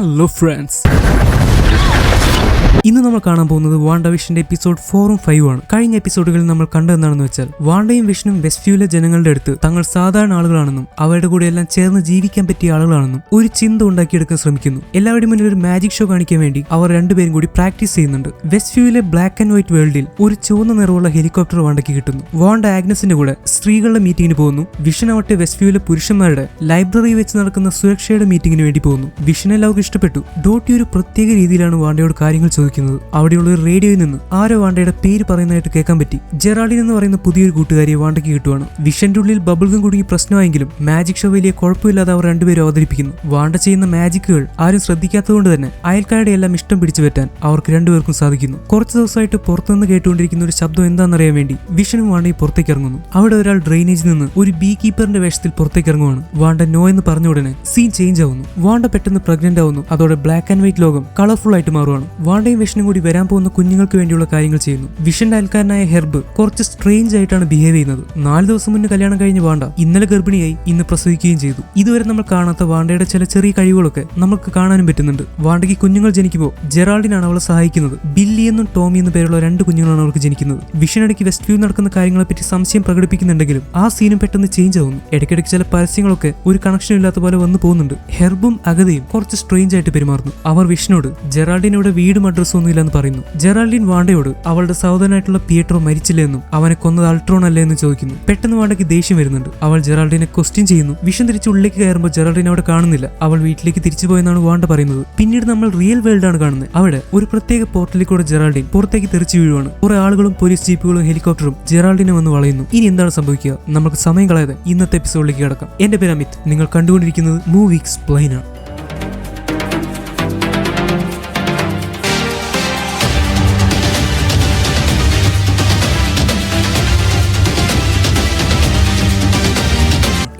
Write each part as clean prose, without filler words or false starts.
Hello friends. ഇന്ന് നമ്മൾ കാണാൻ പോകുന്നത് വാണ്ട വിഷന്റെ എപ്പിസോഡ് 4ഉം 5ഉം ആണ്. കഴിഞ്ഞ എപ്പിസോഡുകളിൽ നമ്മൾ കണ്ടെന്താണെന്ന് വെച്ചാൽ വാണ്ടയും വിഷനും വെസ്റ്റ്വ്യൂലെ ജനങ്ങളുടെ അടുത്ത് തങ്ങൾ സാധാരണ ആളുകളാണെന്നും അവരുടെ കൂടെ എല്ലാം ചേർന്ന് ജീവിക്കാൻ പറ്റിയ ആളുകളാണെന്നും ഒരു ചിന്ത ഉണ്ടാക്കിയെടുക്കാൻ ശ്രമിക്കുന്നു. എല്ലാവരുടെ മുന്നിൽ ഒരു മാജിക് ഷോ കാണിക്കാൻ വേണ്ടി അവർ രണ്ടുപേരും കൂടി പ്രാക്ടീസ് ചെയ്യുന്നുണ്ട്. വെസ്റ്റ്വ്യൂലെ ബ്ലാക്ക് ആൻഡ് വൈറ്റ് വേൾഡിൽ ഒരു ചുവന്ന നിറമുള്ള ഹെലികോപ്റ്റർ വാണ്ടയ്ക്ക് കിട്ടുന്നു. വാണ്ട ആഗ്നസിന്റെ കൂടെ സ്ത്രീകളുടെ മീറ്റിംഗിന് പോകുന്നു. വിഷൻ ആവട്ടെ വെസ്റ്റ്വ്യൂലെ പുരുഷന്മാരുടെ ലൈബ്രറി വെച്ച് നടക്കുന്ന സുരക്ഷയുടെ മീറ്റിംഗിന് വേണ്ടി പോകുന്നു. വിഷൻ എല്ലാവർക്കും ഇഷ്ടപ്പെട്ടു. ഡോട്ടി ഒരു പ്രത്യേക രീതിയിലാണ് വാണ്ടയോട് കാര്യങ്ങൾ ചോദിക്കുന്നത്. അവിടെയുള്ള ഒരു റേഡിയോയിൽ നിന്ന് ആരോ വാണ്ടയുടെ പേര് പറയുന്നതായിട്ട് കേൾക്കാൻ പറ്റി. ജെറാൾഡിൻ എന്ന് പറയുന്ന പുതിയൊരു കൂട്ടുകാരിയെ വാണ്ടയ്ക്ക് കിട്ടുവാണ്. വിഷന്റെ ഉള്ളിൽ ബബിൾഗം കുടുങ്ങി പ്രശ്നമായെങ്കിലും മാജിക് ഷോ വലിയ കുഴപ്പമില്ലാതെ അവർ രണ്ടുപേരും അവതരിപ്പിക്കുന്നു. വാണ്ട ചെയ്യുന്ന മാജിക്കുകൾ ആരും ശ്രദ്ധിക്കാത്തതുകൊണ്ട് തന്നെ അയൽക്കാരുടെ എല്ലാം ഇഷ്ടം പിടിച്ചു പറ്റാൻ അവർക്ക് രണ്ടുപേർക്കും സാധിക്കുന്നു. കുറച്ച് ദിവസമായിട്ട് പുറത്തുനിന്ന് കേട്ടുകൊണ്ടിരിക്കുന്ന ഒരു ശബ്ദം എന്താണെന്നറിയാൻ വേണ്ടി വിഷനും വാണ്ടയും പുറത്തേക്ക് ഇറങ്ങുന്നു. അവിടെ ഒരാൾ ഡ്രെയിനേജിൽ നിന്ന് ഒരു ബീ കീപ്പറിന്റെ വേഷത്തിൽ പുറത്തേക്ക് ഇറങ്ങുവാണ്. വാണ്ട നോ എന്ന് പറഞ്ഞ ഉടനെ സീൻ ചേഞ്ച് ആവുന്നു. വാണ്ട പെട്ടെന്ന് പ്രഗ്നന്റ് ആവുന്നു. അതോടെ ബ്ലാക്ക് ആൻഡ് വൈറ്റ് ലോകം കളർഫുൾ ആയിട്ട് മാറുവാണ്. വാണ്ടയും വിഷനും കൂടി വരാൻ പോകുന്ന കുഞ്ഞുങ്ങൾക്ക് വേണ്ടിയുള്ള കാര്യങ്ങൾ ചെയ്യുന്നു. വിഷന്റെ അയൽക്കാരനായ ഹെർബ് കുറച്ച് സ്ട്രേഞ്ച് ആയിട്ടാണ് ബിഹേവ് ചെയ്യുന്നത്. 4 ദിവസം മുന്നേ കല്യാണം കഴിഞ്ഞ വാണ്ട ഇന്നലെ ഗർഭിണിയായി ഇന്ന് പ്രസവിക്കുകയും ചെയ്തു. ഇതുവരെ നമ്മൾ കാണാത്ത വാണ്ടയുടെ ചില ചെറിയ കഴിവുകളൊക്കെ നമുക്ക് കാണാനും പറ്റുന്നുണ്ട്. വാണ്ടയ്ക്ക് കുഞ്ഞുങ്ങൾ ജനിക്കുമ്പോൾ ജെറാൾഡിനാണ് അവളെ സഹായിക്കുന്നത്. ബില്ലി എന്നും ടോമി എന്നും പേരുള്ള 2 കുഞ്ഞുങ്ങളാണ് അവൾക്ക് ജനിക്കുന്നത്. വിഷനിടയ്ക്ക് വെസ്റ്റ് വ്യൂ നടക്കുന്ന കാര്യങ്ങളെ പറ്റി സംശയം പ്രകടിപ്പിക്കുന്നുണ്ടെങ്കിലും ആ സീനും പെട്ടെന്ന് ചേഞ്ച് ആവുന്നു. ഇടയ്ക്കിടയ്ക്ക് ചില പരസ്യങ്ങളൊക്കെ ഒരു കണക്ഷൻ ഇല്ലാത്ത പോലെ വന്നു പോകുന്നുണ്ട്. ഹെർബും അഗതയും കുറച്ച് സ്ട്രേഞ്ച് ആയിട്ട് പെരുമാറുന്നു. അവർ വിഷനോട് ജെറാൾഡിനോട് വീടും അഡ്രസ്സും ഒന്നുമില്ലെന്ന് പറയുന്നു. ജെറാൾഡിൻ വാണ്ടയോട് അവളുടെ സഹോദരനായിട്ടുള്ള പിയട്രോ മരിച്ചില്ലെന്നും അവനെ കൊന്നത് അൾട്രോൺ അല്ലേ എന്ന് ചോദിക്കുന്നു. പെട്ടെന്ന് വാണ്ടയ്ക്ക് ദേഷ്യം വരുന്നുണ്ട്. അവൾ ജെറാൾഡിനെ ക്വസ്റ്റ്യൻ ചെയ്യുന്നു. വിഷൻ തിരിച്ച് ഉള്ളിലേക്ക് കയറുമ്പോൾ ജെറാൾഡിനെ അവിടെ കാണുന്നില്ല. അവൾ വീട്ടിലേക്ക് തിരിച്ചു പോയെന്നാണ് വാണ്ട പറയുന്നത്. പിന്നീട് നമ്മൾ റിയൽ വേൾഡ് ആണ് കാണുന്നത്. അവിടെ ഒരു പ്രത്യേക പോർട്ടലിൽ കൂടെ ജെറാൾഡിൻ പുറത്തേക്ക് തെറിച്ചു വീഴുവാണ്. കുറെ ആളുകളും പോലീസ് ജീപ്പുകളും ഹെലികോപ്റ്ററും ജെറാൾഡിനെ വന്ന് വളയുന്നു. ഇനി എന്താണ് സംഭവിക്കുക? നമുക്ക് സമയം കളയാതെ ഇന്നത്തെ എപ്പിസോഡിലേക്ക് കിടക്കാം. എന്റെ പേര് അമിത്. നിങ്ങൾ കണ്ടുകൊണ്ടിരിക്കുന്നത് മൂവി എക്സ്പ്ലെയിൻ ആണ്.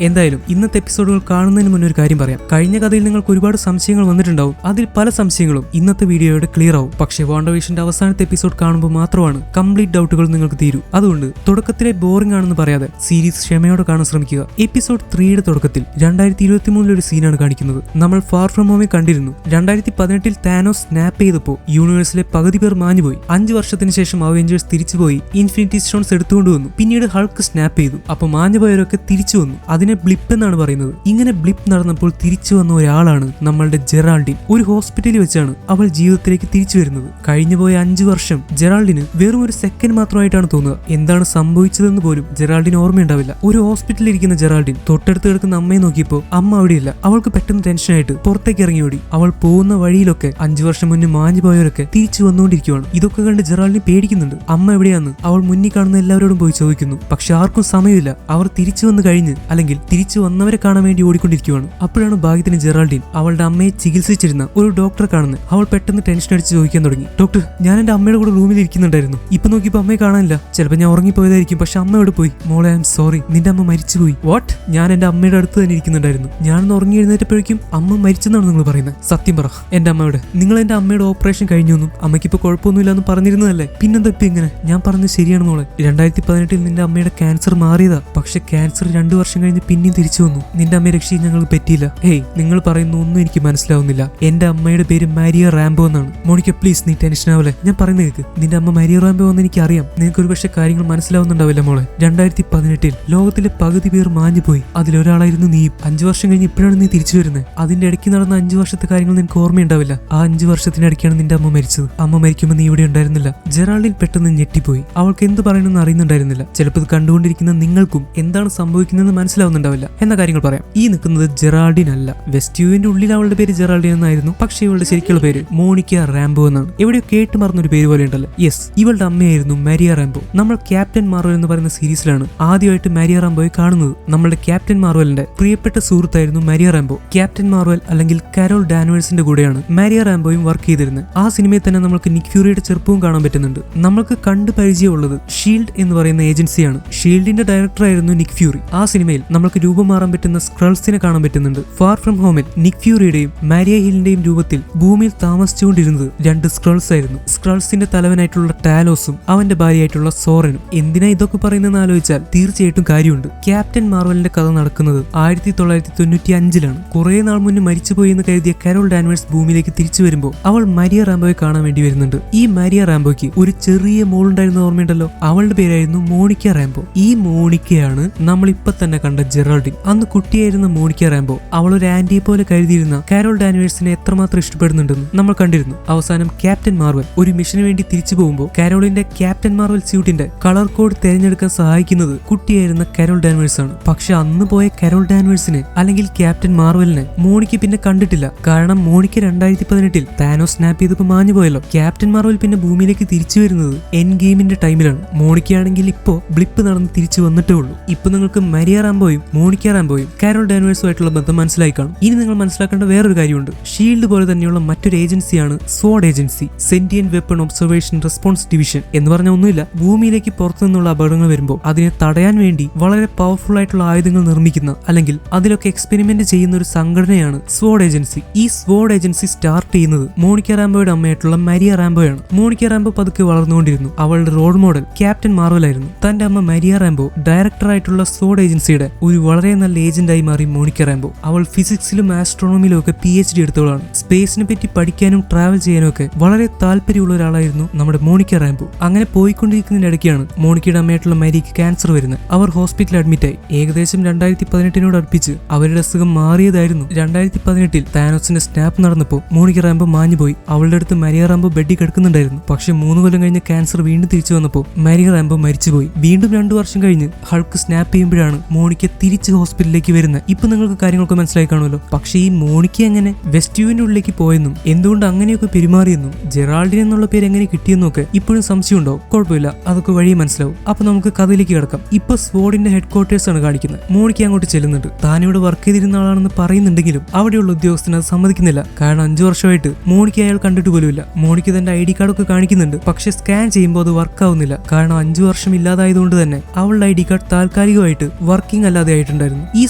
എന്തായാലും ഇന്നത്തെ എപ്പിസോഡുകൾ കാണുന്നതിന് മുന്നേ ഒരു കാര്യം പറയാം. കഴിഞ്ഞ കഥയിൽ നിങ്ങൾക്ക് ഒരുപാട് സംശയങ്ങൾ വന്നിട്ടുണ്ടാവും. അതിൽ പല സംശയങ്ങളും ഇന്നത്തെ വീഡിയോയുടെ ക്ലിയർ ആവും. പക്ഷേ വാണ്ടവിഷന്റെ അവസാനത്തെ എപ്പിസോഡ് കാണുമ്പോൾ മാത്രമാണ് കംപ്ലീറ്റ് ഡൗട്ടുകൾ നിങ്ങൾക്ക് തീരൂ. അതുകൊണ്ട് തുടക്കത്തിലെ ബോറിംഗ് ആണെന്ന് പറയാതെ സീരീസ് ക്ഷമയോടെ കാണാൻ ശ്രമിക്കുക. എപ്പിസോഡ് 3യുടെ തുടക്കത്തിൽ 2023 ഒരു സീനാണ് കാണിക്കുന്നത്. നമ്മൾ ഫാർ ഫ്രം ഹോമെ കണ്ടിരുന്നു. 2018 താനോസ് സ്നാപ്പ് ചെയ്തപ്പോൾ യൂണിവേഴ്സിലെ പകുതി പേർ മാഞ്ഞുപോയി. 5 വർഷത്തിന് ശേഷം അവെഞ്ചേഴ്സ് തിരിച്ചുപോയി ഇൻഫിനിറ്റി സ്റ്റോൺസ് എടുത്തുകൊണ്ടുവന്നു. പിന്നീട് ഹൾക്ക് സ്നാപ്പ് ചെയ്തു. അപ്പോൾ മാഞ്ഞുപോയവരൊക്കെ തിരിച്ചു വന്നു. അതിനെ ബ്ലിപ്പ് എന്നാണ് പറയുന്നത്. ഇങ്ങനെ ബ്ലിപ്പ് നടന്നപ്പോൾ തിരിച്ചു വന്ന ഒരാളാണ് നമ്മളുടെ ജെറാൾഡിൻ. ഒരു ഹോസ്പിറ്റലിൽ വെച്ചാണ് അവൾ ജീവിതത്തിലേക്ക് തിരിച്ചു വരുന്നത്. കഴിഞ്ഞുപോയ 5 വർഷം ജെറാൾഡിന് വെറും ഒരു സെക്കൻഡ് മാത്രമായിട്ടാണ് തോന്നുക. എന്താണ് സംഭവിച്ചതെന്ന് പോലും ജെറാൾഡിന് ഓർമ്മയുണ്ടാവില്ല. ഒരു ഹോസ്പിറ്റലിൽ ഇരിക്കുന്ന ജെറാൾഡിൻ തൊട്ടടുത്ത് കിടക്കുന്ന അമ്മയെ നോക്കിയപ്പോൾ അമ്മ അവിടെയില്ല. അവൾക്ക് പെട്ടെന്ന് ടെൻഷനായിട്ട് പുറത്തേക്ക് ഇറങ്ങി ഓടി. അവൾ പോകുന്ന വഴിയിലൊക്കെ 5 വർഷം മുന്നേ മാഞ്ഞു പോയവരൊക്കെ തിരിച്ചു വന്നുകൊണ്ടിരിക്കുകയാണ്. ഇതൊക്കെ കണ്ട് ജെറാൾഡിൻ പേടിക്കുന്നുണ്ട്. അമ്മ എവിടെയാന്ന് അവൾ മുന്നിൽ കാണുന്ന എല്ലാവരോടും പോയി ചോദിക്കുന്നു. പക്ഷെ ആർക്കും സമയമില്ല. അവർ തിരിച്ചു വന്നു കഴിഞ്ഞ് അല്ലെങ്കിൽ തിരിച്ചു വന്നവരെ കാണാൻ വേണ്ടി ഓടിക്കൊണ്ടിരിക്കുകയാണ്. അപ്പോഴാണ് ഭാഗ്യത്തിന് ജെറാൾഡിൻ അവളുടെ അമ്മയെ ചികിത്സിച്ചിരുന്ന ഒരു ഡോക്ടറെ കാണുന്നത്. അവൾ പെട്ടെന്ന് ടെൻഷൻ അടിച്ച് ചോദിക്കാൻ തുടങ്ങി. ഡോക്ടർ, ഞാൻ എന്റെ അമ്മയുടെ കൂടെ റൂമിൽ ഇരിക്കുന്നുണ്ടായിരുന്നു. ഇപ്പൊ നോക്കിയപ്പോ അമ്മയെ കാണാനില്ല. ചിലപ്പോൾ ഞാൻ ഉറങ്ങിപ്പോയതായിരിക്കും. പക്ഷെ അമ്മ എവിടെ പോയി? മോളെ, ഐ എം സോറി, നിന്റെ അമ്മ മരിച്ചുപോയി. വാട്ട്? ഞാൻ എന്റെ അമ്മയുടെ അടുത്ത് തന്നെ ഇരിക്കുന്നുണ്ടായിരുന്നു. ഞാനൊന്ന് ഉറങ്ങി എഴുന്നേറ്റപ്പോഴേക്കും അമ്മ മരിച്ചെന്നാണ് നിങ്ങൾ പറയുന്നത്. സത്യം പറ, എന്റെ അമ്മയോട്. നിങ്ങൾ എന്റെ അമ്മയുടെ ഓപ്പറേഷൻ കഴിഞ്ഞൊന്നും അമ്മയ്ക്ക് ഇപ്പൊ കുഴപ്പമൊന്നുമില്ല എന്ന് പറഞ്ഞിരുന്നതല്ലേ? പിന്നെന്താ ഇപ്പൊ ഇങ്ങനെ? ഞാൻ പറഞ്ഞത് ശരിയാണ് മോളെ. 2018 നിന്റെ അമ്മയുടെ ക്യാൻസർ മാറിയതാ. പക്ഷെ ക്യാൻസർ 2 വർഷം കഴിഞ്ഞ് പിന്നെയും തിരിച്ചു വന്നു. നിന്റെ അമ്മയെ രക്ഷിക്കാൻ ഞങ്ങൾക്ക് പറ്റിയില്ല. ഹേയ്, നിങ്ങൾ പറയുന്ന ഒന്നും എനിക്ക് മനസ്സിലാവുന്നില്ല. എന്റെ അമ്മയുടെ പേര് മാരിയ റാംബോ എന്നാണ്. മോണിക്ക, പ്ലീസ് നീ ടെൻഷൻ ആവല്ലേ. ഞാൻ പറയുന്നത് കേൾക്ക്. നിന്റെ അമ്മ മാരിയ റാംബോ എന്ന് എനിക്ക് അറിയാം. നിനക്ക് ഒരു പക്ഷേ കാര്യങ്ങൾ മനസ്സിലാവുന്നുണ്ടാവില്ല മോളെ. 2018 ലോകത്തിലെ പകുതി പേർ മാഞ്ഞുപോയി. അതിലൊരാളായിരുന്നു നീ. 5 വർഷം കഴിഞ്ഞ് ഇപ്പോഴാണ് നീ തിരിച്ചു വരുന്നത്. അതിന്റെ ഇടയ്ക്ക് നടന്ന 5 വർഷത്തെ കാര്യങ്ങൾ നിനക്ക് ഓർമ്മയുണ്ടാവില്ല. ആ 5 വർഷത്തിനിടയ്ക്കാണ് നിന്റെ അമ്മ മരിച്ചത്. അമ്മ മരിക്കുമ്പോൾ നീ ഇവിടെ ഉണ്ടായിരുന്നില്ല. ജെറാൾഡിൻ പെട്ടെന്ന് ഞെട്ടിപ്പോയി. അവൾക്ക് എന്ത് പറയണമെന്ന് അറിയുന്നുണ്ടായിരുന്നില്ല. ചിലപ്പോൾ ഇത് കണ്ടുകൊണ്ടിരിക്കുന്ന നിങ്ങൾക്കും എന്താണ് സംഭവിക്കുന്നതെന്ന് മനസ്സിലാവുന്നുണ്ടാവില്ല എന്ന കാര്യങ്ങൾ പറയാം. ഈ നിൽക്കുന്നത് ജെറാൾഡിൻ അല്ല. വെസ്റ്റ്യൂവിന്റെ ഉള്ളിൽ അവളുടെ പേര് ജെറാൾഡിൻ എന്നായിരുന്നു. പക്ഷേ ഇവളുടെ ശരിക്കുള്ള പേര് മോണിക്ക റാംബോ എന്നാണ്. എവിടെയോ കേട്ട് മറന്നൊരു പേര് പോലെ ഉണ്ടല്ലോ. യെസ്, ഇവളുടെ അമ്മയായിരുന്നു മാരിയ റാംബോ. നമ്മൾ ക്യാപ്റ്റൻ മാർവൽ എന്ന് പറയുന്ന സീരീസിലാണ് ആദ്യമായിട്ട് മാരിയ റാംബോയെ കാണുന്നത്. നമ്മളുടെ ക്യാപ്റ്റൻ മാർവലിന്റെ പ്രിയപ്പെട്ട സുഹൃത്തായിരുന്നു മാരിയ റാംബോ. ക്യാപ്റ്റൻ മാർവൽ അല്ലെങ്കിൽ കാരോൾ ഡാൻവേഴ്സിന്റെ കൂടെയാണ് മാരിയ റാംബോയും വർക്ക് ചെയ്തിരുന്നത്. ആ സിനിമയിൽ തന്നെ നമുക്ക് നിക് ഫ്യൂറിയുടെ ചെറുപ്പവും കാണാൻ പറ്റുന്നുണ്ട്. നമ്മൾക്ക് കണ്ടു പരിചയമുള്ളത് ഷീൽഡ് എന്ന് പറയുന്ന ഏജൻസിയാണ്. ഷീൽഡിന്റെ ഡയറക്ടർ ആയിരുന്നു നിക് ഫ്യൂറി. ആ സിനിമയിൽ നമ്മൾ നമ്മൾക്ക് രൂപം മാറാൻ പറ്റുന്ന സ്ക്രൾസിനെ കാണാൻ പറ്റുന്നുണ്ട്. ഫാർ ഫ്രം ഹോമിൽ നിക് ഫ്യൂറിയുടെയും മാരിയ ഹിലിന്റെയും രൂപത്തിൽ ഭൂമിയിൽ താമസിച്ചുകൊണ്ടിരുന്നത് 2 സ്ക്രൾസ് ആയിരുന്നു. സ്ക്രൾസിന്റെ തലവനായിട്ടുള്ള ടാലോസും അവന്റെ ഭാര്യയായിട്ടുള്ള സോറനും. എന്തിനാ ഇതൊക്കെ പറയുന്നതെന്ന് ആലോചിച്ചാൽ തീർച്ചയായിട്ടും കാര്യമുണ്ട്. ക്യാപ്റ്റൻ മാർവലിന്റെ കഥ നടക്കുന്നത് 1995-ലാണ്. കുറെ നാൾ മുന്നേ മരിച്ചുപോയി എന്ന് കരുതിയ കാരോൾ ഡാൻവേഴ്സ് ഭൂമിയിലേക്ക് തിരിച്ചു വരുമ്പോൾ അവൾ മാരിയ റാംബോയെ കാണാൻ വേണ്ടി വരുന്നുണ്ട്. ഈ മാരിയ റാംബോയ്ക്ക് ഒരു ചെറിയ മോളുണ്ടായിരുന്ന ഓർമ്മയുണ്ടല്ലോ, അവളുടെ പേരായിരുന്നു മോണിക്ക റാംബോ. ഈ മോണിക്കയാണ് നമ്മൾ ഇപ്പൊ തന്നെ കണ്ട ജെറാൾഡിൻ. അന്ന് കുട്ടിയായിരുന്ന മോണിക്ക റാംബോ അവൾ ഒരു ആന്റിയെ പോലെ കരുതിയിരുന്ന കാരോൾ ഡാൻവേഴ്സിനെ എത്രമാത്രം ഇഷ്ടപ്പെടുന്നുണ്ടെന്ന് നമ്മൾ കണ്ടിരുന്നു. അവസാനം ക്യാപ്റ്റൻ മാർവൽ ഒരു മിഷന് വേണ്ടി തിരിച്ചു പോകുമ്പോൾ കാരോളിന്റെ ക്യാപ്റ്റൻ മാർവൽ സ്യൂട്ടിന്റെ കളർ കോഡ് തിരഞ്ഞെടുക്കാൻ സഹായിക്കുന്നത് കുട്ടിയായിരുന്ന കാരോൾ ഡാൻവേഴ്സ് ആണ്. പക്ഷെ അന്ന് പോയ കാരോൾ ഡാൻവേഴ്സിനെ അല്ലെങ്കിൽ ക്യാപ്റ്റൻ മാർവലിനെ മോണിക്ക പിന്നെ കണ്ടിട്ടില്ല. കാരണം മോണിക്ക 2018-ൽ താനോസ് സ്നാപ്പ് ചെയ്തപ്പോ മാഞ്ഞു പോയല്ലോ. ക്യാപ്റ്റൻ മാർവൽ പിന്നെ ഭൂമിയിലേക്ക് തിരിച്ചു വരുന്നത് എൻ ഗെയിമിന്റെ ടൈമിലാണ്. മോണിക്കയാണെങ്കിൽ ഇപ്പോ ബ്ലിപ്പ് നടന്ന് തിരിച്ചു വന്നിട്ടേ ഉള്ളൂ. ഇപ്പൊ നിങ്ങൾക്ക് മാരിയ റാംബോയും മോണിക്ക റാംബോയും കാരോൾ ഡാൻവേഴ്സുമായിട്ടുള്ള ബന്ധം മനസ്സിലായി കാണും. ഇനി നിങ്ങൾ മനസ്സിലാക്കേണ്ട വേറൊരു കാര്യമുണ്ട്. ഷീൽഡ് പോലെ തന്നെയുള്ള മറ്റൊരു ഏജൻസിയാണ് സ്വാഡ് agency, sentient weapon observation response division എന്ന് പറഞ്ഞ ഒന്നുമില്ല. ഭൂമിയിലേക്ക് പുറത്തു നിന്നുള്ള അപകടങ്ങൾ വരുമ്പോൾ അതിനെ തടയാൻ വേണ്ടി വളരെ പവർഫുൾ ആയിട്ടുള്ള ആയുധങ്ങൾ നിർമ്മിക്കുന്ന അല്ലെങ്കിൽ അതിലൊക്കെ എക്സ്പെരിമെന്റ് ചെയ്യുന്ന ഒരു സംഘടനയാണ് സ്വാഡ് ഏജൻസി. ഈ സ്വാഡ് ഏജൻസി സ്റ്റാർട്ട് ചെയ്യുന്നത് മോണിക്ക റാംബോയുടെ അമ്മയായിട്ടുള്ള മാരിയ റാംബോയാണ്. മോണിക്ക റാംബോ പതുക്കെ വളർന്നുകൊണ്ടിരുന്നു. അവളുടെ റോൾ മോഡൽ ക്യാപ്റ്റൻ മാർവൽ ആയിരുന്നു. തന്റെ അമ്മ മാരിയ റാംബോ ഡയറക്ടർ ആയിട്ടുള്ള സ്വാഡ് ഏജൻസിയുടെ ഒരു വളരെ നല്ല ഏജന്റായി മാറി മോണിക്ക റാംബോ. അവൾ ഫിസിക്സിലും ആസ്ട്രോണമിയിലും ഒക്കെ PhD എടുത്തവളാണ്. സ്പേസിനെ പറ്റി പഠിക്കാനും ട്രാവൽ ചെയ്യാനും ഒക്കെ വളരെ താല്പര്യമുള്ള ഒരാളായിരുന്നു നമ്മുടെ മോണിക്ക റാംബോ. അങ്ങനെ പോയിക്കൊണ്ടിരിക്കുന്നതിനിടയ്ക്കാണ് മോണിക്കയുടെ അമ്മയായിട്ടുള്ള മാരിക്ക് ക്യാൻസർ വരുന്നത്. അവർ ഹോസ്പിറ്റലിൽ അഡ്മിറ്റായി. ഏകദേശം 2018 അടുപ്പിച്ച് അവരുടെ അസുഖം മാറിയതായിരുന്നു. 2018-ൽ താനോസിന്റെ സ്നാപ്പ് നടന്നപ്പോൾ മോണിക്ക റാംബോ മാഞ്ഞുപോയി. അവളുടെ അടുത്ത് മാരിയ റാംബോ ബെഡിൽ കിടക്കുന്നുണ്ടായിരുന്നു. പക്ഷെ 3 കൊല്ലം കഴിഞ്ഞ് ക്യാൻസർ വീണ്ടും തിരിച്ചു വന്നപ്പോൾ മാരിയ റാംബോ മരിച്ചുപോയി. വീണ്ടും 2 വർഷം കഴിഞ്ഞ് ഹൾക്ക് സ്നാപ്പ് ചെയ്യുമ്പോഴാണ് മോണിക്ക തിരിച്ച് ഹോസ്പിറ്റലിലേക്ക് വരുന്നത്. ഇപ്പൊ നിങ്ങൾക്ക് കാര്യങ്ങളൊക്കെ മനസ്സിലായി കാണുമല്ലോ. പക്ഷെ ഈ മോണിക്ക എങ്ങനെ വെസ്റ്റ്യൂവിന്റെ ഉള്ളിലേക്ക് പോയെന്നും എന്തുകൊണ്ട് അങ്ങനെയൊക്കെ പെരുമാറിയെന്നും ജെറാൾഡിൻ എന്നുള്ള പേര് എങ്ങനെ കിട്ടിയെന്നും ഒക്കെ ഇപ്പോഴും സംശയമുണ്ടാവും. കുഴപ്പമില്ല, അതൊക്കെ വഴിയെ മനസ്സിലാവും. അപ്പൊ നമുക്ക് കഥയിലേക്ക് കിടക്കാം. ഇപ്പൊ സ്വാഡിന്റെ ഹെഡ് ക്വാർട്ടേഴ്സ് ആണ് കാണിക്കുന്നത്. മോണിക്ക അങ്ങോട്ട് ചെല്ലുന്നുണ്ട്. താനിവിടെ വർക്ക് ചെയ്തിരുന്ന ആളാണെന്ന് പറയുന്നുണ്ടെങ്കിലും അവിടെയുള്ള ഉദ്യോഗസ്ഥന് അത് സമ്മതിക്കുന്നില്ല. കാരണം 5 വർഷമായിട്ട് മോണിക്ക അയാൾ കണ്ടിട്ട് പോലുമില്ല. മോണിക്ക തന്റെ ID കാർഡൊക്കെ കാണിക്കുന്നുണ്ട്. പക്ഷെ സ്കാൻ ചെയ്യുമ്പോൾ അത് വർക്ക് ആവുന്നില്ല. കാരണം 5 വർഷം ഇല്ലാതായതുകൊണ്ട് തന്നെ അവളുടെ ID കാർഡ് താൽക്കാലികമായിട്ട് വർക്കിംഗ് അല്ലാതെ ആയിട്ടുണ്ടായിരുന്നു. ഈ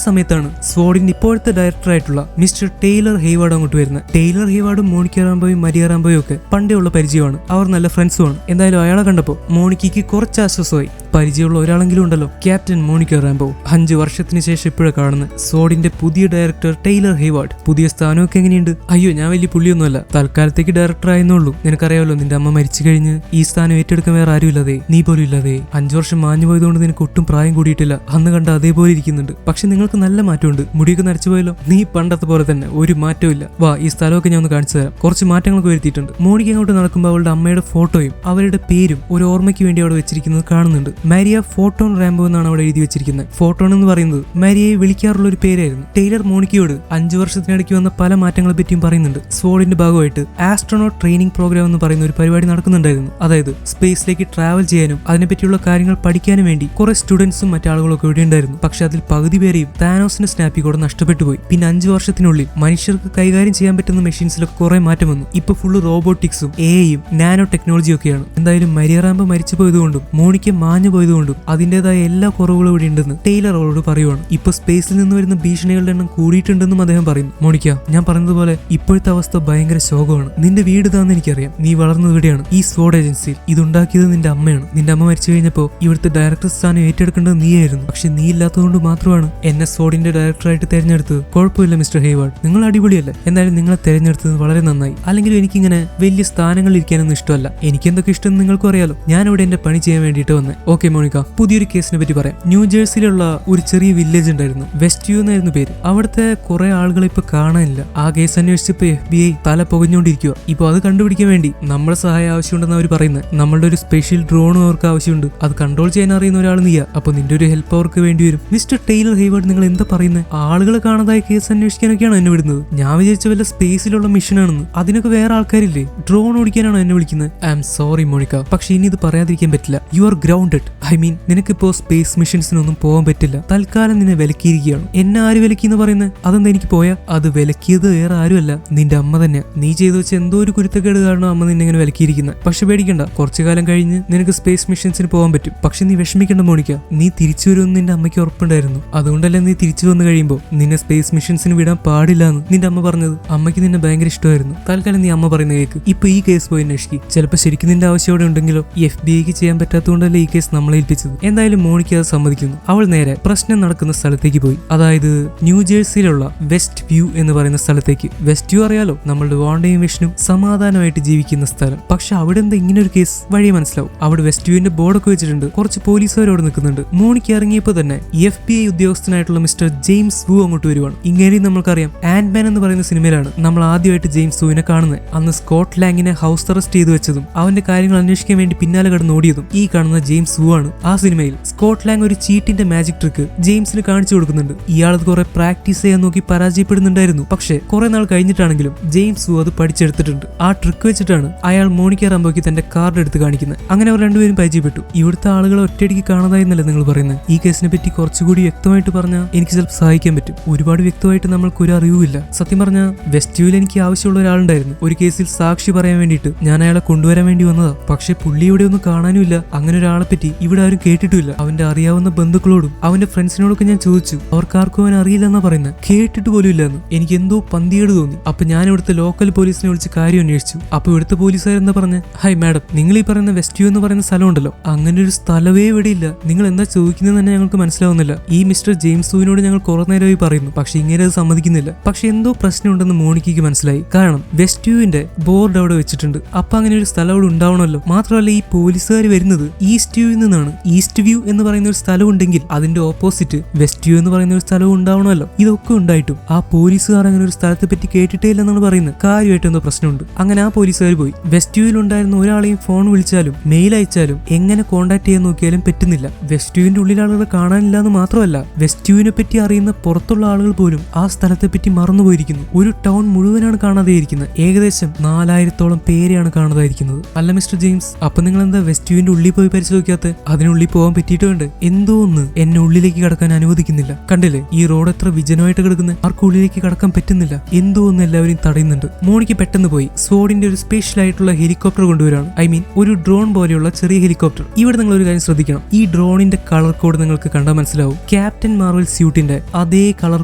സമയത്താണ് സ്വാഡിന്റെ ഇപ്പോഴത്തെ ഡയറക്ടർ ആയിട്ടുള്ള മിസ്റ്റർ ടൈലർ ഹെയ്വാർഡ് അങ്ങോട്ട് വരുന്നത്. ടൈലർ ഹെയ്വാർഡും മോണിക്ക റാംബോയും മാരിയ റാംബോയും ഒക്കെ പണ്ടേ ഉള്ള പരിചയമാണ്. അവർ നല്ല ഫ്രണ്ട്സുമാണ്. എന്തായാലും അയാളെ കണ്ടപ്പോൾ മോണിക്കയ്ക്ക് കുറച്ച് ആശ്വാസമായി. പരിചയമുള്ള ഒരാളെങ്കിലും ഉണ്ടല്ലോ, ക്യാപ്റ്റൻ മോണിക്ക റാംബോ. 5 വർഷത്തിന് ശേഷം ഇപ്പോഴാണ് കാണുന്നത് സ്വാഡിന്റെ പുതിയ ഡയറക്ടർ ടൈലർ ഹെയ്വാർഡ്. പുതിയ സ്ഥാനമൊക്കെ എങ്ങനെയുണ്ട്? അയ്യോ, ഞാൻ വലിയ പുള്ളിയൊന്നുമല്ല, തൽക്കാലത്തേക്ക് ഡയറക്ടർ ആയെന്നുള്ളൂ. നിനക്കറിയാമല്ലോ, നിന്റെ അമ്മ മരിച്ചു കഴിഞ്ഞ് ഈ സ്ഥാനം ഏറ്റെടുക്കാൻ വേറെ ആരും ഇല്ലാതെ, നീ പോലും ഇല്ലാതെ. 5 വർഷം മാഞ്ഞു പോയതുകൊണ്ട് നിനക്ക് ഒട്ടും പ്രായം കൂടിയിട്ടില്ല. അന്ന് കണ്ട അതേപോലെ ഇരിക്കുന്നുണ്ട്. പക്ഷെ നിങ്ങൾക്ക് നല്ല മാറ്റമുണ്ട്. മുടിയൊക്കെ നരച്ചു പോയല്ലോ. നീ പണ്ടത്തെ പോലെ തന്നെ, ഒരു മാറ്റവും ഇല്ല. വാ, ഈ സ്ഥലമൊക്കെ ഞാൻ ഒന്ന് കാണിച്ചു തരാം. കുറച്ച് മാറ്റങ്ങളൊക്കെ വരുത്തിയിട്ടുണ്ട്. മോണിക്ക അങ്ങോട്ട് നടക്കുമ്പോൾ അവളുടെ അമ്മയുടെ ഫോട്ടോയും അവരുടെ പേരും ഒരു ഓർമ്മയ്ക്ക് വേണ്ടി അവിടെ വെച്ചിരിക്കുന്നത് കാണുന്നുണ്ട്. മാരിയ ഫോട്ടോൺ റാംബോ എന്നാണ് അവിടെ എഴുതി വെച്ചിരിക്കുന്നത്. ഫോട്ടോൺ എന്ന് പറയുന്നത് മാരിയയെ വിളിക്കാറുള്ള ഒരു പേരായിരുന്നു. ടൈലർ മോണിക്കയോട് 5 വർഷത്തിനിടയ്ക്ക് വന്ന പല മാറ്റങ്ങളെ പറ്റിയും പറയുന്നുണ്ട്. സ്വാഡിന്റെ ഭാഗമായിട്ട് ആസ്ട്രോനോട്ട് ട്രെയിനിങ് പ്രോഗ്രാം എന്ന് പറയുന്ന ഒരു പരിപാടി നടക്കുന്നുണ്ടായിരുന്നു. അതായത് സ്പേസിലേക്ക് ട്രാവൽ ചെയ്യാനും അതിനെപ്പറ്റിയുള്ള കാര്യങ്ങൾ പഠിക്കാനും വേണ്ടി കുറെ സ്റ്റുഡൻസും മറ്റാളുകളൊക്കെ ഇവിടെ ഉണ്ടായിരുന്നു. പക്ഷെ അതിൽ പകുതി പേരെയും താനോസിന്റെ സ്നാപ്പി കൂടെ നഷ്ടപ്പെട്ടു പോയി. പിന്നെ 5 വർഷത്തിനുള്ളിൽ മനുഷ്യർക്ക് കൈകാര്യം ചെയ്യാൻ പറ്റുന്ന മെഷീൻസിലൊക്കെ കുറെ മാറ്റം വന്നു. ഇപ്പൊ ഫുള്ള് റോബോട്ടിക്സും AI-യും നാനോ ടെക്നോളജിയും ഒക്കെയാണ്. എന്തായാലും മാരിയ റാംബോ മരിച്ചു പോയതുകൊണ്ടും മോണിക്ക മാഞ്ഞു പോയതുകൊണ്ടും അതിന്റേതായ എല്ലാ കുറവുകളും ഇവിടെ ഉണ്ടെന്ന് ടൈലർ അവളോട് പറയുവാണ്. ഇപ്പൊ സ്പേസിൽ നിന്ന് വരുന്ന ഭീഷണികളുടെ എണ്ണം കൂടിയിട്ടുണ്ടെന്നും അദ്ദേഹം പറയുന്നു. മോണിക്ക, ഞാൻ പറഞ്ഞതുപോലെ ഇപ്പോഴത്തെ അവസ്ഥ ഭയങ്കര ശോകമാണ്. നിന്റെ വീട് താന്ന് എനിക്കറിയാം. നീ വളർന്നത് ഇവിടെയാണ്, ഈ സ്വാഡ് ഏജൻസിയിൽ. ഇതുണ്ടാക്കിയത് നിന്റെ അമ്മയാണ്. നിന്റെ അമ്മ മരിച്ചു കഴിഞ്ഞപ്പോ ഇവിടുത്തെ ഡയറക്ടർ സ്ഥാനം ഏറ്റെടുക്കേണ്ടത് നീയായിരുന്നു. പക്ഷെ നീ ഇല്ലാത്തതുകൊണ്ട് മാത്രമാണ് എന്നെ സ്വാഡിന്റെ ഡയറക്ടറായിട്ട് തെരഞ്ഞെടുത്തത്. കുഴപ്പമില്ല മിസ്റ്റർ ഹെയ്വാർഡ്, നിങ്ങൾ അടിപൊളിയല്ലേ. എന്തായാലും നിങ്ങളെ തെരഞ്ഞെടുത്തത് വളരെ നന്നായി. അല്ലെങ്കിലും എനിക്കിങ്ങനെ വലിയ സ്ഥാനങ്ങളിൽ ഇരിക്കാനൊന്നും ഇഷ്ടമല്ല. എനിക്ക് എന്തൊക്കെ ഇഷ്ടം നിങ്ങൾക്കും അറിയാലോ. ഞാനിവിടെ എന്റെ പണി ചെയ്യാൻ വേണ്ടിയിട്ട് വന്നേ. ഓക്കെ മോണിക്ക, പുതിയൊരു കേസിനെ പറ്റി പറയാം. ന്യൂജേഴ്സിയിലുള്ള ഒരു ചെറിയ വില്ലേജ് ഉണ്ടായിരുന്നു, വെസ്റ്റ് വ്യൂ എന്നായിരുന്നു പേര്. അവിടുത്തെ കുറെ ആളുകളെ ഇപ്പൊ കാണാനില്ല. ആ കേസ് അന്വേഷിച്ചപ്പോ FBI തല പുകഞ്ഞുകൊണ്ടിരിക്കുക. ഇപ്പൊ അത് കണ്ടുപിടിക്കാൻ വേണ്ടി നമ്മുടെ സഹായം ആവശ്യമുണ്ടെന്ന് അവർ പറയുന്നത്. നമ്മളുടെ ഒരു സ്പെഷ്യൽ ഡ്രോണും അവർക്ക് ആവശ്യമുണ്ട്. അത് കൺട്രോൾ ചെയ്യാൻ അറിയുന്ന ഒരാൾ നീയാ. അപ്പൊ നിന്റെ ഒരു ഹെൽപ്പ് അവർക്ക് വേണ്ടി വരും. മിസ്റ്റർ ടൈലർ ഹെയ്വാർഡ്, നിങ്ങൾ എന്താ പറയുന്നത്? ആളുകളെ കാണാതായ കേസ് അന്വേഷിക്കാനൊക്കെയാണ് എന്നെ വിടുന്നത്? ഞാൻ വിചാരിച്ച വല്ല സ്പേസിലുള്ള മിഷനാണെന്ന്. അതിനൊക്കെ വേറെ ആൾക്കാരില്ലേ? ഡ്രോൺ ഓടിക്കാനാണോ എന്നെ വിളിക്കുന്നത്? ഐ ആം സോറി മോണിക്ക, പക്ഷെ ഇനി ഇത് പറയാതിരിക്കാൻ പറ്റില്ല. You are grounded. I mean, നിനക്കിപ്പോ സ്പേസ് മിഷൻസിനൊന്നും പോകാൻ പറ്റില്ല. തൽക്കാലം നിന്നെ വിലക്കിയിരിക്കുകയാണ്. എന്നെ ആര് വിലക്കിന്ന് പറയുന്നത്? അതെന്താ എനിക്ക് പോയാ? അത് വിലക്കിയത് വേറെ ആരുമല്ല, നിന്റെ അമ്മ തന്നെ. നീ ചെയ്തു വെച്ച എന്തോ ഒരു കുരുത്തക്കേട് കാരണം അമ്മ നിന്നെ ഇങ്ങനെ വിലക്കിയിരിക്കുന്നത്. പക്ഷെ പേടിക്കണ്ട, കുറച്ചു കാലം കഴിഞ്ഞ് നിനക്ക് സ്പേസ് മിഷൻസിന് പോകാൻ പറ്റും. പക്ഷെ നീ വിഷമിക്കണ്ട മോണിക്ക, നീ തിരിച്ചു വരുമെന്ന് നിന്റെ അമ്മയ്ക്ക് ഉറപ്പുണ്ടായിരുന്നു. ഇഷ്ടമായിരുന്നു. അതുകൊണ്ടല്ലേ നീ തിരിച്ചു വന്നു കഴിയുമ്പോൾ നിന്നെ സ്പേസ് മിഷൻസിന് വിടാൻ പാടില്ല എന്ന് നിന്റെ അമ്മ പറഞ്ഞത്. അമ്മയ്ക്ക് നിന്നെ ഭയങ്കര ഇഷ്ടമായിരുന്നു. തൽക്കാലം നീ അമ്മ പറയുന്ന കേക്ക്. ഇപ്പൊ ഈ കേസ് പോയി അന്വേഷിക്കും. ചിലപ്പോൾ ശരിക്കും നിന്റെ ആവശ്യമോടെ ഉണ്ടെങ്കിലോ FBI ചെയ്യാൻ പറ്റാത്തതുകൊണ്ടല്ലേ ഈ കേസ് നമ്മളെ ഏൽപ്പിച്ചത്. എന്തായാലും മോണിക്ക അത് സമ്മതിക്കുന്നു. അവൾ നേരെ പ്രശ്നം നടക്കുന്ന സ്ഥലത്തേക്ക് പോയി. അതായത് ന്യൂജേഴ്സിയിലുള്ള വെസ്റ്റ് വ്യൂ എന്ന് പറയുന്ന സ്ഥലത്തേക്ക്. വെസ്റ്റ് വ്യൂ അറിയാലോ, നമ്മളുടെ വാണ്ടയും വിഷ്ണും സമാധാനമായിട്ട് ജീവിക്കുന്ന സ്ഥലം. പക്ഷെ അവിടെ എന്താ ഇങ്ങനെ ഒരു കേസ്? വഴി മനസ്സിലാവും. അവിടെ വെസ്റ്റ് വ്യൂവിന്റെ ബോർഡൊക്കെ വെച്ചിട്ടുണ്ട്. കുറച്ച് പോലീസുകാരോട് നിൽക്കുന്നുണ്ട്. മോണിക്ക ഇറങ്ങിയപ്പോൾ തന്നെ FBI ഉദ്യോഗസ്ഥനായിട്ടുള്ള മിസ്റ്റർ ജെയിംസ് വൂ അങ്ങോട്ട് വരുവാണ്. ഇങ്ങനെ നമ്മൾക്കറിയാം, ആൻഡ്മാൻ എന്ന് പറയുന്ന സിനിമയിലാണ് നമ്മൾ ആദ്യമായിട്ട് ജെയിംസ് വൂവിനെ കാണുന്നത്. അന്ന് സ്കോട്ട് ലാങ്ങിനെ ഹൗസ് അറസ്റ്റ് ചെയ്തു വെച്ചതും അവന്റെ കാര്യങ്ങൾ അന്വേഷിക്കാൻ വേണ്ടി പിന്നാലെ കടന്ന് ഓടിയതും ഈ കാണുന്ന ജെയിംസ് വൂ ആണ്. ആ സിനിമയിൽ സ്കോട്ട് ലാങ് ഒരു ചീട്ടിന്റെ മാജിക് ട്രിക്ക് ജെയിംസിന് കാണിച്ചു കൊടുക്കുന്നുണ്ട്. ഇയാളത് കുറെ പ്രാക്ടീസ് ചെയ്യാൻ നോക്കി പരാജയപ്പെടുന്നുണ്ടായിരുന്നു. പക്ഷെ കുറെ നാൾ കഴിഞ്ഞിട്ടാണെങ്കിലും ജെയിംസ് വൂ അത് പഠിച്ചെടുത്തിട്ടുണ്ട്. ആ ട്രിക്ക് വെച്ചിട്ടാണ് അയാൾ മോണിക്ക റാംബോയ്ക്ക് തന്റെ കാർഡ് എടുത്ത് കാണിക്കുന്നത്. അങ്ങനെ അവർ രണ്ടുപേരും പരിചയപ്പെട്ടു. ഇവിടുത്തെ ആളുകളെ ഒറ്റയടിക്ക് കാണാതായെന്നല്ലേ നിങ്ങൾ പറയുന്നത്? ഈ കേസിനെ പറ്റി കുറച്ചുകൂടി വ്യക്തമായിട്ട് പറഞ്ഞാൽ എനിക്ക് ചിലപ്പോൾ സഹായിക്കാൻ പറ്റും. ഒരുപാട് വ്യക്തമായിട്ട് നമ്മൾക്ക് ഒരു അറിവുമില്ല. സത്യം പറഞ്ഞാൽ വെസ്റ്റ് വ്യൂവിൽ എനിക്ക് ആവശ്യമുള്ള ഒരാളുണ്ടായിരുന്നു. ഒരു കേസിൽ സാക്ഷി പറയാൻ വേണ്ടിയിട്ട് ഞാൻ അയാളെ കൊണ്ടുവരാൻ വേണ്ടി വന്നതാ. പക്ഷെ പുള്ളി ഇവിടെ ഒന്നും കാണാനുമില്ല. അങ്ങനെ ഒരാളെ പറ്റി ഇവിടെ ആരും കേട്ടിട്ടില്ല. അവന്റെ അറിയാവുന്ന ബന്ധുക്കളോടും അവന്റെ ഫ്രണ്ട്സിനോടൊക്കെ ഞാൻ ചോദിച്ചു. അവർക്കാർക്കും അവൻ അറിയില്ലെന്നാ പറയുന്നത്. കേട്ടിട്ട് പോലും ഇല്ലെന്ന്. എനിക്ക് എന്തോ പന്തിയേട് തോന്നി. അപ്പൊ ഞാൻ ഇവിടുത്തെ ലോക്കൽ പോലീസിനെ വിളിച്ച് കാര്യം അന്വേഷിച്ചു. അപ്പൊ ഇവിടുത്തെ പോലീസുകാരെന്താ പറഞ്ഞ്, ഹൈ മാഡം, നിങ്ങൾ ഈ പറയുന്ന വെസ്റ്റ് വ്യൂ എന്ന് പറയുന്ന സ്ഥലം ഉണ്ടല്ലോ, അങ്ങനെ ഒരു സ്ഥലവേ ഇവിടെ ഇല്ല. നിങ്ങൾ എന്താ ചോദിക്കുന്നത് തന്നെ ഞങ്ങൾക്ക് മനസ്സിലാവുന്നില്ല. ഈ മിസ്റ്റർ ജെയിംസ് വൂവിനോട് ഞങ്ങൾ കുറെ നേരമായി പറയുന്നു. പക്ഷെ ഇങ്ങനെ അത് സമ്മതിക്കുന്നില്ല. പക്ഷെ എന്തോ പ്രശ്നമുണ്ടെന്ന് മോണിക്കയ്ക്ക് മനസ്സിലായി. കാരണം വെസ്റ്റ് വ്യൂവിന്റെ ബോർഡ് അവിടെ വെച്ചിട്ടുണ്ട്. അപ്പൊ അങ്ങനെ ഒരു സ്ഥലം അവിടെ ഉണ്ടാവണമല്ലോ. മാത്രമല്ല ഈ പോലീസുകാർ വരുന്നത് ഈസ്റ്റ് വ്യൂവിൽ നിന്നാണ്. ഈസ്റ്റ് വ്യൂ എന്ന് പറയുന്ന ഒരു സ്ഥലം ഉണ്ടെങ്കിൽ അതിന്റെ ഓപ്പോസിറ്റ് വെസ്റ്റ് വ്യൂ എന്ന് പറയുന്ന ഒരു സ്ഥലവും ഉണ്ടാവണമല്ലോ. ഇതൊക്കെ ഉണ്ടായിട്ടും ആ പോലീസുകാർ അങ്ങനെ ഒരു സ്ഥലത്തെ പറ്റി കേട്ടിട്ടേ ഇല്ലെന്നാണ് പറയുന്നത്. കാര്യമായിട്ട് എന്തോ പ്രശ്നമുണ്ട്. അങ്ങനെ ആ പോലീസുകാർ പോയി. വെസ്റ്റ് വ്യൂവിൽ ഉണ്ടായിരുന്ന ഒരാളെയും ഫോൺ വിളിച്ചാലും മെയിൽ അയച്ചാലും എങ്ങനെ കോൺടാക്ട് ചെയ്യാൻ നോക്കിയാലും പറ്റുന്നില്ല. വെസ്റ്റ് വ്യൂവിന്റെ ഉള്ളിൽ ആളുകളെ കാണാനില്ല എന്ന് മാത്രമല്ല, വെസ്റ്റ് വ്യൂവിനെ പറ്റി അറിയുന്ന പുറത്തുള്ള ആളുകൾ പോലും ആ സ്ഥലത്തെ പറ്റി മറന്നുപോയിരിക്കുന്നു. ഒരു ടൗൺ മുഴുവനാണ് കാണാതെയിരിക്കുന്നത്. ഏകദേശം 4000-ഓളം പേരെയാണ് കാണാതായിരിക്കുന്നത്. അല്ല മിസ്റ്റർ ജെയിംസ്, അപ്പൊ നിങ്ങൾ എന്താ വെസ്റ്റ് വ്യൂവിന്റെ ഉള്ളിൽ പോയി പരിശോധിക്കാത്ത? അതിനുള്ളിൽ പോകാൻ പറ്റിയിട്ടുണ്ട്. എന്തോ ഒന്ന് എന്നെ ഉള്ളിലേക്ക് കടക്കാൻ അനുവദിക്കുന്നില്ല. കണ്ടില്ലേ ഈ റോഡ് എത്ര വിജനമായിട്ട് കിടക്കുന്നത്? ആർക്കും ഉള്ളിലേക്ക് കടക്കാൻ പറ്റുന്നില്ല. എന്തോ ഒന്ന് എല്ലാവരും തടയുന്നുണ്ട്. മോണിക്ക് പെട്ടെന്ന് പോയി സ്വോർഡിന്റെ ഒരു സ്പെഷ്യൽ ആയിട്ടുള്ള ഹെലികോപ്റ്റർ കൊണ്ടുവരാണ്. ഐ മീൻ ഒരു ഡ്രോൺ പോലെയുള്ള ചെറിയ ഹെലികോപ്റ്റർ. ഇവിടെ നിങ്ങൾ ഒരു കാര്യം ശ്രദ്ധിക്കണം. ഈ ഡ്രോണിന്റെ കളർ കോഡ് നിങ്ങൾക്ക് കണ്ടാൽ മനസ്സിലാവും. ക്യാപ്റ്റൻ മാർവൽ സ്യൂട്ടിന്റെ അതേ കളർ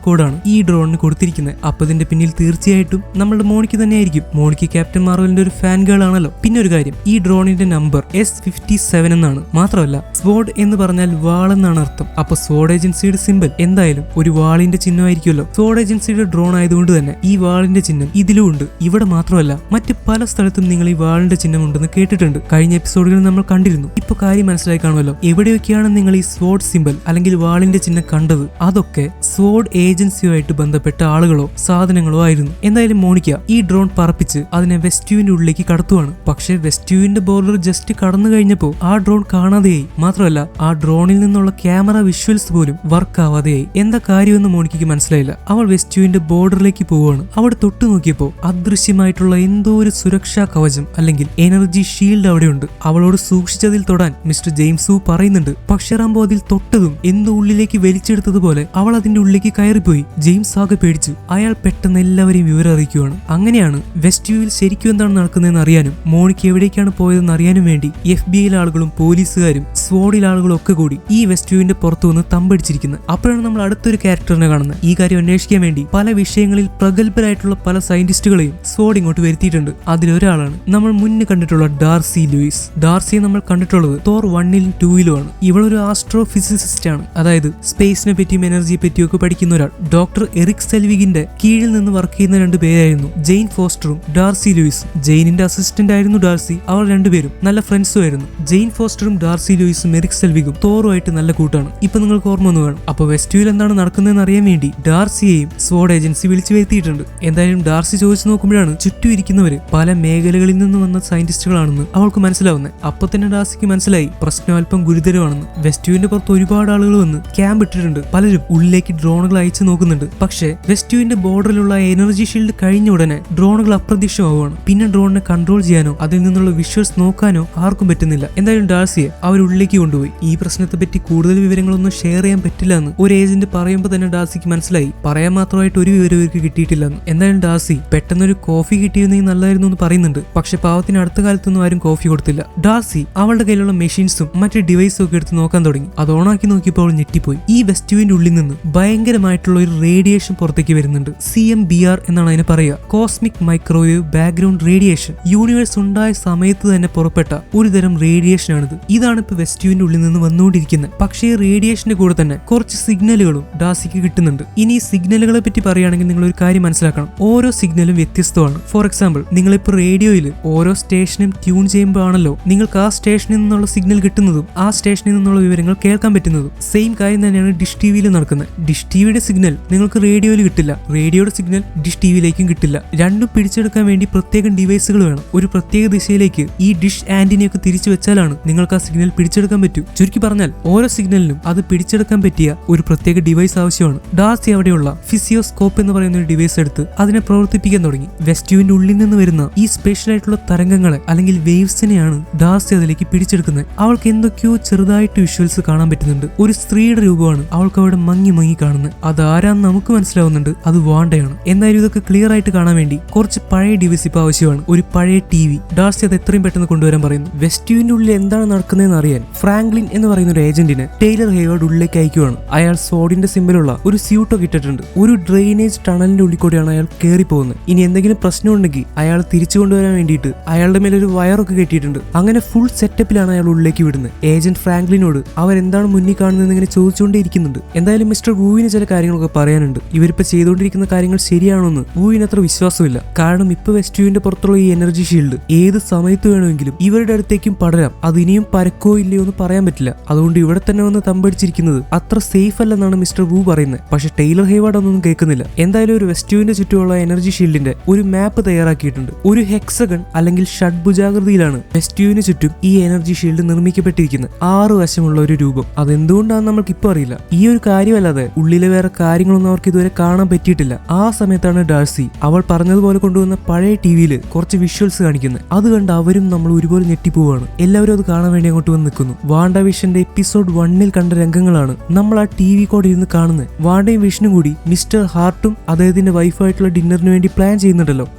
കോഡാണ് ഈ ഡ്രോണിന് കൊടുത്തിരിക്കുന്നത്. അപ്പൊ ഇതിന്റെ പിന്നിൽ തീർച്ചയായിട്ടും നമ്മളുടെ മോണിക്ക് തന്നെയായിരിക്കും. മോണിക്ക് ക്യാപ്റ്റൻ മാർവലിന്റെ ഒരു ഫാൻ ഗേൾ ആണല്ലോ. പിന്നെ ഒരു കാര്യം, ഈ ഡ്രോണിന്റെ നമ്പർ S57 എന്നാണ്. മാത്രമല്ല സ്വോർഡ് എന്ന് പറഞ്ഞാൽ വാളെന്നാണ് അർത്ഥം. അപ്പൊ സ്വോർഡ് ഏജൻസിയുടെ സിമ്പൽ എന്തായാലും ഒരു വാളിന്റെ ചിഹ്നമായിരിക്കുമല്ലോ. സ്വോർഡ് ഏജൻസിയുടെ ഡ്രോൺ ആയതുകൊണ്ട് തന്നെ ഈ വാളിന്റെ ചിഹ്നം ഇതിലും ഉണ്ട്. ഇവിടെ മാത്രമല്ല മറ്റ് പല സ്ഥലത്തും നിങ്ങൾ ഈ വാളിന്റെ ചിഹ്നം ഉണ്ടെന്ന് കേട്ടിട്ടുണ്ട്. കഴിഞ്ഞ എപ്പിസോഡുകളിൽ നമ്മൾ കണ്ടിരുന്നു. ഇപ്പൊ കാര്യം മനസ്സിലായി കാണുമല്ലോ. എവിടെയൊക്കെയാണ് നിങ്ങൾ ഈ സ്വോർഡ് സിമ്പൽ അല്ലെങ്കിൽ വാളിന്റെ ചിഹ്നം കണ്ടത്? അതൊക്കെ സ്വോർഡ് ഏജൻസിയുമായിട്ട് ബന്ധപ്പെട്ട ആളുകളോ സാധനങ്ങളോ ആയിരുന്നു. എന്തായാലും മോണിക്ക ഈ ഡ്രോൺ പറപ്പിച്ച് അതിനെ വെസ്റ്റ് വ്യൂവിന്റെ ഉള്ളിലേക്ക് കടത്തുവാണ്. പക്ഷേ വെസ്റ്റ് വ്യൂവിന്റെ ബോർഡർ ജസ്റ്റ് കടന്നു കഴിഞ്ഞപ്പോൾ ആ ഡ്രോൺ കാണാതെയായി. മാത്രമല്ല ആ ഡ്രോണിൽ നിന്നുള്ള ക്യാമറ വിഷ്വൽസ് പോലും വർക്ക് ആവാതെയായി. എന്താ കാര്യമെന്ന് മോണിക്കയ്ക്ക് മനസ്സിലായില്ല. അവൾ വെസ്റ്റ് വ്യൂവിന്റെ ബോർഡറിലേക്ക് പോവുകയാണ്. അവിടെ തൊട്ടു നോക്കിയപ്പോൾ അദൃശ്യമായിട്ടുള്ള എന്തോ ഒരു സുരക്ഷാ കവചം അല്ലെങ്കിൽ എനർജി ഷീൽഡ് അവിടെയുണ്ട്. അവളോട് സൂക്ഷിച്ചതിൽ തൊടാൻ മിസ്റ്റർ ജെയിംസ് വൂ പറയുന്നുണ്ട്. പക്ഷേ റാംബോ അതിൽ തൊട്ടതും എന്തോ ഉള്ളിലേക്ക് വലിച്ചെടുത്തതുപോലെ അവൾ അതിന്റെ ഉള്ളിലേക്ക് കയറിപ്പോയി. ജെയിംസ് ആകെ പേടിച്ചു. അയാൾ പെട്ടെന്ന് എല്ലാവരെയും വിവരം അറിയിക്കുകയാണ്. അങ്ങനെയാണ് വെസ്റ്റ് വ്യൂവിൽ ശരിക്കും എന്താണ് നടക്കുന്നതെന്ന് അറിയാനും മോണിക്ക് എവിടേക്കാണ് പോയതെന്ന് അറിയാനും വേണ്ടി FBI ആളുകളും പോലീസുകാരും സ്വോർഡിൽ ആളുകളും ഒക്കെ കൂടി ഈ വെസ്റ്റ് വ്യൂവിന്റെ പുറത്തു വന്ന് തമ്പടിച്ചിരിക്കുന്നത്. അപ്പോഴാണ് നമ്മൾ അടുത്തൊരു ക്യാരക്ടറിനെ കാണുന്നത്. ഈ കാര്യം അന്വേഷിക്കാൻ വേണ്ടി പല വിഷയങ്ങളിൽ പ്രഗത്ഭരായിട്ടുള്ള പല സയന്റിസ്റ്റുകളെയും സ്വോർഡ് ഇങ്ങോട്ട് വരുത്തിയിട്ടുണ്ട്. അതിലൊരാളാണ് നമ്മൾ മുന്നേ കണ്ടിട്ടുള്ള ഡാർസി ലൂയിസ്. ഡാർസിയെ നമ്മൾ കണ്ടിട്ടുള്ളത് തോർ 1-ലും 2-ലും. ഇവളൊരു ആസ്ട്രോ ഫിസിസിസ്റ്റ് ആണ്. അതായത് സ്പേസിനെ പറ്റിയും എനർജിയെ പറ്റിയും ഒക്കെ പഠിക്കുന്ന ഒരാൾ. ഡോക്ടർ എറിക് സെൽവിഗിന്റെ കീഴിൽ നിന്ന് വർക്ക് ചെയ്യുന്ന 2 പേരായിരുന്നു ജെയിൻ ഫോസ്റ്ററും ഡാർസി ലൂയിസും. ജെയിനിന്റെ അസിസ്റ്റന്റ് ആയിരുന്നു ഡാർസി. അവർ രണ്ടുപേരും നല്ല ഫ്രണ്ട്സും ആയിരുന്നു. ജെയിൻ ഫോസ്റ്ററും ഡാർസി ലൂയിസും എറിക് സെൽവിഗും തോറുമായിട്ട് നല്ല കൂട്ടാണ്. ഇപ്പൊ നിങ്ങൾക്ക് ഓർമ്മ വന്നു കാണും. അപ്പൊ വെസ്റ്റ് വ്യൂവിൽ എന്താണ് നടക്കുന്നതെന്ന് അറിയാൻ വേണ്ടി ഡാർസിയെയും സ്വോർഡ് ഏജൻസി വിളിച്ചു വരുത്തിയിട്ടുണ്ട്. എന്തായാലും ഡാർസി ചോദിച്ചു നോക്കുമ്പോഴാണ് ചുറ്റും ഇരിക്കുന്നവര് പല മേഖലകളിൽ നിന്ന് വന്ന സയന്റിസ്റ്റുകളാണെന്ന് അവൾക്ക് മനസ്സിലാവുന്നത്. അപ്പൊ തന്നെ ഡാർസിക്ക് മനസ്സിലായി പ്രശ്നം അല്പം ഗുരുതരമാണെന്ന്. വെസ്റ്റ് വ്യൂവിന്റെ പുറത്ത് ഒരുപാട് ആളുകൾ വന്ന് ക്യാമ്പ് ഇട്ടിട്ടുണ്ട്. പലരും ഉള്ളിലേക്ക് ഡ്രോണുകൾ അയച്ചു നോക്കുന്നുണ്ട്. പക്ഷേ വെസ്റ്റ് വ്യൂവിന്റെ ബോർഡറിലുള്ള എനർജി ഷീൽഡ് കഴിഞ്ഞ ഉടനെ ഡ്രോണുകൾ അപ്രത്യക്ഷമാവുകയാണ്. പിന്നെ ഡ്രോണിനെ കൺട്രോൾ ചെയ്യാനോ അതിൽ നിന്നുള്ള വിഷ്വൽസ് നോക്കാനോ ആർക്കും പറ്റുന്നില്ല. എന്തായാലും ഡാർസിയെ അവർ ഉള്ളിലേക്ക് കൊണ്ടുപോയി. ഈ പ്രശ്നത്തെ പറ്റി കൂടുതൽ വിവരങ്ങളൊന്നും ഷെയർ ചെയ്യാൻ പറ്റില്ല എന്ന് ഒരു ഏജന്റ് പറയുമ്പോൾ തന്നെ ഡാർസിക്ക് മനസ്സിലായി. പറയാൻ മാത്രമായിട്ട് ഒരു വിവരം ഇവർക്ക് കിട്ടിയിട്ടില്ലെന്ന്. എന്തായാലും ഡാർസി പെട്ടെന്നൊരു കോഫി കിട്ടിയിരുന്നെങ്കിൽ നല്ലതായിരുന്നു എന്ന് പറയുന്നുണ്ട്. പക്ഷെ പാവത്തിന് അടുത്ത കാലത്തൊന്നും ആരും കോഫി കൊടുത്തില്ല. ഡാർസി അവളുടെ കയ്യിലുള്ള മെഷീൻസും മറ്റ് ഡിവൈസും ഒക്കെ എടുത്ത് നോക്കാൻ തുടങ്ങി. അത് ഓണാക്കി നോക്കിയപ്പോൾ അവൾ ഞെട്ടിപ്പോയി. പോയി. ഈ വെസ്റ്റ്യുവിന്റെ ഉള്ളിൽ നിന്ന് ഭയങ്കരമായിട്ടുള്ള ഒരു റേഡിയേഷൻ പുറത്തേക്ക് വരുന്നുണ്ട്. CMBR എന്നാണ് അതിനെ പറയുക. Cosmic microwave background radiation. Universe ഉണ്ടായ സമയത്ത് തന്നെ പുറപ്പെട്ട ഒരു തരം റേഡിയേഷൻ ആണിത്. ഇതാണ് ഇപ്പൊ വെസ്റ്റ്യുവിന്റെ ഉള്ളിൽ നിന്ന് വന്നുകൊണ്ടിരിക്കുന്നത്. പക്ഷേ റേഡിയേഷന്റെ കൂടെ തന്നെ കുറച്ച് സിഗ്നലുകളും ഡാർസിക്ക് കിട്ടുന്നുണ്ട്. ഇനി ഈ സിഗ്നലുകളെ പറ്റി പറയുകയാണെങ്കിൽ നിങ്ങൾ ഒരു കാര്യം മനസ്സിലാക്കണം. ഓരോ സിഗ്നലും വ്യത്യസ്തമാണ്. ഫോർ എക്സാമ്പിൾ, നിങ്ങളിപ്പോ റേഡിയോയിൽ ഓരോ സ്റ്റേഷനും ട്യൂൺ ചെയ്യുമ്പോൾ ആണല്ലോ നിങ്ങൾക്ക് ആ സ്റ്റേഷനിൽ നിന്നുള്ള സിഗ്നൽ കിട്ടുന്നതും ആ സ്റ്റേഷനിൽ നിന്നുള്ള വിവരങ്ങൾ കേൾക്കാൻ പറ്റുന്നതും. സെയിം കാര്യം തന്നെയാണ് ഡിഷ് ടിവിയിൽ നടക്കുന്നത്. ഡിഷ് ടിവിയുടെ സിഗ്നൽ നിങ്ങൾക്ക് റേഡിയോയിൽ കിട്ടില്ല, റേഡിയോയുടെ സിഗ്നൽ ഡിഷ് ടിവിയിലേക്കും കിട്ടില്ല. രണ്ടും പിടിച്ചെടുക്കാൻ വേണ്ടി പ്രത്യേകം ഡിവൈസുകൾ വേണം. ഒരു പ്രത്യേക ദിശയിലേക്ക് ഈ ഡിഷ് ആന്റിനയൊക്കെ തിരിച്ചു വെച്ചാലാണ് നിങ്ങൾക്ക് ആ സിഗ്നൽ പിടിച്ചെടുക്കാൻ പറ്റൂ. ചുരുക്കി പറഞ്ഞാൽ ഓരോ സിഗ്നലിനും അത് പിടിച്ചെടുക്കാൻ പറ്റിയ ഒരു പ്രത്യേക ഡിവൈസ് ആവശ്യമാണ്. ഡാർസി അവിടെയുള്ള ഫിസിയോസ്കോപ്പ് എന്ന് പറയുന്ന ഒരു ഡിവൈസ് എടുത്ത് അതിനെ പ്രവർത്തിപ്പിക്കാൻ തുടങ്ങി. വെസ്റ്റ്യുവിന്റെ ഉള്ളിൽ നിന്ന് വരുന്ന ഈ സ്പെഷ്യൽ ആയിട്ടുള്ള തരംഗങ്ങളെ അല്ലെങ്കിൽ വേവ്സിനെയാണ് ഡാർസി അതിലേക്ക് പിടിച്ചെടുക്കുന്നത്. അവൾക്ക് എന്തൊക്കെയോ ചെറുതായിട്ട് വിഷ്വൽസ് കാണാൻ പറ്റുന്നുണ്ട്. ഒരു സ്ത്രീയുടെ രൂപമാണ് അവൾക്ക് അവിടെ മങ്ങി കാണുന്നത്. അതാരാന്ന് നമുക്ക് മനസ്സിലാവുന്നുണ്ട്, അത് വാണ്ടയാണ്. എന്തായാലും ഇതൊക്കെ ക്ലിയർ ആയിട്ട് കാണാൻ വേണ്ടി കുറച്ച് പഴയ ഡിവൈസ് ഇപ്പൊ ആവശ്യമാണ്. ഒരു പഴയ TV. ഡാർസി അത് എത്രയും പെട്ടെന്ന് കൊണ്ടുവരാൻ പറയുന്നു. വെസ്റ്റ്യുവിന്റെ ഉള്ളിൽ എന്താണ് നടക്കുന്നതെന്ന് അറിയാൻ ഫ്രാങ്ക്ലിൻ എന്ന് പറയുന്ന ഒരു ഏജന്റിനെ ടൈലർ ഹേവാർഡ് ഉള്ളിലേക്ക് അയക്കുകയാണ്. അയാൾ സോഡിന്റെ സിംബലുള്ള ഒരു സ്യൂട്ടൊക്കെ ഇട്ടിട്ടുണ്ട്. ഒരു ഡ്രെയിനേജ് ടണലിന്റെ ഉള്ളിൽ കൂടെയാണ് അയാൾ കയറി പോകുന്നത്. ഇനി എന്തെങ്കിലും പ്രശ്നം ഉണ്ടെങ്കിൽ അയാൾ തിരിച്ചു കൊണ്ടുവരാൻ വേണ്ടിയിട്ട് അയാളുടെ മേലെ ഒരു വയറൊക്കെ കെട്ടിയിട്ടുണ്ട്. അങ്ങനെ ഫുൾ സെറ്റപ്പിലാണ് അയാൾ ഉള്ളിലേക്ക് വിടുന്നത്. ഏജന്റ് ഫ്രാങ്ക്ലിനോട് അവരെന്താണ് മുന്നിൽ കാണുന്നതെന്ന് ഇങ്ങനെ ചോദിച്ചുകൊണ്ടേയിരിക്കുന്നുണ്ട്. എന്തായാലും മിസ്റ്റർ വൂവിന് ചില കാര്യങ്ങളൊക്കെ പറയാനുണ്ട്. ഇവരിപ്പോ ചെയ്തുകൊണ്ടിരിക്കുന്ന കാര്യങ്ങൾ ശരിയാണോന്ന് വൂവിന് അത്ര വിശ്വാസമില്ല. കാരണം ഇപ്പൊ വെസ്റ്റ്യുവിന്റെ പുറത്തുള്ള ഈ എനർജി ഷീൽഡ് ഏത് സമയത്ത് വേണമെങ്കിലും ഇവരുടെ അടുത്തേക്കും പടരാം. അത് ഇനിയും പരക്കോ ഇല്ലയോ എന്ന് പറയാൻ പറ്റില്ല. അതുകൊണ്ട് ഇവിടെ തന്നെ വന്ന് തമ്പടിച്ചിരിക്കുന്നത് അത്ര സേഫ് അല്ലെന്നാണ് മിസ്റ്റർ വൂ പറയുന്നത്. പക്ഷെ ടൈലർ ഹേവാർഡ് ഒന്നും കേൾക്കുന്നില്ല. എന്തായാലും ഒരു വെസ്റ്റ്യുവിന്റെ ചുറ്റുമുള്ള എനർജി ഷീൽഡിന്റെ ഒരു മാപ്പ് തയ്യാറാക്കിയിട്ടുണ്ട്. ഒരു ഹെക്സഗൺ അല്ലെങ്കിൽ ഷഡ്ഭുജാകൃതിയിലാണ് വെസ്റ്റ്യുവിന് ചുറ്റും ഈ എനർജി ഷീൽഡ് നിർമ്മിക്കപ്പെട്ടിരിക്കുന്നത്. 6 വശമുള്ള ഒരു രൂപം. അതെന്തുകൊണ്ടാണെന്ന് നമ്മൾക്ക് ഇപ്പൊ അറിയില്ല. ഈ ഒരു കാര്യമല്ലാതെ ഉള്ളിലെ വേറെ കാര്യങ്ങളൊന്നും അവർക്ക് ഇതുവരെ കാണാൻ പറ്റിയിട്ടില്ല. ആ സമയത്താണ് ഡാർസി അവൾ പറഞ്ഞതുപോലെ കൊണ്ടുവന്ന പഴയ ടിവിയിൽ കുറച്ച് വിഷ്വൽസ് കാണിക്കുന്നത്. അത് കണ്ട് അവരും നമ്മൾ ഒരുപോലെ ഞെട്ടിപ്പോവാണ്. എല്ലാവരും അത് കാണാൻ വേണ്ടി അങ്ങോട്ട് വന്ന് നിൽക്കുന്നു. വാണ്ട വിഷന്റെ എപ്പിസോഡ് 1 കണ്ട രംഗങ്ങളാണ് നമ്മൾ ആ TV കോഡ് ഇരുന്ന് കാണുന്നത്. വാണ്ടയും വിഷ്ണും കൂടി മിസ്റ്റർ ഹാർട്ടും അദ്ദേഹത്തിന്റെ വൈഫായിട്ടുള്ള ഡിന്നറിന് വേണ്ടി പ്ലാൻ ചെയ്യുന്നുണ്ടല്ലോ.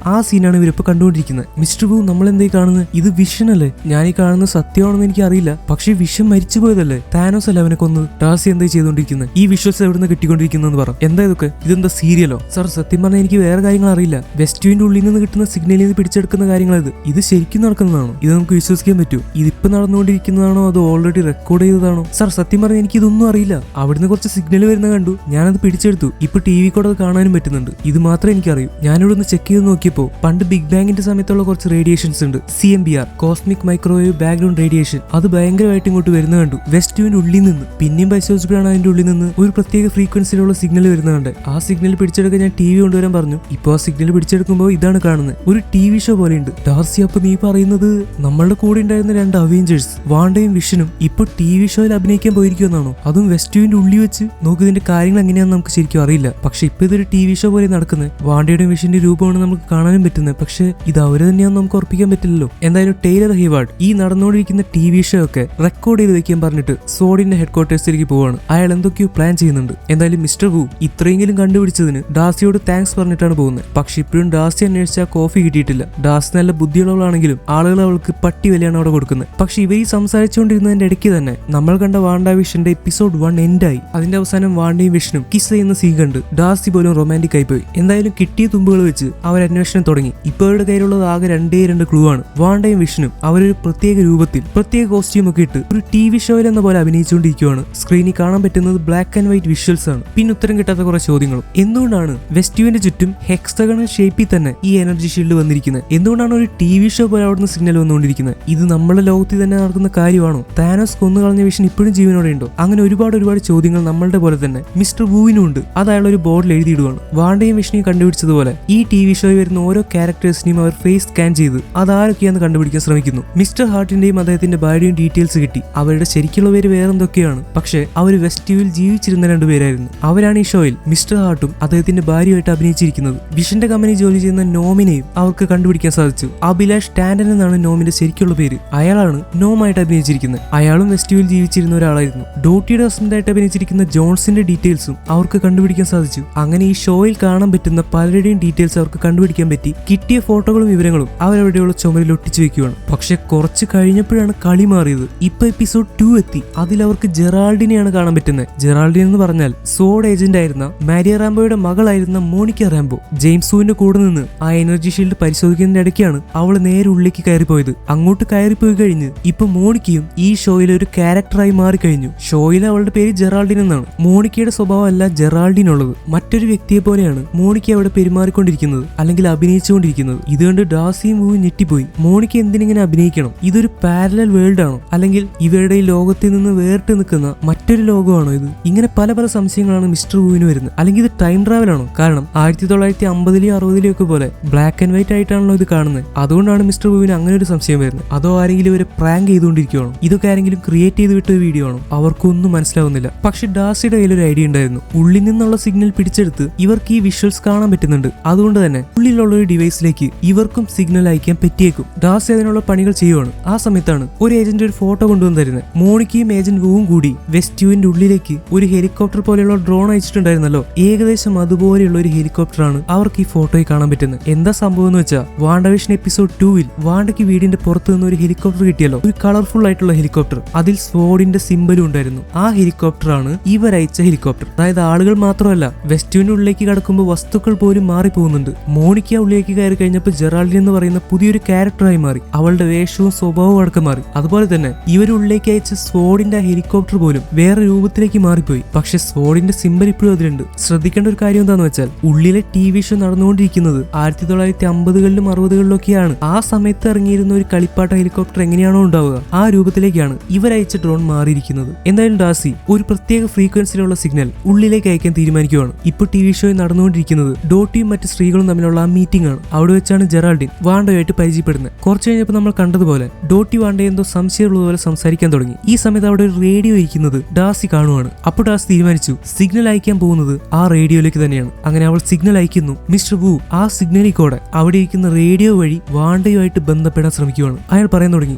ആ സീനാണ് ഇവരിപ്പോ കണ്ടുകൊണ്ടിരിക്കുന്നത്. മിസ്റ്റർ വൂ, നമ്മൾ എന്തായി കാണുന്നത്? ഇത് വിഷൻ അല്ലേ? ഞാൻ ഈ കാണുന്നത് സത്യമാണെന്ന് എനിക്ക് അറിയില്ല. പക്ഷെ വിഷൻ മരിച്ചു പോയതല്ലേ? താനോസ് അല്ലേ അവനെ കൊന്നത്? ഡാർസി എന്തായി ചെയ്തുകൊണ്ടിരിക്കുന്നത്? ഈ വിഷ്വൽസ് എവിടുന്ന് കിട്ടിക്കൊണ്ടിരിക്കുന്നതെന്ന് പറ. എന്താ ഇതൊക്കെ? ഇതെന്താ സീരിയലോ? സർ, സത്യം പറഞ്ഞാൽ എനിക്ക് വേറെ കാര്യങ്ങൾ അറിയില്ല. വെസ്റ്റ്യുവിന്റെ ഉള്ളിൽ നിന്ന് കിട്ടുന്ന സിഗ്നലിൽ നിന്ന് പിടിച്ചെടുക്കുന്ന കാര്യങ്ങൾ ഇത് ശരിക്കും നടക്കുന്നതാണോ? ഇത് നമുക്ക് വിശ്വസിക്കാൻ പറ്റൂ? ഇതിപ്പോ നടന്നുകൊണ്ടിരിക്കുന്നതാണോ അതോ ഓൾറെഡി റെക്കോർഡ് ചെയ്തതാണോ? സർ, സത്യം പറഞ്ഞാൽ എനിക്ക് ഇതൊന്നും അറിയില്ല. അവിടുന്ന് കുറച്ച് സിഗ്നൽ വരുന്ന കണ്ടു, ഞാനത് പിടിച്ചെടുത്തു. ഇപ്പൊ TV കൂടെ അത് കാണാനും പറ്റുന്നുണ്ട്. ഇത് മാത്രമേ എനിക്കറിയൂ. ഞാനിവിടെ ഒന്ന് ചെക്ക് ചെയ്ത് നോക്കിയപ്പോ പണ്ട് ബിഗ് ബാങ്ങിന്റെ സമയത്തുള്ള കുറച്ച് റേഡിയേഷൻസ് ഉണ്ട്. CMBR, cosmic microwave background radiation. അത് ഭയങ്കരമായിട്ട് ഇങ്ങോട്ട് വരുന്ന കണ്ടു വെസ്റ്റ്യുവിന്റെ ഉള്ളിൽ നിന്ന്. പിന്നെയും പരിശോധിച്ചപ്പോഴാണ് അതിന്റെ ഉള്ളിൽ നിന്ന് ഒരു പ്രത്യേക ഫ്രീക്വൻസിയിലുള്ള സിഗ്നൽ വരുന്നുണ്ട്. ആ സിഗ്നൽ പിടിച്ചെടുക്കാൻ ഞാൻ TV കൊണ്ടുവരാൻ പറഞ്ഞു. ഇപ്പൊ ആ സിഗ്നൽ പിടിച്ചെടുക്കുമ്പോൾ ഇതാണ് കാണുന്നത്. ഒരു TV ഷോ പോലെയുണ്ട്. ഡാർസി, അപ്പൊ നീ പറയുന്നത് നമ്മളുടെ കൂടെ ഉണ്ടായിരുന്ന 2 അവെഞ്ചേഴ്സ് വാണ്ടയും വിഷനും ഇപ്പൊ TV ഷോയിൽ അഭിനയിക്കാൻ പോയിരിക്കുമെന്നാണോ? അതും വെസ്റ്റ്യുവിന്റെ ഉള്ളിൽ വെച്ച്. നോക്ക്, ഇതിന്റെ കാര്യങ്ങൾ എങ്ങനെയാണെന്ന് നമുക്ക് ശരിക്കും അറിയില്ല. പക്ഷെ ഇപ്പൊ ഇതൊരു TV ഷോ പോലെ നടക്കുന്നത്. വാണ്ടയുടെയും വിഷന്റെ രൂപമാണ് നമുക്ക് കാണാനും പറ്റുന്നത്. പക്ഷെ ഇത് അവര് തന്നെയാണെന്ന് നമുക്ക് ഉറപ്പിക്കാൻ പറ്റില്ലല്ലോ. എന്തായാലും ടൈലർ ഹേവാർഡ് ഈ നടന്നുകൊണ്ടിരിക്കുന്ന TV ഷോ ഒക്കെ റെക്കോർഡ് ചെയ്ത് വെക്കാൻ പറഞ്ഞിട്ട് സോഡിന്റെ ഹെഡ്ക്വാർട്ടേഴ്സിലേക്ക് പോവാണ്. അയാൾ എന്തൊക്കെയോ പ്ലാൻ ചെയ്യുന്നുണ്ട്. എന്തായാലും മിസ്റ്റർ വൂ ഇത്രയെങ്കിലും കണ്ടുപിടിച്ചതിന് ഡാർസിയോട് താങ്ക്സ് പറഞ്ഞിട്ടാണ് പോകുന്നത്. പക്ഷെ ഇപ്പോഴും ഡാർസി അന്വേഷിച്ച കോഫി കിട്ടിയിട്ടില്ല. ഡാർസി നല്ല ബുദ്ധിയുള്ളവളാണെങ്കിലും ആളുകൾ അവൾക്ക് പട്ടി വിലയാണ് അവിടെ കൊടുക്കുന്നത്. പക്ഷെ ഇവർ സംസാരിച്ചുകൊണ്ടിരുന്നതിന്റെ ഇടയ്ക്ക് തന്നെ നമ്മൾ കണ്ട വാണ്ട വിഷന്റെ എപ്പിസോഡ് 1 എൻഡായി. അതിന്റെ അവസാനം വാണ്ടയും വിഷനും കിസ് ചെയ്യുന്ന സീൻ കണ്ട് ഡാർസി പോലും റൊമാന്റിക് ആയി പോയി. എന്തായാലും കിട്ടിയ തുമ്പുകൾ വെച്ച് അവർ അന്വേഷണം തുടങ്ങി. ഇപ്പൊ അവരുടെ കയ്യിലുള്ളത് ആകെ 2 ക്ലൂ ആണ്. വാണ്ടയും വിഷനും അവരൊരു പ്രത്യേക രൂപത്തിൽ പ്രത്യേക കോസ്റ്റ്യൂം ഒക്കെ ഇട്ട് ഒരു TV ഷോയിൽ എന്ന പോലെ അഭിനയിച്ചുകൊണ്ടിരിക്കുകയാണ്. സ്ക്രീനിൽ കാണാൻ പറ്റുന്നത് ബ്ലാക്ക് ആൻഡ് വൈറ്റ് വിഷ്വൽസ് ആണ്. പിന്നെ ഉത്തരം കിട്ടാത്ത കുറെ ചോദ്യങ്ങളും. എന്തുകൊണ്ടാണ് വെസ്റ്റ്യുവിന്റെ ചുറ്റും ഹെക്സഗണൽ ഷേപ്പിൽ തന്നെ ഈ എനർജി ഷീൽഡ് വന്നിരിക്കുന്നത്? എന്തുകൊണ്ടാണ് ഒരു TV ഷോ പോലെ അവിടുന്ന് സിഗ്നൽ വന്നുകൊണ്ടിരിക്കുന്നത്? ഇത് നമ്മുടെ ലോകത്തിൽ തന്നെ നടക്കുന്ന കാര്യമാണോ? താനോസ് കൊന്നു കളഞ്ഞ വിഷൻ ഇപ്പോഴും ജീവനോടെ ഉണ്ടോ? അങ്ങനെ ഒരുപാട് ചോദ്യങ്ങൾ നമ്മളുടെ പോലെ തന്നെ മിസ്റ്റർ വൂവിനും ഉണ്ട്. അത് അയാൾ ഒരു ബോർഡിൽ എഴുതിയിടുവാണ്. വാണ്ടയും വിഷനെയും കണ്ടുപിടിച്ചതുപോലെ ഈ TV ഷോയിൽ വരുന്ന ഓരോ ക്യാരക്ടേഴ്സിനെയും അവർ ഫേസ് സ്കാൻ ചെയ്ത് അതാരൊക്കെയാന്ന് കണ്ടുപിടിക്കാൻ ശ്രമിക്കുന്നു. മിസ്റ്റർ ഹാർട്ടിന്റെയും അദ്ദേഹത്തിന്റെ ഭാര്യയും ഡീറ്റെയിൽസ് കിട്ടി. അവരുടെ ശരിക്കുള്ള പേര് വേറെന്തൊക്കെയാണ്. പക്ഷെ അവർ വെസ്റ്റ്യുവിൽ ജീവിച്ചിരുന്ന 2 പേരായിരുന്നു. അവരാണ് ഈ ഷോയിൽ മിസ്റ്റർ ഹാർട്ടും അദ്ദേഹത്തിന്റെ ഭാര്യയുമായിട്ട് അഭിനയിച്ചിരിക്കുന്നത്. വിഷന്റെ കമ്പനി ജോലി ചെയ്യുന്ന നോമിനെയും അവർക്ക് കണ്ടുപിടിക്കാൻ സാധിച്ചു. അഭിലാഷ് ടാൻഡൻ എന്നാണ് നോമിന്റെ ശരിക്കുള്ള പേര്. അയാളാണ് നോമായിട്ട് അഭിനയിച്ചിരിക്കുന്നത്. അയാളും വെസ്റ്റ്യുവിൽ ജീവിച്ചിരുന്ന ഒരാളായിരുന്നു. ഡോട്ടിയുടെ ഹസ്ബൻഡായിട്ട് അഭിനയിച്ചിരിക്കുന്ന ജോൺസിന്റെ ഡീറ്റെയിൽസും അവർക്ക് കണ്ടുപിടിക്കാൻ സാധിച്ചു. അങ്ങനെ ഈ ഷോയിൽ കാണാൻ പറ്റുന്ന പലരുടെയും ഡീറ്റെയിൽസ് അവർക്ക് കണ്ടുപിടിക്കാൻ പറ്റി. കിട്ടിയ ഫോട്ടോകളും വിവരങ്ങളും അവരവിടെയുള്ള ചുമരിൽ ഒട്ടിച്ചു വെക്കുകയാണ്. പക്ഷെ കുറച്ച് കഴിഞ്ഞപ്പോഴാണ് കളി മാറിയത്. ഇപ്പൊ എപ്പിസോഡ് 2 എത്തി. അതിൽ അവർക്ക് ജെറാൾഡിനെയാണ് കാണാൻ പറ്റുന്നത്. ജെറാൾഡിൻ എന്ന് പറഞ്ഞാൽ സോഡ് ഏജന്റ് ആയിരുന്ന മാരിയ റാംബോയുടെ മകളായിരുന്ന മോണിക്ക റാംബോ. ജെയിംസ് വൂവിന്റെ കൂടെ നിന്ന് ആ എനർജി ഷീൽഡ് പരിശോധിക്കുന്നതിന്റെ ഇടയ്ക്കാണ് അവൾ നേരെ ഉള്ളിലേക്ക് കയറിപ്പോയത്. അങ്ങോട്ട് കയറിപ്പോയി കഴിഞ്ഞ് ഇപ്പൊ മോണിക്കയും ഈ ഷോയിലെ ഒരു ക്യാരക്ടറായി മാറിക്കഴിഞ്ഞു. ഷോയിലെ അവളുടെ പേര് ജെറാൾഡിൻ എന്നാണ്. മോണിക്കയുടെ സ്വഭാവമല്ല ജെറാൾഡിനുള്ളത്. മറ്റൊരു വ്യക്തിയെ പോലെയാണ് മോണിക്ക അവിടെ പെരുമാറിക്കൊണ്ടിരിക്കുന്നത്, അല്ലെങ്കിൽ അഭിനയിച്ചുകൊണ്ടിരിക്കുന്നത്. ഇത് കണ്ട് ഡാസിയും വൂവും ഞെട്ടിപ്പോയി. മോണിക്ക എന്തിനിങ്ങനെ അഭിനയിക്കണം? ഇതൊരു പാരലൽ വേൾഡ് ആണോ, അല്ലെങ്കിൽ ഇവരുടെ ഈ ലോകത്തിൽ നിന്ന് വേറിട്ട് നിൽക്കുന്ന മറ്റൊരു ലോകമാണോ ഇത്? ഇങ്ങനെ പല പല സംശയങ്ങളാണ് മിസ്റ്റർ വൂവിന് വരുന്നത്. അല്ലെങ്കിൽ ഇത് ടൈം ട്രാവൽ ആണോ? കാരണം 1950-ലും 60-ലും ഒക്കെ പോലെ ബ്ലാക്ക് ആൻഡ് വൈറ്റ് ആയിട്ടാണല്ലോ ഇത് കാണുന്നത്. അതുകൊണ്ടാണ് മിസ്റ്റർ വൂവിന് അങ്ങനെ ഒരു സംശയം വരുന്നത്. അതോ ആരെങ്കിലും ഇവരെ പ്രാങ്ക് ചെയ്തുകൊണ്ടിരിക്കുകയാണോ? ഇതൊക്കെ ആരെങ്കിലും ക്രിയേറ്റ് ചെയ്ത് വിട്ട വീഡിയോ ആണോ? അവർക്കൊന്നും മനസ്സിലാവുന്നില്ല. പക്ഷെ ഡാസിയുടെ കയ്യിൽ ഒരു ഐഡിയ ഉണ്ടായിരുന്നു. ഉള്ളിൽ നിന്നുള്ള സിഗ്നൽ പിടിച്ചെടുത്ത് ഇവർക്ക് ഈ വിഷ്വൽസ് കാണാൻ പറ്റുന്നുണ്ട്. അതുകൊണ്ട് തന്നെ ഉള്ളിലുള്ള ഒരു ഡിവൈസിലേക്ക് ഇവർക്കും സിഗ്നൽ അയക്കാൻ പറ്റിയേക്കും. ഡാസി അതിനുള്ള പണികൾ ചെയ്യുവാണ്. ആ സമയത്താണ് ഒരു ഏജന്റ് ഒരു ഫോട്ടോ കൊണ്ടുവന്ന് തരുന്നത്. മോണിക്കയും ഏജന്റ് വൂവും കൂടി വെസ്റ്റ്യൂവിന്റെ ഉള്ളിലേക്ക് ഒരു ഹെലികോപ്റ്റർ പോലെയുള്ള ഡ്രോൺ അയച്ചിട്ടുണ്ടായിരുന്നല്ലോ. ഏകദേശം അതുപോലെയുള്ള ഒരു ഹെലികോപ്റ്ററാണ് അവർക്ക് ഈ ഫോട്ടോയിൽ കാണാൻ പറ്റുന്നത്. എന്താ സംഭവം എന്ന് വെച്ചാൽ വാണ്ടവിഷൻ എപ്പിസോഡ് 2-ൽ വാണ്ടയ്ക്ക് വീടിന്റെ പുറത്ത് നിന്ന് ഒരു ഹെലികോപ്റ്റർ കിട്ടിയല്ലോ. ഒരു കളർഫുൾ ആയിട്ടുള്ള ഹെലികോപ്റ്റർ. അതിൽ സ്വോർഡിന്റെ സിംബലും ഉണ്ടായിരുന്നു. ആ ഹെലികോപ്റ്ററാണ് ഇവരയച്ച ഹെലികോപ്റ്റർ. അതായത് ആളുകൾ മാത്രമല്ല, വെസ്റ്റ്യൂവിന്റെ ഉള്ളിലേക്ക് കടക്കുമ്പോൾ വസ്തുക്കൾ പോലും മാറിപ്പോകുന്നുണ്ട്. മോണിക്ക ഉള്ളിലേക്ക് കയറി കഴിഞ്ഞപ്പോൾ ജെറാൾഡിൻ എന്ന് പറയുന്ന പുതിയൊരു ക്യാരക്ടറായി മാറി. അവളുടെ വേഷവും സ്വഭാവവും അടക്കം മാറി. അതുപോലെ തന്നെ ഇവരുള്ളിലേക്ക് അയച്ച സ്വോർഡിന്റെ ഹെലികോപ്റ്റർ പോലും വേറെ രൂപത്തിലേക്ക് മാറിപ്പോയി. പക്ഷെ സ്വോർഡിന്റെ സിംബൽ ഇപ്പോഴും അതിലുണ്ട്. ശ്രദ്ധിക്കേണ്ട ഒരു കാര്യം എന്താന്ന് വെച്ചാൽ ഉള്ളിലെ TV ഷോ നടന്നുകൊണ്ടിരിക്കുന്നത് 1950-കളിലും 60-കളിലൊക്കെയാണ്. ആ സമയത്ത് ഇറങ്ങിയിരുന്ന ഒരു കളിപ്പാട്ട ഹെലികോപ്റ്റർ എങ്ങനെയാണോ ഉണ്ടാവുക, ആ രൂപത്തിലേക്കാണ് ഇവരയച്ച ഡ്രോൺ മാറിയിരിക്കുന്നത്. എന്തായാലും ഡാസി ഒരു പ്രത്യേക ഫ്രീക്വൻസിയിലുള്ള സിഗ്നൽ ഉള്ളിലേക്ക് അയക്കാൻ തീരുമാനിക്കുകയാണ്. ഇപ്പോൾ TV ഷോയിൽ നടന്നുകൊണ്ടിരിക്കുന്നത് ഡോട്ടിയും മറ്റ് സ്ത്രീകളും തമ്മിലുള്ള ആ മീറ്റിംഗ് ആണ്. അവിടെ വെച്ചാണ് ജെറാൾഡിൻ വാണ്ടയുമായിട്ട് പരിചയപ്പെടുന്നത്. കുറച്ചു കഴിഞ്ഞപ്പോൾ നമ്മൾ കണ്ടതുപോലെ ഡോട്ടി വാണ്ടയെ എന്തോ സംശയമുള്ളതുപോലെ സംസാരിക്കാൻ തുടങ്ങി. ഈ സമയത്ത് അവിടെ ഒരു റേഡിയോ ഇരിക്കുന്നത് ഡാസി കാണുവാണ്. അപ്പോൾ ഡാസി തീരുമാനിച്ചു സിഗ്നൽ അയക്കാൻ പോകുന്നത് ആ റേഡിയോയിലേക്ക് തന്നെയാണ്. അങ്ങനെ അവൾ സിഗ്നൽ അയക്കുന്നു. മിസ്റ്റർ വൂ ആ സിഗ്നലിൽ കൂടെ അവിടെ ഇരിക്കുന്ന റേഡിയോ വഴി വാണ്ടയുമായിട്ട് ബന്ധപ്പെടാൻ ശ്രമിക്കുകയാണ്. അയാൾ പറയാൻ തുടങ്ങി,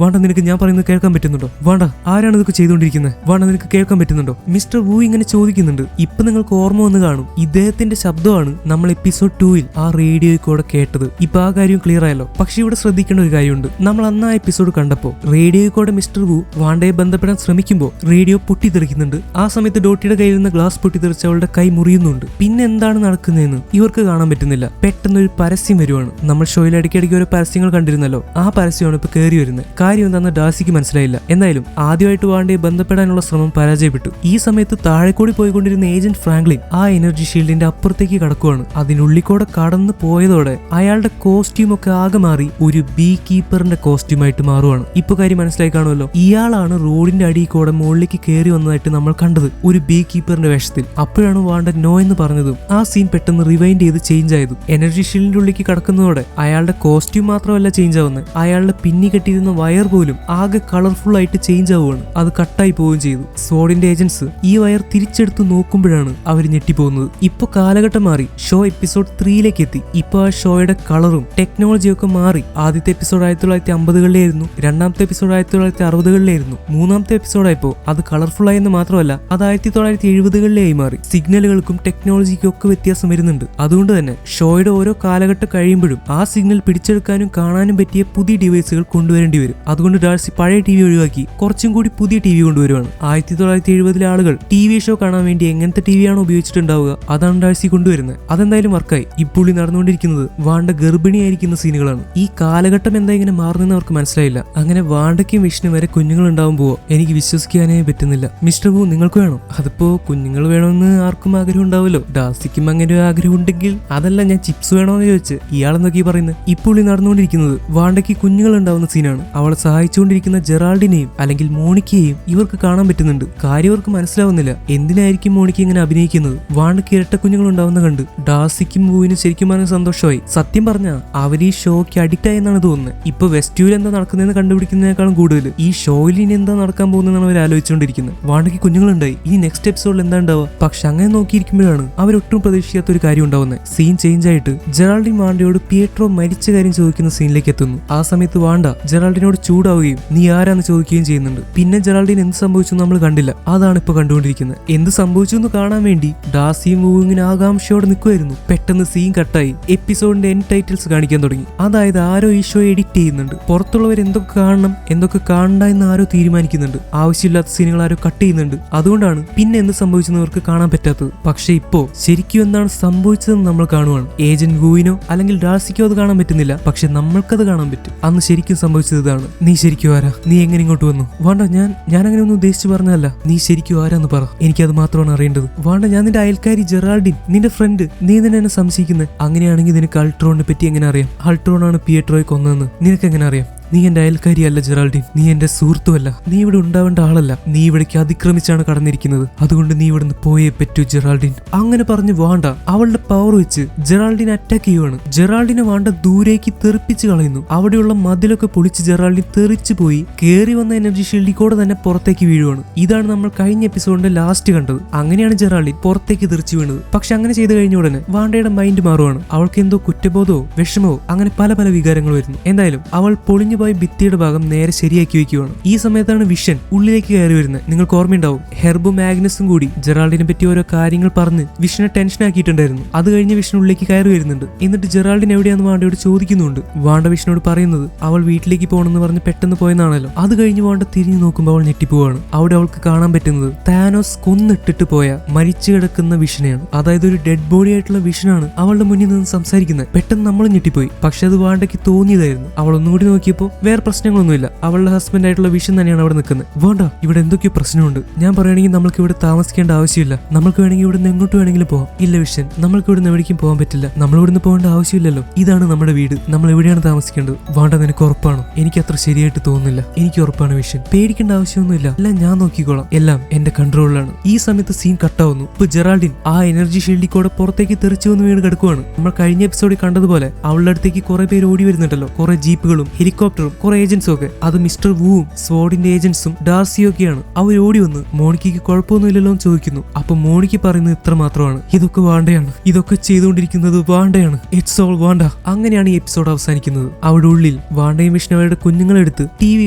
വാണ്ട നിനക്ക് ഞാൻ പറയുന്നത് കേൾക്കാൻ പറ്റുന്നുണ്ടോ? വാണ്ട ആരാണ് ഇതൊക്കെ ചെയ്തുകൊണ്ടിരിക്കുന്നത്? വാണ്ട നിനക്ക് കേൾക്കാൻ പറ്റുന്നുണ്ടോ? മിസ്റ്റർ വൂ ഇങ്ങനെ ചോദിക്കുന്നുണ്ട്. ഇപ്പൊ നിങ്ങൾക്ക് ഓർമ്മ വന്ന് കാണും, ഇദ്ദേഹത്തിന്റെ ശബ്ദമാണ് നമ്മൾ എപ്പിസോഡ് 2-ൽ ആ റേഡിയോയിൽ കൂടെ കേട്ടത്. ഇപ്പൊ ആ കാര്യം ക്ലിയർ ആയല്ലോ. പക്ഷെ ഇവിടെ ശ്രദ്ധിക്കേണ്ട ഒരു കാര്യമുണ്ട്. നമ്മൾ അന്ന് ആ എപ്പിസോഡ് കണ്ടപ്പോ റേഡിയോയിൽ കൂടെ മിസ്റ്റർ വൂ വാണ്ടയെ ബന്ധപ്പെടാൻ ശ്രമിക്കുമ്പോൾ റേഡിയോ പൊട്ടിത്തെറിക്കുന്നുണ്ട്. ആ സമയത്ത് ഡോട്ടിയുടെ കയ്യിൽ നിന്ന് ഗ്ലാസ് പൊട്ടിത്തെറിച്ച് അവളുടെ കൈ മുറിയുന്നുണ്ട്. പിന്നെ എന്താണ് നടക്കുന്നതെന്ന് ഇവർക്ക് കാണാൻ പറ്റുന്നില്ല. പെട്ടെന്ന് ഒരു പരസ്യം വരുവാണ്. നമ്മൾ ഷോയിൽ ഇടയ്ക്കിടയ്ക്ക് ഓരോ പരസ്യങ്ങൾ കണ്ടിരുന്നല്ലോ. ആ പരസ്യമാണ് ഇപ്പൊ കയറി വരുന്നത്. കാര്യം എന്താണെന്ന് ഡാസിക്ക് മനസ്സിലായില്ല. എന്തായാലും ആദ്യമായിട്ട് വാണ്ടയെ ബന്ധപ്പെടാനുള്ള ശ്രമം പരാജയപ്പെട്ടു. ഈ സമയത്ത് താഴെക്കൂടി പോയിക്കൊണ്ടിരുന്ന ഏജന്റ് ഫ്രാങ്ക്ലിൻ ആ എനർജി ഷീൽഡിന്റെ അപ്പുറത്തേക്ക് കടക്കുവാണ്. അതിനുള്ളിൽ കൂടെ കടന്നു പോയതോടെ അയാളുടെ കോസ്റ്റ്യൂം ഒക്കെ ആകെ മാറി ഒരു ബീ കീപ്പറിന്റെ കോസ്റ്റ്യൂമായിട്ട് മാറുവാണ്. ഇപ്പൊ കാര്യം മനസ്സിലായി കാണുമല്ലോ. ഇയാളാണ് റോഡിന്റെ അടിയിൽ കൂടെ മുകളിലേക്ക് കയറി വന്നതായിട്ട് നമ്മൾ കണ്ടത്, ഒരു ബീ കീപ്പറിന്റെ വേഷത്തിൽ. അപ്പോഴാണ് വാണ്ട നോ എന്ന് പറഞ്ഞതും ആ സീൻ പെട്ടെന്ന് റിവൈൻഡ് ചെയ്ത് ചേഞ്ച് ആയതും. എനർജി ഷീൽഡിന്റെ ഉള്ളിലേക്ക് കടക്കുന്നതോടെ അയാളുടെ കോസ്റ്റ്യൂം മാത്രമല്ല ചേഞ്ച് ആവുന്നത്, അയാളുടെ പിന്നി കെട്ടിയിരുന്ന വയർ പോലും ആകെ കളർഫുൾ ആയിട്ട് ചേഞ്ച് ആവുകയാണ്. അത് കട്ടായി പോവുകയും ചെയ്തു. സ്വോർഡിന്റെ ഏജൻസ് ഈ വയർ തിരിച്ചെടുത്ത് നോക്കുമ്പോഴാണ് അവർ ഞെട്ടിപ്പോകുന്നത്. ഇപ്പൊ കാലഘട്ടം മാറി. ഷോ എപ്പിസോഡ് 3-ലേക്ക് എത്തി. ഇപ്പൊ ആ ഷോയുടെ കളറും ടെക്നോളജിയും ഒക്കെ മാറി. ആദ്യത്തെ എപ്പിസോഡ് 1950-കളിലായിരുന്നു. രണ്ടാമത്തെ എപ്പിസോഡ് 1960-കളിലായിരുന്നു. മൂന്നാമത്തെ എപ്പിസോഡായപ്പോ അത് കളർഫുൾ ആയെന്ന് മാത്രമല്ല അത് 1970-കളിലായി മാറി. സിഗ്നലുകൾക്കും ടെക്നോളജിക്കും ഒക്കെ വ്യത്യാസം വരുന്നുണ്ട്. അതുകൊണ്ട് തന്നെ ഷോയുടെ ഓരോ കാലഘട്ടം കഴിയുമ്പോഴും ആ സിഗ്നൽ പിടിച്ചെടുക്കാനും കാണാനും പറ്റിയ പുതിയ ഡിവൈസുകൾ കൊണ്ടുവരേണ്ടി വരും. അതുകൊണ്ട് ഡാർസി പഴയ TV ഒഴിവാക്കി കുറച്ചും കൂടി പുതിയ TV കൊണ്ടുവരുവാണ്. 1970-ലെ ആളുകൾ TV ഷോ കാണാൻ വേണ്ടി എങ്ങനത്തെ TV ആണോ ഉപയോഗിച്ചിട്ടുണ്ടാവുക അതാണ് ഡാർസി കൊണ്ടുവരുന്നത്. അതെന്തായാലും വർക്കായി. ഇപ്പോൾ നടന്നുകൊണ്ടിരിക്കുന്നത് വാണ്ട ഗർഭിണിയായിരിക്കുന്ന സീനുകളാണ്. ഈ കാലഘട്ടം എന്താ ഇങ്ങനെ മാറുന്നതെന്ന് അവർക്ക് മനസ്സിലായില്ല. അങ്ങനെ വാണ്ടയ്ക്കും വിഷ്ണു വരെ കുഞ്ഞുങ്ങൾ ഉണ്ടാവുമ്പോ എനിക്ക് വിശ്വസിക്കാനേ പറ്റുന്നില്ല. മിസ്റ്റർ വൂ നിങ്ങൾക്ക് വേണോ? അതിപ്പോ കുഞ്ഞുങ്ങൾ വേണമെന്ന് ആർക്കും ആഗ്രഹം ഉണ്ടാവുമല്ലോ. ഡാസിക്കും അങ്ങനെ ഒരു ആഗ്രഹം ഉണ്ടെങ്കിൽ അതല്ല, ഞാൻ ചിപ്സ് വേണോന്ന് ചോദിച്ച് ഇയാളെന്നൊക്കെ പറയുന്നത്. ഇപ്പോൾ നടന്നുകൊണ്ടിരിക്കുന്നത് വാണ്ടയ്ക്ക് കുഞ്ഞുങ്ങൾ ഉണ്ടാവുന്ന സീനാണ്. അവളെ സഹായിച്ചുകൊണ്ടിരിക്കുന്ന ജെറാൾഡിനെയും അല്ലെങ്കിൽ മോണിക്കയെയും ഇവർക്ക് കാണാൻ പറ്റുന്നുണ്ട്. കാര്യം അവർക്ക് മനസ്സിലാവുന്നില്ല. എന്തിനായിരിക്കും മോണിക്ക ഇങ്ങനെ അഭിനയിക്കുന്നത്? വാണ്ടയ്ക്ക് ഇരട്ട കുഞ്ഞുങ്ങൾ ഉണ്ടാവുന്ന കണ്ട് ഡാസിക്കും വൂവിനും ശരിക്കും പറഞ്ഞ സന്തോഷമായി. സത്യം പറഞ്ഞാൽ അവർ ഈ ഷോയ്ക്ക് അഡിക്റ്റ് ആയെന്നാണ് തോന്നുന്നത്. ഇപ്പൊ വെസ്റ്റ്യൂവിൽ എന്താ നടക്കുന്നതെന്ന് കണ്ടുപിടിക്കുന്നതിനേക്കാളും കൂടുതൽ ഈ ഷോയിൽ ഇനി എന്താ നടക്കാൻ പോകുന്നതെന്നാണ് അവർ ആലോചിച്ചുകൊണ്ടിരിക്കുന്നത്. വാണ്ടയ്ക്ക് കുഞ്ഞുങ്ങളുണ്ടായി, ഇനി നെക്സ്റ്റ് എപ്പിസോഡിൽ എന്താ ഉണ്ടാവുക? പക്ഷെ അങ്ങനെ നോക്കിയിരിക്കുമ്പോഴാണ് അവരൊട്ടും പ്രതീക്ഷിക്കാത്ത ഒരു കാര്യം ഉണ്ടാവുന്നത്. സീൻ ചേഞ്ച് ആയിട്ട് ജെറാൾഡിൻ വാണ്ടയോട് പിയട്രോ മരിച്ച കാര്യം ചോദിക്കുന്ന സീനിലേക്ക് എത്തുന്നു. ആ സമയത്ത് വാണ്ട ജെറാൾഡിനോട് ചൂടാവുകയും നീ ആരാന്ന് ചോദിക്കുകയും ചെയ്യുന്നുണ്ട്. പിന്നെ ജെറാൾഡിൻ എന്ത് സംഭവിച്ചു നമ്മൾ കണ്ടില്ല. അതാണ് ഇപ്പൊ കണ്ടുകൊണ്ടിരിക്കുന്നത്. എന്ത് സംഭവിച്ചു എന്ന് കാണാൻ വേണ്ടി ഡാസിയും വൂവിങ്ങിന് ആകാംക്ഷയോടെ നിൽക്കുമായിരുന്നു. പെട്ടെന്ന് സീൻ കട്ടായി എപ്പിസോഡിന്റെ എൻഡ് ടൈറ്റിൽസ് കാണിക്കാൻ തുടങ്ങി. അതായത് ആരോ ഈ ഷോ എഡിറ്റ് ചെയ്യുന്നുണ്ട്. പുറത്തുള്ളവർ എന്തൊക്കെ കാണണം എന്തൊക്കെ കാണണ്ട എന്ന് ആരോ തീരുമാനിക്കുന്നുണ്ട്. ആവശ്യമില്ലാത്ത സീനുകൾ ആരോ ആരോ കട്ട് ചെയ്യുന്നുണ്ട്. അതുകൊണ്ടാണ് പിന്നെ എന്ത് സംഭവിച്ചെന്ന് അവർക്ക് കാണാൻ പറ്റാത്തത്. പക്ഷെ ഇപ്പോ ശരിക്കും എന്താണ് സംഭവിച്ചതെന്ന് നമ്മൾ കാണുവാണ്. ഏജന്റ് ഗൂയിനോ അല്ലെങ്കിൽ ഡാർസിക്കോ അത് കാണാൻ പറ്റുന്നില്ല, പക്ഷെ നമ്മൾക്കത് കാണാൻ പറ്റും. അന്ന് ശരിക്കും സംഭവിച്ചത് ഇതാണ്. നീ ശരിക്കും ആരാ? നീ എങ്ങനെ ഇങ്ങോട്ട് വന്നു? വേണ്ട, ഞാൻ അങ്ങനെ ഒന്നും ഉദ്ദേശിച്ച് പറഞ്ഞതല്ല. നീ ശരിക്കും ആരാന്ന് പറ, എനിക്കത് മാത്രമാണ് അറിയേണ്ടത്. വേണ്ട, ഞാൻ നിന്റെ അയൽക്കാരി ജെറാൾഡിൻ, നിന്റെ ഫ്രണ്ട്. നീ തന്നെ എന്നെ സംശയിക്കുന്നത്? അങ്ങനെയാണെങ്കിൽ നിനക്ക് അൾട്രോണിനെ പറ്റി എങ്ങനെ അറിയാം? അൾട്രോൺ ആണ് പിയട്രോയെ കൊന്നതെന്ന് നിനക്ക് എങ്ങനെ അറിയാം? നീ എന്റെ അയൽക്കാരിയല്ല ജെറാൾഡിൻ, നീ എന്റെ സുഹൃത്തുമല്ല, നീ ഇവിടെ ഉണ്ടാവേണ്ട ആളല്ല. നീ ഇവിടേക്ക് അതിക്രമിച്ചാണ് കടന്നിരിക്കുന്നത്. അതുകൊണ്ട് നീ ഇവിടുന്ന് പോയേ പറ്റൂ ജെറാൾഡിൻ. അങ്ങനെ പറഞ്ഞ് വാണ്ട അവളുടെ പവർ വെച്ച് ജെറാൾഡിനെ അറ്റാക്ക് ചെയ്യുവാണ്. ജെറാൾഡിനെ വാണ്ട ദൂരേക്ക് തെറിപ്പിച്ച് കളയുന്നു. അവിടെയുള്ള മതിലൊക്കെ പൊളിച്ച് ജെറാൾഡിൻ തെറിച്ചു പോയി കേറി വന്ന എനർജി ഷീൽഡിൽ കൂടെ തന്നെ പുറത്തേക്ക് വീഴുവാണ്. ഇതാണ് നമ്മൾ കഴിഞ്ഞ എപ്പിസോഡിന്റെ ലാസ്റ്റ് കണ്ടത്. അങ്ങനെയാണ് ജെറാൾഡിൻ പുറത്തേക്ക് തെറിച്ചു വീണത്. പക്ഷെ അങ്ങനെ ചെയ്ത് കഴിഞ്ഞ ഉടനെ വാണ്ടയുടെ മൈൻഡ് മാറുവാണ്. അവൾക്ക് എന്തോ കുറ്റബോധമോ വിഷമമോ അങ്ങനെ പല പല വികാരങ്ങൾ വരുന്നു. എന്തായാലും അവൾ പൊളിഞ്ഞു ഭിത്തിയുടെ ഭാഗം നേരെ ശരിയാക്കി വെക്കുകയാണ്. ഈ സമയത്താണ് വിഷൻ ഉള്ളിലേക്ക് കയറി വരുന്നത്. നിങ്ങൾക്ക് ഓർമ്മയുണ്ടാവും, ഹെർബും മാഗ്നസും കൂടി ജെറാൾഡിനെ പറ്റി ഓരോ കാര്യങ്ങൾ പറഞ്ഞ് വിഷനെ ടെൻഷൻ ആക്കിയിട്ടുണ്ടായിരുന്നു. അത് കഴിഞ്ഞ് വിഷൻ ഉള്ളിലേക്ക് കയറി വരുന്നുണ്ട്. എന്നിട്ട് ജെറാൾഡിൻ എവിടെയാന്ന് വാണ്ടയോട് ചോദിക്കുന്നുണ്ട്. വാണ്ട വിഷനോട് പറയുന്നത് അവൾ വീട്ടിലേക്ക് പോകണമെന്ന് പറഞ്ഞ് പെട്ടെന്ന് പോയെന്നാണല്ലോ. അത് കഴിഞ്ഞ് വാണ്ട തിരിഞ്ഞു നോക്കുമ്പോൾ അവൾ ഞെട്ടിപ്പോവാണ്. അവിടെ അവൾക്ക് കാണാൻ പറ്റുന്നത് താനോസ് കൊന്നിട്ടിട്ട് പോയ മരിച്ചു കിടക്കുന്ന വിഷനെയാണ്. അതായത് ഒരു ഡെഡ് ബോഡി ആയിട്ടുള്ള വിഷനാണ് അവളുടെ മുന്നിൽ നിന്ന് സംസാരിക്കുന്നത്. പെട്ടെന്ന് നമ്മൾ ഞെട്ടിപ്പോയി. പക്ഷെ അത് വാണ്ടയ്ക്ക് തോന്നിയതായിരുന്നു. അവൾ ഒന്നുകൂടി നോക്കിയപ്പോൾ വേറെ പ്രശ്നങ്ങളൊന്നുമില്ല. അവളുടെ ഹസ്ബൻഡ് ആയിട്ടുള്ള വിഷൻ തന്നെയാണ് അവിടെ നിൽക്കുന്നത്. വേണ്ട, ഇവിടെ എന്തൊക്കെയോ പ്രശ്നമുണ്ട്. ഞാൻ പറയുകയാണെങ്കിൽ നമ്മൾക്ക് ഇവിടെ താമസിക്കേണ്ട ആവശ്യമില്ല. നമുക്ക് വേണമെങ്കിൽ ഇവിടെ നിന്ന് എങ്ങോട്ട് വേണമെങ്കിലും പോവാം. ഇല്ല വിഷൻ, നമ്മൾക്ക് ഇവിടെ നിന്ന് എവിടേക്കും പോകാൻ പറ്റില്ല. നമ്മൾ ഇവിടുന്ന് പോകേണ്ട ആവശ്യമില്ലല്ലോ. ഇതാണ് നമ്മുടെ വീട്. നമ്മൾ എവിടെയാണ് താമസിക്കേണ്ടത്. വേണ്ട, നിനക്ക് ഉറപ്പാണോ? എനിക്ക് അത്ര ശരിയായിട്ട് തോന്നുന്നില്ല. എനിക്ക് ഉറപ്പാണ് വിഷൻ. പേടിക്കേണ്ട ആവശ്യമൊന്നുമില്ല. എല്ലാം ഞാൻ നോക്കിക്കോളാം. എല്ലാം എന്റെ കൺട്രോളിലാണ്. ഈ സമയത്ത് സീൻ കട്ടാവുന്നു. ഇപ്പൊ ജെറാൾഡിൻ ആ എനർജി ഷീൽഡിൽ കൂടെ പുറത്തേക്ക് തെറിച്ചു വന്ന് വീണ് കിടക്കുവാണ്. നമ്മൾ കഴിഞ്ഞ എപ്പിസോഡിൽ കണ്ടതുപോലെ അവളുടെ അടുത്തേക്ക് കുറെ പേര് ഓടി വരുന്നുണ്ടല്ലോ. കുറെ ജീപ്പുകളും ഹെലികോപ്റ്ററും കുറെ ഏജൻസും ഒക്കെ. അത് മിസ്റ്റർ വൂവും സ്വാഡിന്റെ ഏജൻസും ഡാർസിയും ഒക്കെയാണ്. അവർ ഓടി വന്ന് മോണിക്കയ്ക്ക് കുഴപ്പമൊന്നുമില്ലല്ലോ എന്ന് ചോദിക്കുന്നു. അപ്പൊ മോണിക്ക് പറയുന്നത് ഇത്ര മാത്രമാണ്: ഇതൊക്കെ വാണ്ടയാണ്, ഇതൊക്കെ ചെയ്തുകൊണ്ടിരിക്കുന്നത് വാണ്ടയാണ്, ഇറ്റ്സ് ഓൾ വാണ്ട. അങ്ങനെയാണ് ഈ എപ്പിസോഡ് അവസാനിക്കുന്നത്. അവിടെ ഉള്ളിൽ വാണ്ടയും വിഷ്ണു അവരുടെ കുഞ്ഞുങ്ങളെടുത്ത് TV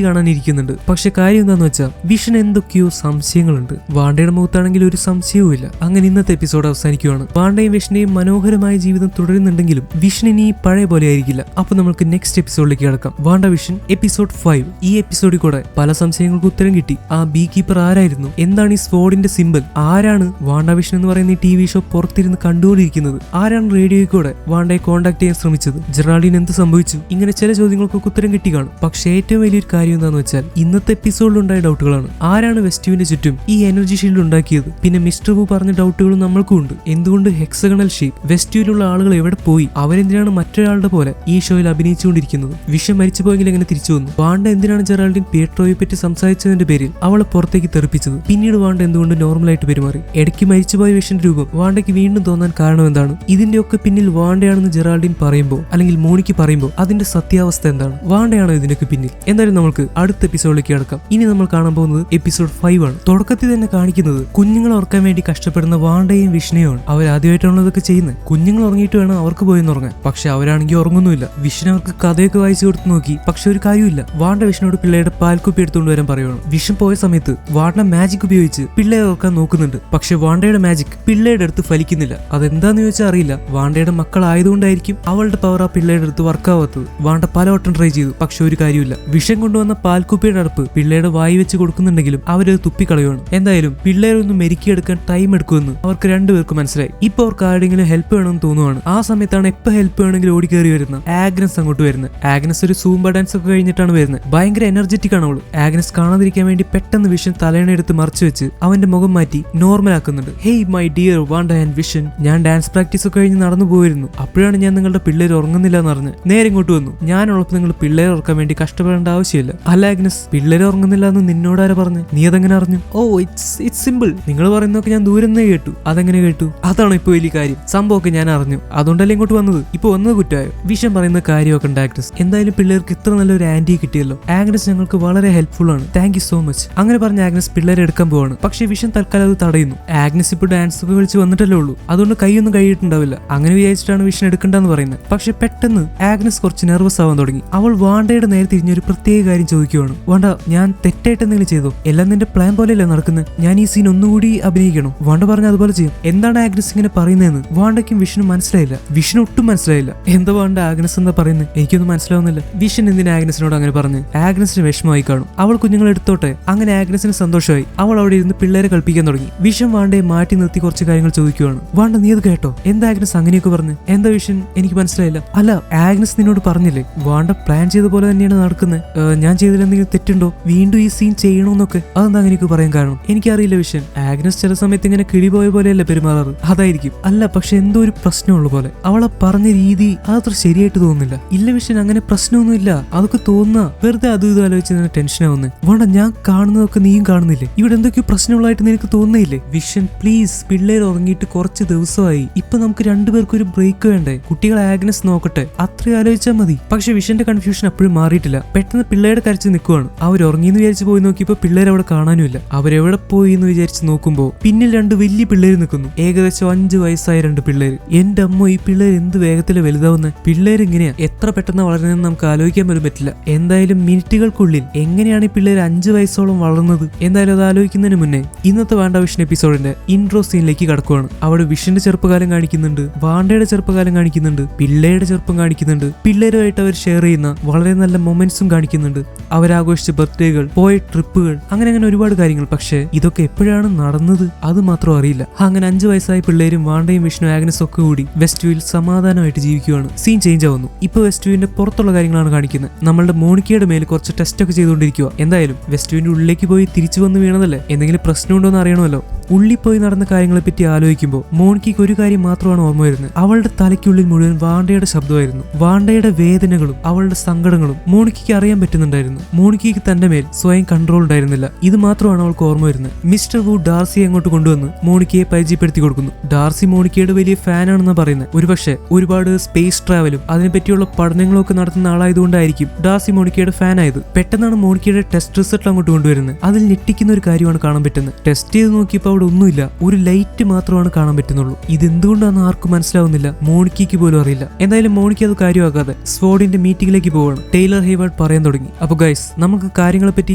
കാണാനിരിക്കുന്നുണ്ട്. പക്ഷെ കാര്യം എന്താന്ന് വെച്ചാൽ വിഷൻ എന്തൊക്കെയോ സംശയങ്ങളുണ്ട്. വാണ്ടയുടെ മുഖത്താണെങ്കിൽ ഒരു സംശയവും ഇല്ല. അങ്ങനെ ഇന്നത്തെ എപ്പിസോഡ് അവസാനിക്കുകയാണ്. വാണ്ടയും വിഷ്ണയും മനോഹരമായ ജീവിതം തുടരുന്നുണ്ടെങ്കിലും വിഷൻ ഇനി പഴയ പോലെ ആയിരിക്കില്ല. അപ്പൊ നമുക്ക് നെക്സ്റ്റ് എപ്പിസോഡിലേക്ക് കിടക്കാം. വാണ്ട വിഷൻ എപ്പിസോഡ് 5. ഈ എപ്പിസോഡിൽ കൂടെ പല സംശയങ്ങൾക്ക് ഉത്തരം കിട്ടി. ആ ബീ കീപ്പർ ആരായിരുന്നു? എന്താണ് ഈ സ്വാഡിന്റെ സിമ്പിൾ? ആരാണ് വാണ്ട വിഷൻ എന്ന് പറയുന്ന ഈ TV ഷോ പുറത്തിരുന്ന് കണ്ടുകൊണ്ടിരിക്കുന്നത്? ആരാണ് റേഡിയോയിൽ കൂടെ വാണ്ടയെ കോൺടാക്ട് ചെയ്യാൻ ശ്രമിച്ചത്? ജെറാൾഡിൻ എന്ത് സംഭവിച്ചു? ഇങ്ങനെ ചില ചോദ്യങ്ങൾക്കൊക്കെ ഉത്തരം കിട്ടി കാണും. പക്ഷേ ഏറ്റവും വലിയൊരു കാര്യം എന്താണെന്ന് വെച്ചാൽ ഇന്നത്തെ എപ്പിസോഡിൽ ഉണ്ടായ ഡൗട്ടുകളാണ്. ആരാണ് വെസ്റ്റ്യൂവിന്റെ ചുറ്റും ഈ എനർജി ഷീൽഡ് ഉണ്ടാക്കിയത്? പിന്നെ മിസ്റ്റർ വു പറഞ്ഞ ഡൗട്ടുകളും നമ്മൾക്കും ഉണ്ട്. എന്തുകൊണ്ട് ഹെക്സഗണൽ ഷേപ്പ്? വെസ്റ്റ്യൂവിലുള്ള ആളുകൾ എവിടെ പോയി? അവരെന്തിനാണ് മറ്റൊരാളുടെ പോലെ ഈ ഷോയിൽ അഭിനയിച്ചുകൊണ്ടിരിക്കുന്നത്? വിഷൻ മരിച്ചു പോയെങ്കിൽ എങ്ങനെ തിരിച്ചു വന്നു? വാണ്ട എന്തിനാണ് ജെറാൾഡിൻ പിയട്രോയെ പറ്റി സംസാരിച്ചതിന്റെ പേരിൽ അവളെ പുറത്തേക്ക് തെറിപ്പിച്ചത്? പിന്നീട് വാണ്ട എന്തുകൊണ്ട് നോർമലായിട്ട് പെരുമാറി? ഇടയ്ക്ക് മരിച്ചുപോയ വിഷന്റെ രൂപം വാണ്ടയ്ക്ക് വീണ്ടും തോന്നാൻ കാരണം എന്താണ്? ഇതിന്റെ ഒക്കെ പിന്നിൽ വാണ്ടയാണെന്ന് ജെറാൾഡിൻ പറയുമ്പോൾ അല്ലെങ്കിൽ മോണിക്ക് പറയുമ്പോൾ അതിന്റെ സത്യാവസ്ഥ എന്താണ്? വാണ്ടയാണോ ഇതിനൊക്കെ പിന്നിൽ? എന്തായാലും നമുക്ക് അടുത്ത എപ്പിസോഡിലേക്ക് കിടക്കാം. ഇനി നമ്മൾ കാണാൻ പോകുന്നത് എപ്പിസോഡ് 5 ആണ്. തുടക്കത്തിൽ തന്നെ കാണിക്കുന്നത് കുഞ്ഞുങ്ങളെ ഓർക്കാൻ വേണ്ടി കഷ്ടപ്പെടുന്ന വാണ്ടയും വിഷ്ണയുമാണ്. അവർ ആദ്യമായിട്ടാണ് ഇതൊക്കെ ചെയ്യുന്നത്. കുഞ്ഞുങ്ങൾ ഉറങ്ങിയിട്ട് വേണം അവർക്ക് പോയെന്ന് ഉറങ്ങാൻ. പക്ഷെ അവരാണെങ്കിൽ ഉറങ്ങുന്നുമില്ല. വിഷ്ണു അവർക്ക് കഥയൊക്കെ വായിച്ചു കൊടുത്ത് നോക്കി. പക്ഷെ ഒരു കാര്യമില്ല. വാണ്ട വിഷ്ണുവോട് പിള്ളേരുടെ പാൽക്കുപ്പി എടുത്തുകൊണ്ട് വരാൻ പറയുകയാണ്. വിഷൻ പോയ സമയത്ത് വാണ്ട മാജിക് ഉപയോഗിച്ച് പിള്ളേരെ ഓർക്കാൻ നോക്കുന്നുണ്ട്. പക്ഷെ വാണ്ടയുടെ മാജിക് പിള്ളേരുടെ അടുത്ത് ഫലിക്കുന്നില്ല. അതെന്താന്ന് ചോദിച്ചാൽ അറിയില്ല. വാണ്ടയുടെ മക്കളായതുകൊണ്ടായിരിക്കും അവളുടെ പവർ ആ പിള്ളേരുടെ അടുത്ത് വർക്കാവാത്തത്. വാണ്ട പലവട്ടം ട്രൈ ചെയ്തു. പക്ഷെ ഒരു കാര്യമില്ല. വിഷൻ കൊണ്ടുവന്ന പാൽക്കുപ്പിയുടെ അടുപ്പ് പിള്ളേരുടെ വായി വെച്ച് കൊടുക്കുന്നുണ്ടെങ്കിലും അവരത് തുപ്പിക്കളയുവാണ്. എന്തായാലും പിള്ളേരൊന്ന് മെരുക്കിയെടുക്കാൻ ടൈം എടുക്കുമെന്ന് അവർക്ക് രണ്ടുപേർക്ക് മനസ്സിലായി. ഇപ്പൊ അവർക്ക് ആരുടെങ്കിലും ഹെൽപ്പ് വേണമെന്ന് തോന്നുവാണ്. ആ സമയത്താണ് എപ്പോൾ ഹെൽപ്പ് വേണമെങ്കിലും ഓടിക്കേറി വരുന്ന ആഗ്നസ് അങ്ങോട്ട് വരുന്നത്. ആഗ്നസ് ഒരു സൂംബ ഡാൻസ് ഒക്കെ കഴിഞ്ഞിട്ടാണ് വരുന്നത്. ഭയങ്കര എനർജറ്റിക് ആണ് അവള്. ആഗ്നസ് കാണാതിരിക്കാൻ വേണ്ടി പെട്ടെന്ന് വിഷൻ തലേണ എടുത്ത് മറച്ചു വെച്ച് അവന്റെ മുഖം മാറ്റി നോർമൽ ആക്കുന്നുണ്ട്. Hey my dear Wanda and Vision, ഞാൻ ഡാൻസ് പ്രാക്ടീസ് ഒക്കെ കഴിഞ്ഞ് നടന്നു പോയിരുന്നു. അപ്പോഴാണ് ഞാൻ നിങ്ങളുടെ പിള്ളേർ ഉറങ്ങുന്നില്ല എന്ന് അറിഞ്ഞ് നേരെ ഇങ്ങോട്ട് വന്നു. ഞാനുള്ളപ്പോൾ നിങ്ങൾ പിള്ളേർ ഉറക്കാൻ വേണ്ടി കഷ്ടപ്പെടേണ്ട ആവശ്യമില്ല. അല്ല ആഗ്നസ്, പിള്ളേർ ഉറങ്ങുന്നില്ല എന്ന് നിന്നോടാരെ പറഞ്ഞു? നീ അതെങ്ങനെ അറിഞ്ഞു? ഓ ഇറ്റ്സ് സിമ്പിൾ. നിങ്ങൾ പറയുന്നതൊക്കെ ഞാൻ ദൂരെ നിന്ന് കേട്ടു. അതെങ്ങനെ കേട്ടു? അതാണ് ഇപ്പൊ വലിയ കാര്യം. സംഭവമൊക്കെ ഞാൻ അറിഞ്ഞു. അതുകൊണ്ടല്ലേ ഇങ്ങോട്ട് വന്നത്. ഇപ്പൊ വന്നത് കുറ്റമായോ? വിഷൻ പറയുന്ന കാര്യമൊക്കെ ഉണ്ട് ആഗ്നസ്. എന്തായാലും പിള്ളേർക്ക് ഇത്ര നല്ലൊരു ആന്റി കിട്ടിയല്ലോ. ആഗ്നസ് ഞങ്ങൾക്ക് വളരെ ഹെൽപ്ഫുൾ ആണ്. Thank you so much. അങ്ങനെ പറഞ്ഞ ആഗ്നസ് പിള്ളേരെ എടുക്കാൻ പോവാണ്. പക്ഷെ വിഷൻ തൽക്കാലം അത് തടയുന്നു. ആഗ്നസ് ഇപ്പൊ ഡാൻസ് ഒക്കെ കളിച്ച് വന്നിട്ടല്ലേ ഉള്ളൂ. അതുകൊണ്ട് കൈയൊന്നും കഴിയിട്ടുണ്ടാവില്ല. അങ്ങനെ വിചാരിച്ചിട്ടാണ് വിഷൻ എടുക്കണ്ടെന്ന് പറയുന്നത്. പക്ഷെ പെട്ടെന്ന് ആഗ്നസ് കുറച്ച് നെർവസ് ആവാൻ തുടങ്ങി. അവൾ വാണ്ടയുടെ നേരെ തിരിഞ്ഞൊരു പ്രത്യേക കാര്യം ചോദിക്കുവാണ്. വാണ്ട, ഞാൻ തെറ്റായിട്ട് എന്തെങ്കിലും ചെയ്തോ? എല്ലാം നിന്റെ പ്ലാൻ പോലെയല്ലേ നടക്കുന്നത്? ഞാൻ ഈ സീൻ ഒന്നുകൂടി അഭിനയിക്കണോ? വാണ്ട പറഞ്ഞ അതുപോലെ ചെയ്യും. എന്താണ് ആഗ്നസ് ഇങ്ങനെ പറയുന്നതെന്ന് വാണ്ടയ്ക്കും വിഷ്ണു മനസ്സിലായില്ല. വിഷ്ണു ഒട്ടും മനസ്സിലായില്ല. എന്താ വാണ്ട ആഗ്നസ് എന്താ പറയുന്നത്? എനിക്കൊന്നും മനസ്സിലാവുന്നില്ല. വിഷൻ എന്തിനാ ആഗ്നസിനോട് അങ്ങനെ പറഞ്ഞ്? ആഗ്നസിന് വിഷമമായി കാണും. അവൾ കുഞ്ഞുങ്ങളെ എടുത്തോട്ടെ. അങ്ങനെ ആഗ്നസിന് സന്തോഷമായി. അവൾ അവിടെ ഇരുന്ന് പിള്ളേരെ കളിപ്പിക്കാൻ തുടങ്ങി. വിഷൻ വാണ്ടയെ മാറ്റി നിർത്തി കുറച്ച് കാര്യങ്ങൾ ചോദിക്കുകയാണ്. വാണ്ട, നീ അത് കേട്ടോ? എന്താ ആഗ്നസ് അങ്ങനെയൊക്കെ പറഞ്ഞു? എന്താ വിഷൻ? എനിക്ക് മനസ്സിലായില്ല. അല്ല, ആഗ്നസ് നിന്നോട് പറഞ്ഞില്ലേ വാണ്ട പ്ലാൻ ചെയ്ത പോലെ തന്നെയാണ് നടക്കുന്നത്? ഞാൻ ചെയ്തതിൽ എന്തെങ്കിലും തെറ്റുണ്ടോ? വീണ്ടും ഈ സീൻ ചെയ്യണമെന്നൊക്കെ? അതെന്താ അങ്ങനെയൊക്കെ പറയാൻ കാരണം? എനിക്കറിയില്ല വിഷൻ. ആഗ്നസ് ചില സമയത്ത് ഇങ്ങനെ കിളിപോയ പോലെയല്ല പെരുമാറാറ്. അതായിരിക്കും. അല്ല, പക്ഷെ എന്തോ ഒരു പ്രശ്നമുള്ള പോലെ. അവളെ പറഞ്ഞ രീതി അതത്ര ശരിയായിട്ട് തോന്നുന്നില്ല. ഇല്ല വിഷൻ, അങ്ങനെ പ്രശ്നമൊന്നുമില്ല. അതൊക്കെ തോന്നുക വെറുതെ അതും ഇതും ആലോചിച്ച് തന്നെ ടെൻഷനാവുന്നേ. വേണ്ട, ഞാൻ കാണുന്നതൊക്കെ നീയും കാണുന്നില്ലേ? ഇവിടെ എന്തൊക്കെയോ പ്രശ്നമുള്ളതായിട്ട് നിനക്ക് തോന്നുന്നില്ലേ? വിഷൻ പ്ലീസ്, പിള്ളേർ ഉറങ്ങിയിട്ട് കുറച്ച് ദിവസമായി. ഇപ്പൊ നമുക്ക് രണ്ടുപേർക്കും ഒരു ബ്രേക്ക് വേണ്ടേ? കുട്ടികളെ ആഗ്നസ് നോക്കട്ടെ, അത്രയും ആലോചിച്ചാൽ മതി. പക്ഷെ വിഷന്റെ കൺഫ്യൂഷൻ അപ്പോഴും മാറിയിട്ടില്ല. പെട്ടെന്ന് പിള്ളേരുടെ കരച്ച് നിൽക്കുവാണ്. അവർ ഉറങ്ങിയെന്ന് വിചാരിച്ച് പോയി നോക്കിയപ്പോ പിള്ളേർ അവിടെ കാണാനുമില്ല. അവരെവിടെ പോയി എന്ന് വിചാരിച്ച് നോക്കുമ്പോ പിന്നിൽ 2 വലിയ പിള്ളേർ നിൽക്കുന്നു. ഏകദേശം 5 വയസ്സായ 2 പിള്ളേർ. എന്റെ അമ്മ, ഈ പിള്ളേർ എന്ത് വേഗത്തില് വലുതാവുന്ന പിള്ളേർ. ഇങ്ങനെയാ എത്ര പെട്ടെന്ന് വളരുന്നതെന്ന് നമുക്ക് ആലോചിക്കാൻ പോലും പറ്റില്ല. എന്തായാലും മിനിറ്റുകൾക്കുള്ളിൽ എങ്ങനെയാണ് ഈ പിള്ളേർ 5 വയസ്സോളം വളർന്നത്? എന്തായാലും അത് ആലോചിക്കുന്നതിന് മുന്നേ ഇന്നത്തെ വാണ്ടാവിഷൻ എപ്പിസോഡിന്റെ ഇൻട്രോ സീനിലേക്ക് കടക്കുവാണ്. അവിടെ വിഷന്റെ ചെറുപ്പകാലം കാണിക്കുന്നുണ്ട്, വാണ്ടയുടെ ചെറുപ്പകാലം കാണിക്കുന്നുണ്ട്, പിള്ളേരുടെ ചെറുപ്പം കാണിക്കുന്നുണ്ട്. പിള്ളേരുമായിട്ട് അവർ ഷെയർ ചെയ്യുന്ന വളരെ നല്ല മൊമെന്റ്സും കാണിക്കുന്നുണ്ട്. അവരാഘോഷിച്ച ബർത്ത്ഡേകൾ, പോയ ട്രിപ്പുകൾ, അങ്ങനെ ഒരുപാട് കാര്യങ്ങൾ. പക്ഷെ ഇതൊക്കെ എപ്പോഴാണ് നടന്നത് അത് മാത്രം അറിയില്ല. അങ്ങനെ 5 വയസ്സായ പിള്ളേരും വാണ്ടയും വിഷ്ണു ആഗ്നസും ഒക്കെ കൂടി വെസ്റ്റ് വ്യൂവിൽ സമാധാനമായിട്ട് ജീവിക്കുകയാണ്. സീൻ ചേഞ്ച് ആവുന്നു. ഇപ്പൊ വെസ്റ്റ് വ്യൂവിന്റെ പുറത്തുള്ള കാര്യങ്ങളാണ് കാണിക്കുന്നത്. നമ്മളുടെ മോണിക്കയുടെ മേൽ കുറച്ച് ടെസ്റ്റ് ഒക്കെ ചെയ്തുകൊണ്ടിരിക്കുക. എന്തായാലും വെസ്റ്റ് വ്യൂവിന്റെ ഉള്ളിലേക്ക് പോയി തിരിച്ചു വന്ന് വീണതല്ലേ, എന്തെങ്കിലും പ്രശ്നമുണ്ടോ എന്ന് അറിയണമല്ലോ. ഉള്ളിൽ പോയി നടന്ന കാര്യങ്ങളെ പറ്റി ആലോചിക്കുമ്പോൾ മോണിക്കയ്ക്ക് ഒരു കാര്യം മാത്രമാണ് ഓർമ്മ വരുന്നത്. അവളുടെ തലയ്ക്കുള്ളിൽ മുഴുവൻ വാണ്ടയുടെ ശബ്ദമായിരുന്നു. വാണ്ടയുടെ വേദനകളും അവളുടെ സങ്കടങ്ങളും മോണിക്കയ്ക്ക് അറിയാൻ പറ്റുന്നുണ്ടായിരുന്നു. മോണിക്കയ്ക്ക് തന്റെ മേൽ സ്വയം കൺട്രോൾ ഉണ്ടായിരുന്നില്ല. ഇത് മാത്രമാണ് അവൾക്ക് ഓർമ്മ വരുന്നത്. മിസ്റ്റർ വു ഡാർസിയെ അങ്ങോട്ട് കൊണ്ടുവന്ന് മോണിക്കയെ പരിചയപ്പെടുത്തി കൊടുക്കുന്നു. ഡാർസി മോണിക്കയുടെ വലിയ ഫാനാണെന്ന് പറയുന്നത്. ഒരുപക്ഷെ ഒരുപാട് സ്പേസ് ട്രാവലും അതിനെപ്പറ്റിയുള്ള പഠനങ്ങളും ഒക്കെ നടത്തുന്ന ആളായതുകൊണ്ടായിരിക്കും ഡാർസി മോണിക്കയുടെ ഫാൻ ആയത്. പെട്ടെന്നാണ് മോണിക്കയുടെ ടെസ്റ്റ് റിസൾട്ട് അങ്ങോട്ട് കൊണ്ടുവരുന്നത്. അതിൽ ഞെട്ടിക്കുന്ന ഒരു കാര്യമാണ് കാണാൻ പറ്റുന്നത്. ടെസ്റ്റ് ചെയ്ത് നോക്കിയപ്പോൾ അവിടെ ഒന്നുമില്ല, ഒരു ലൈറ്റ് മാത്രമാണ് കാണാൻ പറ്റുന്നുള്ളൂ. ഇതെന്തുകൊണ്ടാണെന്ന് ആർക്കും മനസ്സിലാവുന്നില്ല. മോണിക്കയ്ക്ക് പോലും അറിയില്ല. എന്തായാലും മോണിക്ക അത് കാര്യമാക്കാതെ സ്വോർഡിന്റെ മീറ്റിംഗിലേക്ക് പോവാണ്. ടൈലർ ഹേവാർഡ് പറയാൻ തുടങ്ങി. അപ്പൊ ഗൈസ്, നമുക്ക് കാര്യങ്ങളെ പറ്റി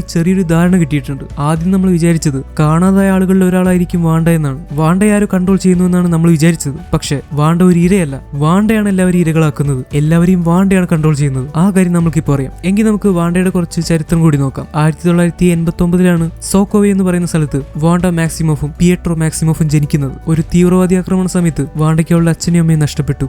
ചെറിയൊരു ധാരണ കിട്ടിയിട്ടുണ്ട്. ആദ്യം നമ്മൾ വിചാരിച്ചത് കാണാതായ ആളുകളിൽ ഒരാളായിരിക്കും വാണ്ട എന്നാണ്. വാണ്ടയെ ആരും കൺട്രോൾ ചെയ്യുന്നു എന്നാണ് നമ്മൾ വിചാരിച്ചത്. പക്ഷെ വാണ്ട ഒരു ഇരയല്ല. വാണ്ടയാണ് എല്ലാവരും ഇരകളാക്കുന്നത്. എല്ലാവരെയും വാണ്ടയാണ് കൺട്രോൾ ചെയ്യുന്നത്. ആ കാര്യം നമുക്കിപ്പോൾ അറിയാം. എങ്കിൽ നമുക്ക് വാണ്ടയുടെ കുറച്ച് ചരിത്രം കൂടി നോക്കാം. 1989 സോക്കോവെ എന്ന് പറയുന്ന സ്ഥലത്ത് വാണ്ട മാക്സിമോഫും പിയട്രോ മാക്സിമോഫും ജനിക്കുന്നത്. ഒരു തീവ്രവാദി ആക്രമണ സമയത്ത് വാണ്ടയ്ക്ക് അവളുടെ അച്ഛനെയും അമ്മയും നഷ്ടപ്പെട്ടു.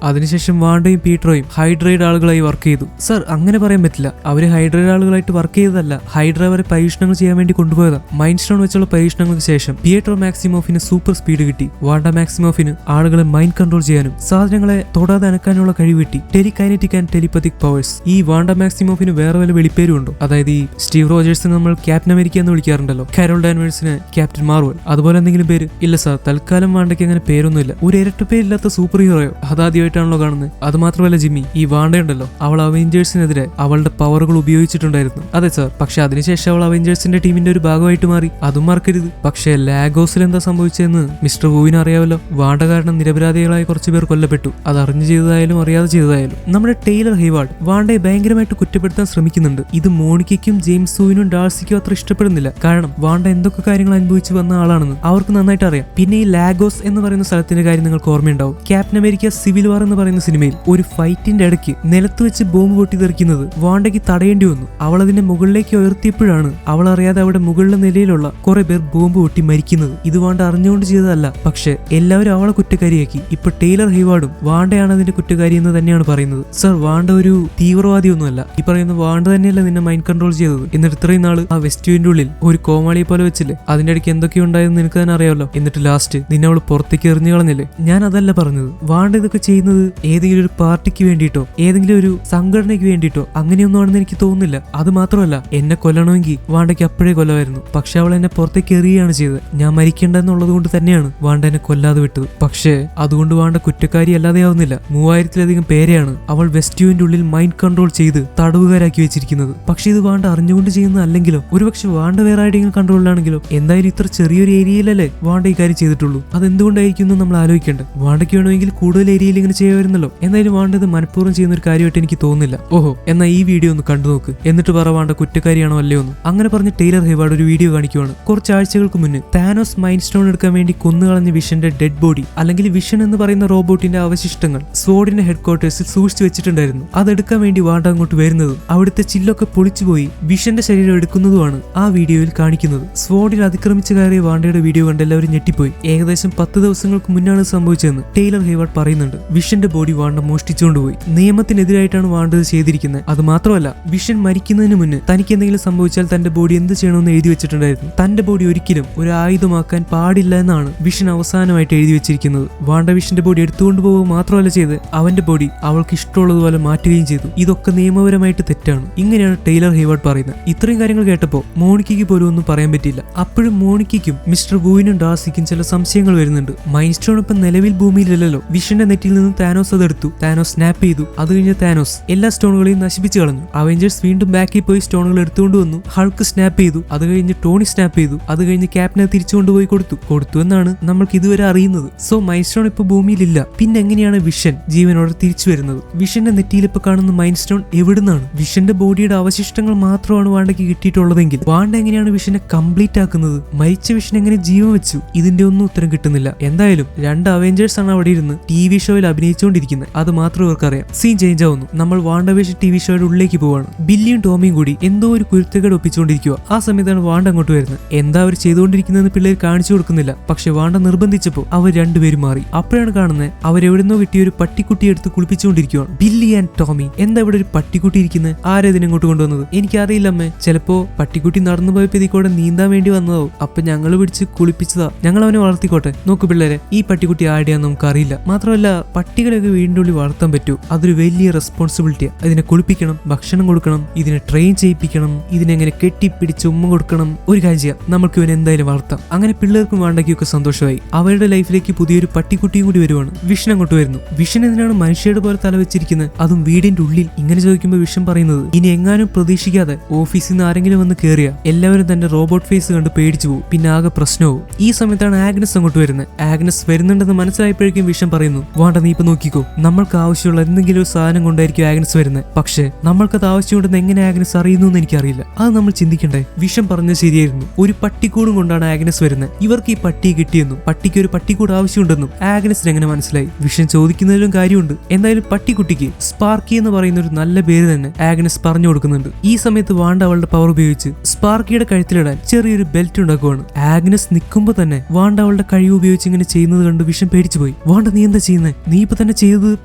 അതിനുശേഷം വാണ്ടയും പീട്രോയും ഹൈഡ്രയുടെ ആളുകളായി വർക്ക് ചെയ്തു. സർ, അങ്ങനെ പറയാൻ പറ്റില്ല. അവര് ഹൈഡ്രയുടെ ആളുകളായിട്ട് വർക്ക് ചെയ്തതല്ല. ഹൈഡ്ര അവരെ പരീക്ഷണങ്ങൾ ചെയ്യാൻ വേണ്ടി കൊണ്ടുപോയതാ. മൈൻഡ് സ്റ്റോൺ വെച്ചുള്ള പരീക്ഷണങ്ങൾക്ക് ശേഷം പിയട്രോ മാക്സിമോഫിന് സൂപ്പർ സ്പീഡ് കിട്ടി. വാണ്ട മാക്സിമോഫിന് ആളുകളെ മൈൻഡ് കൺട്രോൾ ചെയ്യാനും സാധനങ്ങളെ തൊടാതെ അനക്കാനുള്ള കഴിവ് കിട്ടി. ടെലികൈനറ്റിക് ആൻഡ് ടെലിപ്പത്തിക് പവേഴ്സ്. ഈ വാണ്ട മാക്സിമോഫിന് വേറെ വല്ല വെളിപ്പേരും ഉണ്ടോ? അതായത് ഈ സ്റ്റീവ് റോജേഴ്സിനെ നമ്മൾ ക്യാപ്റ്റൻ അമേരിക്ക എന്ന് വിളിക്കാറുണ്ടല്ലോ, കാരോൾ ഡാൻവേഴ്സിന് ക്യാപ്റ്റൻ മാർവൽ, അതുപോലെ എന്തെങ്കിലും പേര്? ഇല്ല സാർ, തൽക്കാലം വാണ്ടയ്ക്ക് അങ്ങനെ പേരൊന്നുമില്ല. ഒരു ഇരട്ട പേരില്ലാത്ത സൂപ്പർ ഹീറോയോ? അതാദ്യമായിട്ടാണല്ലോ കാണുന്നത്. അത് മാത്രമല്ല ജിമ്മി, ഈ വാണ്ടയുണ്ടല്ലോ, അവൾ അവെഞ്ചേഴ്സിനെതിരെ അവളുടെ പവറുകൾ ഉപയോഗിച്ചിട്ടുണ്ടായിരുന്നു. അതെ സാർ, പക്ഷെ അതിനുശേഷം അവൾ അവെഞ്ചേഴ്സിന്റെ ടീമിന്റെ ഒരു ഭാഗമായിട്ട് മാറി. അതും മറക്കരുത്. പക്ഷേ ലാഗോസിൽ എന്താ സംഭവിച്ചതെന്ന് മിസ്റ്റർ വൂവിന് അറിയാമല്ലോ. വാണ്ട കാരണം നിരപരാധികളായ കുറച്ച് പേർ കൊല്ലപ്പെട്ടു. അത് അറിഞ്ഞു ചെയ്തതായാലും അറിയാതെ ചെയ്തതായാലും. നമ്മുടെ ടൈലർ ഹേവാർഡ് വാണ്ടയെ ഭയങ്കരമായിട്ട് കുറ്റപ്പെടുത്താൻ ശ്രമിക്കുന്നുണ്ട്. ഇത് മോണിക്കയ്ക്കും ജെയിംസ് വൂവിനും ഡാർസിക്കും അത്ര ഇഷ്ടപ്പെടുന്നില്ല. കാരണം വാണ്ട എന്തൊക്കെ കാര്യങ്ങൾ അനുഭവിച്ചു വന്ന ആളാണെന്ന് അവർക്ക് നന്നായിട്ട് അറിയാം. പിന്നെ ഈ ലാഗോസ് എന്ന് പറയുന്ന സ്ഥലത്തിന്റെ കാര്യം നിങ്ങൾക്ക് ഓർമ്മയുണ്ടാവും. ക്യാപ്റ്റൻ അമേരിക്ക സിവിൽ വാർ എന്ന് പറയുന്ന സിനിമയിൽ ഒരു ഫൈറ്റിന്റെ ഇടയ്ക്ക് നിലത്ത് വെച്ച് ബോംബ് പൊട്ടിത്തെറിക്കുന്നത് വാണ്ടയ്ക്ക് തടയേണ്ടി വന്നു. അവൾ അതിന്റെ മുകളിലേക്ക് ഉയർത്തിയപ്പോഴാണ് അവൾ അറിയാതെ അവിടെ മുകളിലെ നിലയിലുള്ള കുറെ പേർ ബോംബ് പൊട്ടി മരിക്കുന്നത്. ഇത് വാണ്ട അറിഞ്ഞുകൊണ്ട് ചെയ്തതല്ല. പക്ഷെ എല്ലാവരും അവളെ കുറ്റക്കാരിയാക്കി. ഇപ്പൊ ടൈലർ ഹേവാർഡും വാണ്ടയാണ് അതിന്റെ കുറ്റക്കാരി എന്ന് തന്നെയാണ് പറയുന്നത്. സർ, വാണ്ട ഒരു തീവ്രവാദിയൊന്നുമല്ല. ഈ പറയുന്ന വാണ്ട തന്നെയല്ല നിന്നെ മൈൻഡ് കൺട്രോൾ ചെയ്തത്. എന്നിട്ട് ഇത്രയും നാള് ആ വെസ്റ്റ് വ്യൂവിന്റെ ഉള്ളിൽ ഒരു കോമാളിയെ പോലെ വെച്ചില്ലേ, അതിന്റെ ഇടയ്ക്ക് എന്തൊക്കെയോ ഉണ്ടായെന്ന് നിനക്ക് തന്നെ അറിയാമല്ലോ. എന്നിട്ട് ലാസ്റ്റ് നിന്നെ അവൾ പുറത്തേക്ക് എറിഞ്ഞു കളഞ്ഞില്ലേ. ഞാൻ അതല്ല പറഞ്ഞത്. വാണ്ട ഇതൊക്കെ ചെയ്യുന്നത് ഏതെങ്കിലും ഒരു പാർട്ടിക്ക് വേണ്ടിയിട്ടോ ഏതെങ്കിലും ഒരു സംഘടനയ്ക്ക് വേണ്ടിയിട്ടോ അങ്ങനെയൊന്നും ആണെന്ന് എനിക്ക് തോന്നുന്നില്ല. അത് മാത്രമല്ല, എന്നെ കൊല്ലണമെങ്കിൽ വാണ്ടയ്ക്ക് അപ്പോഴേ കൊല്ലമായിരുന്നു. പക്ഷെ അവൾ എന്നെ പുറത്തേക്ക് എറിയുകയാണ് ചെയ്തത്. ഞാൻ മരിക്കേണ്ടെന്നുള്ളത് കൊണ്ട് തന്നെയാണ് വാണ്ട എന്നെ കൊല്ലാതെ വിട്ടത്. പക്ഷേ അതുകൊണ്ട് വാണ്ട കുറ്റക്കാരി അല്ലാതെയാവുന്നില്ല. 3000-ലധികം പേരെയാണ് അവൾ വെസ്റ്റ് വ്യൂവിന്റെ ഉള്ളിൽ മൈൻഡ് കൺട്രോൾ ചെയ്ത് തടവുകാരാക്കി വെച്ചിരിക്കുന്നത്. പക്ഷെ ഇത് വാണ്ട അറിഞ്ഞുകൊണ്ട് ചെയ്യുന്നതല്ലെങ്കിലോ, ഒരുപക്ഷെ വാണ്ട വേറെ ആരുടെയും കൺട്രോളിലാണെങ്കിലോ? എന്തായാലും ഇത്ര ചെറിയൊരു ഏരിയയിലല്ലേ വാണ്ട ഈ കാര്യം ചെയ്തിട്ടുള്ളൂ. അതെന്തുകൊണ്ടായിരിക്കും എന്ന് നമ്മൾ ആലോചിക്കേണ്ടത്. വാണ്ടയ്ക്ക് വേണമെങ്കിൽ കൂടുതൽ ഏരിയയിൽ ഇങ്ങനെ ചെയ്യുമായിരുന്നല്ലോ. എന്തായാലും വാണ്ട ഇത് മനഃപൂർവ്വം ചെയ്യുന്ന ഒരു കാര്യമായിട്ട് എനിക്ക് തോന്നുന്നില്ല. ഓഹോ, എന്നാൽ ഈ വീഡിയോ ഒന്ന് കണ്ടു നോക്ക്, എന്നിട്ട് പറ വാണ്ട കുറ്റക്കാരിയാണോ അല്ലയോ എന്ന്. അങ്ങനെ പറഞ്ഞ് ടൈലർ ഹേവാർഡ് ഒരു വീഡിയോ കാണിക്കുവാണ്. കുറച്ച് ആഴ്ചകൾക്ക് മുന്നേ താനോസ് മൈൻഡ് സ്റ്റോൺ എടുക്കാൻ വേണ്ടി കൊന്നുകളഞ്ഞ വിഷന്റെ ഡെഡ് ബോഡി, അല്ലെങ്കിൽ വിഷൻ എന്ന് പറയുന്ന റോബോട്ടിന്റെ അവശിഷ്ടങ്ങൾ സ്വോർഡിന്റെ ഹെഡ് ക്വാർട്ടേഴ്സിൽ സൂക്ഷിച്ചു വെച്ചിട്ടുണ്ടായിരുന്നു. അതെടുക്കാൻ വേണ്ടി വാണ്ട അങ്ങോട്ട് വരുന്നതും അവിടുത്തെ ചില്ലൊക്കെ പൊളിച്ചുപോയി വിഷന്റെ ശരീരം എടുക്കുന്നതുമാണ് ആ വീഡിയോയിൽ കാണിക്കുന്നത്. സ്വാഡിൽ അതിക്രമിച്ചു കയറിയ വാണ്ടയുടെ വീഡിയോ കണ്ട് എല്ലാവരും ഞെട്ടിപ്പോയി. ഏകദേശം 10 ദിവസങ്ങൾക്ക് മുന്നാണ് സംഭവിച്ചതെന്ന് ടൈലർ ഹേവാർഡ് പറയുന്നുണ്ട്. വിഷന്റെ ബോഡി വാണ്ട മോഷ്ടിച്ചുകൊണ്ടുപോയി. നിയമത്തിനെതിരായിട്ടാണ് വാണ്ട ഇത് ചെയ്തിരിക്കുന്നത്. അത് മാത്രമല്ല, വിഷൻ മരിക്കുന്നതിന് മുന്നേ തനിക്ക് എന്തെങ്കിലും സംഭവിച്ചാൽ തന്റെ ബോഡി എന്ത് ചെയ്യണമെന്ന് എഴുതി വെച്ചിട്ടുണ്ടായിരുന്നു. തന്റെ ബോഡി ഒരിക്കലും ഒരു ആയുധമാക്കാൻ പാടില്ല എന്നാണ് വിഷൻ അവസാനമായിട്ട് എഴുതി വെച്ചിരിക്കുന്നത്. വാണ്ട വിഷന്റെ ബോഡി എടുത്തുകൊണ്ട് പോവുക മാത്രമല്ല ചെയ്ത് അവന്റെ ബോഡി അവൾക്ക് ഇഷ്ടമുള്ളതുപോലെ മാറ്റുകയും ചെയ്തു. ഇതൊക്കെ നിയമപരമായിട്ട് തെറ്റാണ്. ഇങ്ങനെയാണ് ടൈലർ ഹേവാർഡ് പറയുന്നത്. ഇത്രയും കാര്യങ്ങൾ കേട്ടപ്പോൾ മോണിക്കയ്ക്ക് പോലും ഒന്നും പറയാൻ പറ്റില്ല. അപ്പോഴും മോണിക്കയ്ക്കും മിസ്റ്റർ വൂവിനും ഡാർസിക്കും ചില സംശയങ്ങൾ വരുന്നുണ്ട്. മൈൻഡ് സ്റ്റോൺ ഇപ്പം നിലവിൽ ഭൂമിയിലല്ലോ. വിഷന്റെ നെറ്റിൽ നിന്ന് താനോസ് അതെടുത്തു. താനോസ് സ്നാപ്പ് ചെയ്തു. അത് കഴിഞ്ഞ് താനോസ് എല്ലാ സ്റ്റോണുകളെയും നശിപ്പിച്ചു കളഞ്ഞു. അവെഞ്ചേഴ്സ് വീണ്ടും ബാക്കിൽ പോയി സ്റ്റോണുകൾ എടുത്തുകൊണ്ട് വന്നു. ഹൾക്ക് സ്നാപ്പ് ചെയ്തു. അത് കഴിഞ്ഞ് ടോണി സ്നാപ്പ് ചെയ്തു. അത് കഴിഞ്ഞ് ക്യാപ്റ്റനെ തിരിച്ചു കൊണ്ടുപോയി കൊടുത്തു എന്നാണ് നമ്മൾക്ക് ഇതുവരെ അറിയുന്നത്. സോ മൈൻഡ് സ്റ്റോൺ ഇപ്പൊ ഭൂമിയിലില്ല. പിന്നെ എങ്ങനെയാണ് വിഷൻ ജീവനോടെ തിരിച്ചു വരുന്നത്? വിഷന്റെ നെറ്റിയിൽ ഇപ്പൊ കാണുന്ന മൈൻഡ് സ്റ്റോൺ എവിടുന്നാണ്? വിഷന്റെ ബോഡിയുടെ അവശിഷ്ടങ്ങൾ മാത്രമാണ് വാണ്ടയ്ക്ക് കിട്ടിയിട്ടുള്ളതെങ്കിൽ വാണ്ട എങ്ങനെയാണ് വിഷനെ കംപ്ലീറ്റ് ആക്കുന്നത്? മരിച്ച വിഷൻ എങ്ങനെ ജീവൻ വെച്ചു? ഇതിന്റെ ഒന്നും ഉത്തരം കിട്ടുന്നില്ല. എന്തായാലും 2 അവെഞ്ചേഴ്സ് ആണ് അവിടെ ഇരുന്ന് TV ഷോയിൽ അഭിനയിച്ചുകൊണ്ടിരിക്കുന്നത്. അത് മാത്രം ഇവർക്കറിയാം. സീൻ ചേഞ്ച് ആവുന്നു. നമ്മൾ വാണ്ടവിഷൻ TV ഷോയുടെ ഉള്ളിലേക്ക് പോവാണ്. ബില്ലിയും ടോമിയും കൂടി എന്തോ ഒരു കുരുത്തക്കേട് ഒപ്പിച്ചുകൊണ്ടിരിക്കുക. ആ സമയത്താണ് വാണ്ട അങ്ങോട്ട് വരുന്നത്. എന്താ അവർ ചെയ്തുകൊണ്ടിരിക്കുന്നതെന്ന് പിള്ളേർ കാണിച്ചു കൊടുക്കുന്നില്ല. പക്ഷെ വാണ്ട നിർബന്ധിച്ചപ്പോൾ അവർ രണ്ടുപേരും മാറി. അപ്പോഴാണ് കാണുന്നത് അവരെവിടുന്നോ കിട്ടിയ ഒരു പട്ടിക്കുട്ടി എടുത്ത് കുളിപ്പിച്ചുകൊണ്ടിരിക്കുകയാണ്. ബില്ലി ആൻഡ് ടോമി, എന്താ ഇവിടെ ഒരു പട്ടിക്കുട്ടി ഇരിക്കുന്നത്? ആരതിനങ്ങോട്ട് കൊണ്ടുവന്നത്? എനിക്കറിയില്ല അമ്മേ. ചിലപ്പോ പട്ടിക്കുട്ടി നടന്നു പോയപ്പോ ഇതിക്കൂടെ നീന്താൻ വേണ്ടി വന്നതോ. അപ്പൊ ഞങ്ങൾ പിടിച്ച് കുളിപ്പിച്ചതാ. ഞങ്ങൾ അവനെ വളർത്തിക്കോട്ടെ. നോക്കു പിള്ളേരെ, ഈ പട്ടിക്കുട്ടി ആരുടെയാന്ന് നമുക്ക് അറിയില്ല. മാത്രമല്ല പട്ടികളെയൊക്കെ വീടിന്റെ ഉള്ളിൽ വളർത്താൻ പറ്റൂ. അതൊരു വലിയ റെസ്പോൺസിബിലിറ്റിയാണ്. ഇതിനെ കുളിപ്പിക്കണം, ഭക്ഷണം കൊടുക്കണം, ഇതിനെ ട്രെയിൻ ചെയ്യിപ്പിക്കണം, ഇതിനെങ്ങനെ കെട്ടിപ്പിടിച്ച് ഉമ്മ കൊടുക്കണം. ഒരു കാര്യം ചെയ്യാം, നമുക്ക് ഇവനെ എന്തായാലും വളർത്താം. അങ്ങനെ പിള്ളേർക്കും വാണ്ടയ്ക്കൊക്കെ സന്തോഷമായി. അവരുടെ ലൈഫിലേക്ക് പുതിയൊരു പട്ടിക്കുട്ടിയും കൂടി വരുവാണ്. വിഷൻ അങ്ങോട്ട് വരുന്നു. വിഷൻ എന്തിനാണ് മനുഷ്യരുടെ പോലെ തല വെച്ചിരിക്കുന്നത്? അതും വീടിന്റെ ഉള്ളിൽ. ഇങ്ങനെ ചോദിക്കുമ്പോൾ വിഷൻ പറയുന്നത്, ഇനി എങ്ങാനും പ്രതീക്ഷിക്കാതെ ഓഫീസിൽ നിന്ന് ആരെങ്കിലും വന്ന് കയറിയ എല്ലാവരും തന്റെ റോബോട്ട് ഫേസ് കണ്ട് പേടിച്ചു പോകും. പിന്നെ ആകെ പ്രശ്നവും. ഈ സമയത്താണ് ആഗ്നസ് അങ്ങോട്ട് വരുന്നത്. ആഗ്നസ് വരുന്നുണ്ടെന്ന് മനസ്സിലായപ്പോഴേക്കും വിഷൻ പറയുന്നു, വാണ്ട നീ ഇപ്പൊ നോക്കിക്കോ, നമ്മൾക്ക് ആവശ്യമുള്ള എന്തെങ്കിലും ഒരു സാധനം കൊണ്ടായിരിക്കും ആഗ്നസ് വരുന്നത്. പക്ഷേ നമ്മൾക്കത് ആവശ്യമുണ്ടെന്ന് എങ്ങനെ ആഗ്നസ് അറിയുന്നു എന്ന് എനിക്കറിയില്ല. അത് നമ്മൾ ചിന്തിക്കണ്ടേ? വിഷൻ പറഞ്ഞത് ശരിയായിരുന്നു. ഒരു പട്ടിക്കൂടും കൊണ്ടാണ് ആഗ്നസ് വരുന്നത്. ഇവർക്ക് ഈ പട്ടിയെ കിട്ടിയെന്നും പട്ടിക്ക് ഒരു പട്ടിക്കൂട് ആവശ്യമുണ്ടെന്നും ആഗ്നസിന് എങ്ങനെ മനസ്സിലായി? വിഷൻ ചോദിക്കുന്നതിലും കാര്യമുണ്ട്. എന്തായാലും പട്ടിക്കുട്ടിക്ക് സ്പാർക്കി എന്ന് പറയുന്ന ഒരു നല്ല പേര് തന്നെ ആഗ്നസ് പറഞ്ഞു കൊടുക്കുന്നുണ്ട്. ഈ സമയത്ത് വാണ്ട അവളുടെ പവർ ഉപയോഗിച്ച് സ്പാർക്കിയുടെ കഴുത്തിലിടാൻ ചെറിയൊരു ബെൽറ്റ് ഉണ്ടാക്കുവാണ്. ആഗ്നസ് നിൽക്കുമ്പോൾ തന്നെ വാണ്ട അവളുടെ കഴിവ് ഉപയോഗിച്ച് ഇങ്ങനെ ചെയ്യുന്നത് കണ്ട് വിഷൻ പേടിച്ചു പോയി. വാണ്ട നീ എന്താ ചെയ്യുന്നത്? നീ ഇപ്പൊ തന്നെ ചെയ്തത്